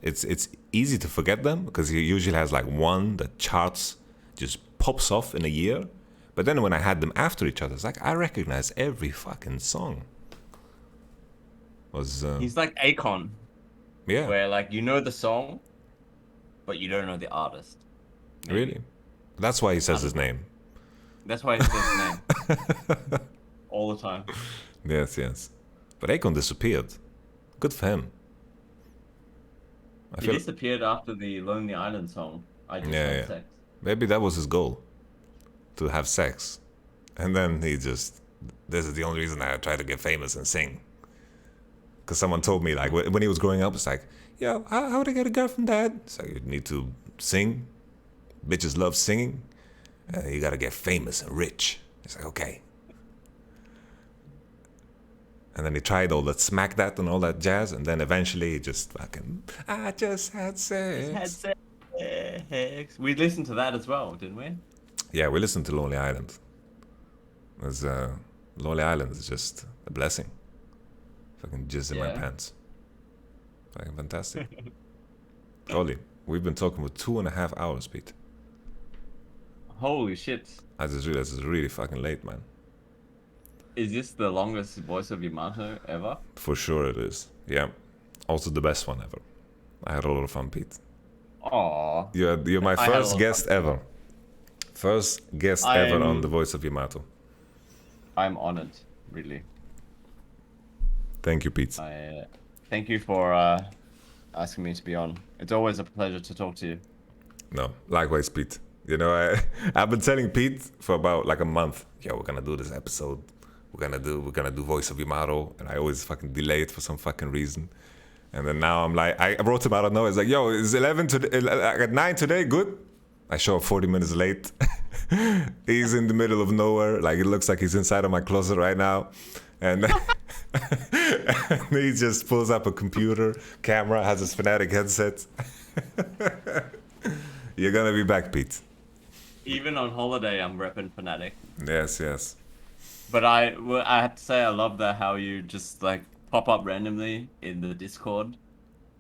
it's easy to forget them because he usually has like one that charts, just pops off in a year. But then when I had them after each other, it's like I recognize every fucking song. He's like Akon. Yeah. Where like you know the song, but you don't know the artist. Maybe. Really? That's why he says his name. That's why he says his name. All the time. Yes. But Akon disappeared. Good for him. He disappeared after the Lonely Island song. I just had sex. Maybe that was his goal. To have sex. And then this is the only reason I tried to get famous and sing. Because someone told me, like, when he was growing up, it's like, yo, how would I get a girlfriend, Dad? It's like, you need to sing. Bitches love singing. You gotta get famous and rich. It's like, okay. And then he tried all that smack that and all that jazz, and then eventually he just fucking, I just had sex. We listened to that as well, didn't we? Yeah, we listened to Lonely Island. Lonely Island is just a blessing. Fucking jizz in my pants. Fucking fantastic. Totally. We've been talking for 2.5 hours, Pete. Holy shit. I just realized it's really fucking late, man. Is this the longest Voice of Yamato ever? For sure it is. Yeah. Also the best one ever. I had a lot of fun, Pete. Aww. You're my first guest ever. First guest ever on the Voice of Yamato. I'm honored, really. Thank you, Pete. Thank you for asking me to be on. It's always a pleasure to talk to you. No, likewise, Pete. You know, I've been telling Pete for about like a month, we're gonna do this episode. We're gonna do Voice of Yamato, and I always fucking delay it for some fucking reason. And then now I'm like, I wrote him out of nowhere. It's like, yo, is 11 today? At 9 today? Good. I show up 40 minutes late. He's in the middle of nowhere. Like it looks like he's inside of my closet right now, and he just pulls up a computer, camera, has his Fnatic headset. You're gonna be back, Pete. Even on holiday, I'm repping Fnatic. Yes, yes. But I have to say, I love that how you just like pop up randomly in the Discord.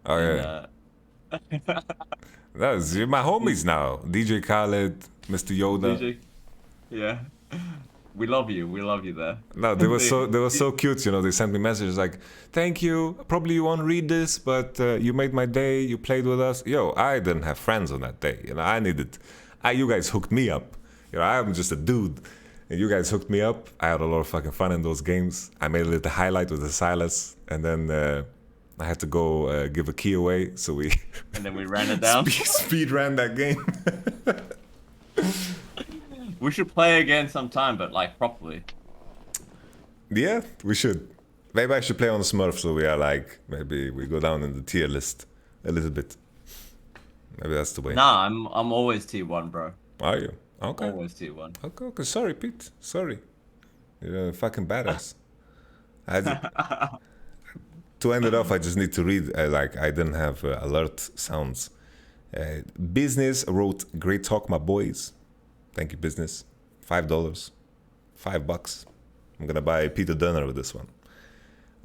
Oh yeah. You're my homies now. DJ Khaled, Mr. Yoda. DJ, yeah. We love you. We love you there. No, they were so cute. You know, they sent me messages like, "Thank you. Probably you won't read this, but you made my day. You played with us." Yo, I didn't have friends on that day. You know, I needed. You guys hooked me up. You know, I'm just a dude, and you guys hooked me up. I had a lot of fucking fun in those games. I made a little highlight with the Silas, and then I had to go give a key away. So we. And then we ran it down. speed ran that game. We should play again sometime, but like properly. Yeah, we should. Maybe I should play on Smurf so we are like, maybe we go down in the tier list a little bit. Maybe that's the way. Nah, I'm always T1, bro. Are you? Okay. Always T1. Okay. Sorry, Pete. Sorry. You're a fucking badass. To end it off, I just need to read, I didn't have alert sounds. Business wrote, "Great talk, my boys." Thank you, Business. $5. $5. I'm gonna buy Peter Dunner with this one.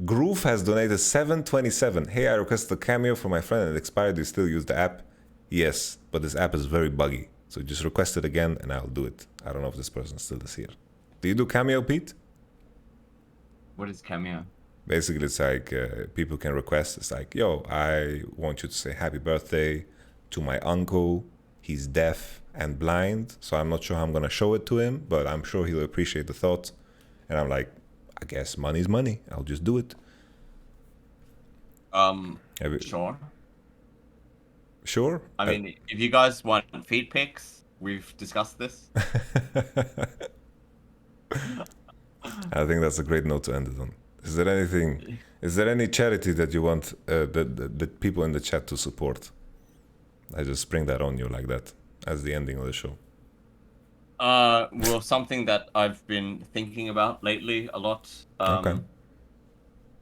Groove has donated $7.27. Hey, I requested a cameo for my friend and it expired. Do you still use the app? Yes, but this app is very buggy. So just request it again and I'll do it. I don't know if this person still is here. Do you do cameo, Pete? What is cameo? Basically, it's like people can request. It's like, yo, I want you to say happy birthday to my uncle. He's deaf and blind, so I'm not sure how I'm gonna show it to him, but I'm sure he'll appreciate the thought. And I'm like, I guess money's money. I'll just do it. Sure. Sure? I mean, if you guys want feed pics, we've discussed this. I think that's a great note to end it on. Is there any charity that you want the people in the chat to support? I just spring that on you like that as the ending of the show. Well, something that I've been thinking about lately a lot. Okay.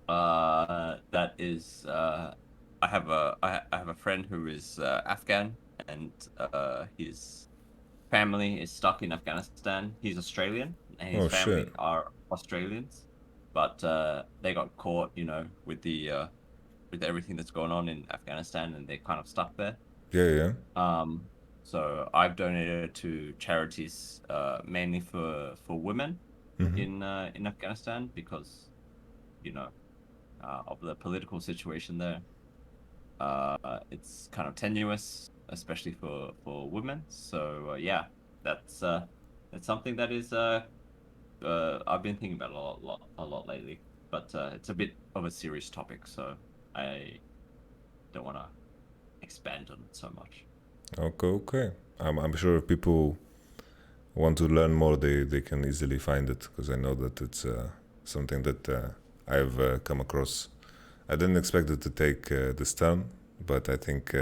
That is, I have a friend who is Afghan, and his family is stuck in Afghanistan. He's Australian, and his family are Australians, but they got caught, you know, with the with everything that's going on in Afghanistan, and they're kind of stuck there. Yeah. So I've donated to charities mainly for women in Afghanistan because, you know, of the political situation there. It's kind of tenuous, especially for women. So yeah, that's something that is I've been thinking about a lot lately. But it's a bit of a serious topic, so I don't want to expand on it so much. Okay. I'm sure if people want to learn more, they can easily find it, because I know that it's something that I've come across. I didn't expect it to take this turn, but I think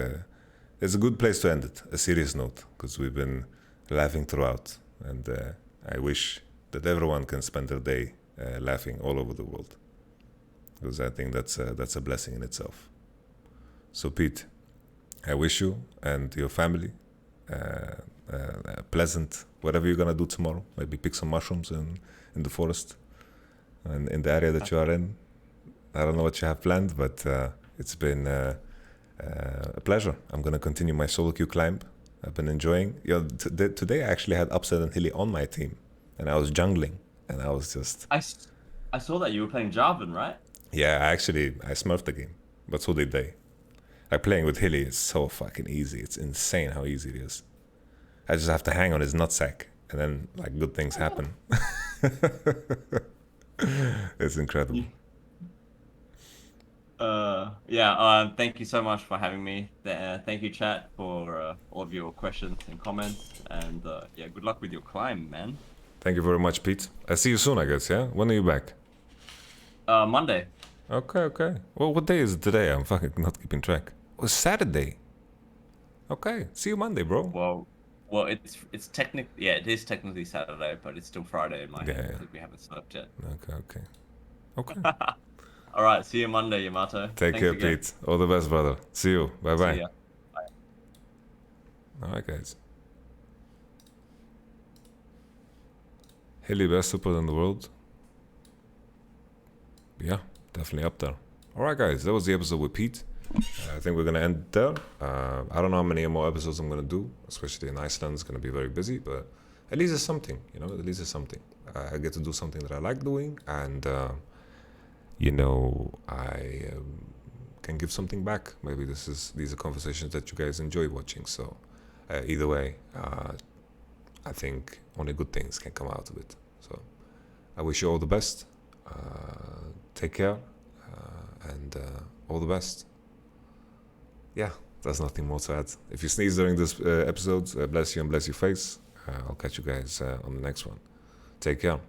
it's a good place to end it, a serious note, because we've been laughing throughout, and I wish that everyone can spend their day laughing all over the world, because I think that's a blessing in itself. So Pete, I wish you and your family pleasant whatever you're gonna do tomorrow. Maybe pick some mushrooms in the forest and in the area that you are in. I don't know what you have planned, but it's been A pleasure. I'm gonna continue my solo queue climb. I've been enjoying. Today I actually had Upside and Hilly on my team, and I was jungling, and I was just. I saw that you were playing Jarvan, right? Yeah, I smurfed the game, but so did they. Like playing with Hilly is so fucking easy. It's insane how easy it is. I just have to hang on his nutsack, and then like good things happen. It's incredible. Thank you so much for having me. Thank you, chat, for all of your questions and comments. And good luck with your climb, man. Thank you very much, Pete. I see you soon, I guess, yeah? When are you back? Monday. Okay. Well, what day is it today? I'm fucking not keeping track. Oh, Saturday. Okay, see you Monday, bro. Well, it's technically, it is technically Saturday, but it's still Friday in my head because we haven't slept yet. Okay. All right, see you Monday, Yamato. Take care, again. Pete. All the best, brother. See you. Bye-bye. See ya. Bye. All right, guys. Hilly, best support in the world. Yeah, definitely up there. All right, guys, that was the episode with Pete. I think we're gonna end there. I don't know how many more episodes I'm gonna do, especially in Iceland. It's gonna be very busy, but at least it's something, you know. At least it's something. I get to do something that I like doing, and you know, I can give something back. Maybe these are conversations that you guys enjoy watching. So either way, I think only good things can come out of it. So I wish you all the best. Take care, and all the best. Yeah, there's nothing more to add. If you sneeze during this episode, bless you and bless your face. I'll catch you guys on the next one. Take care.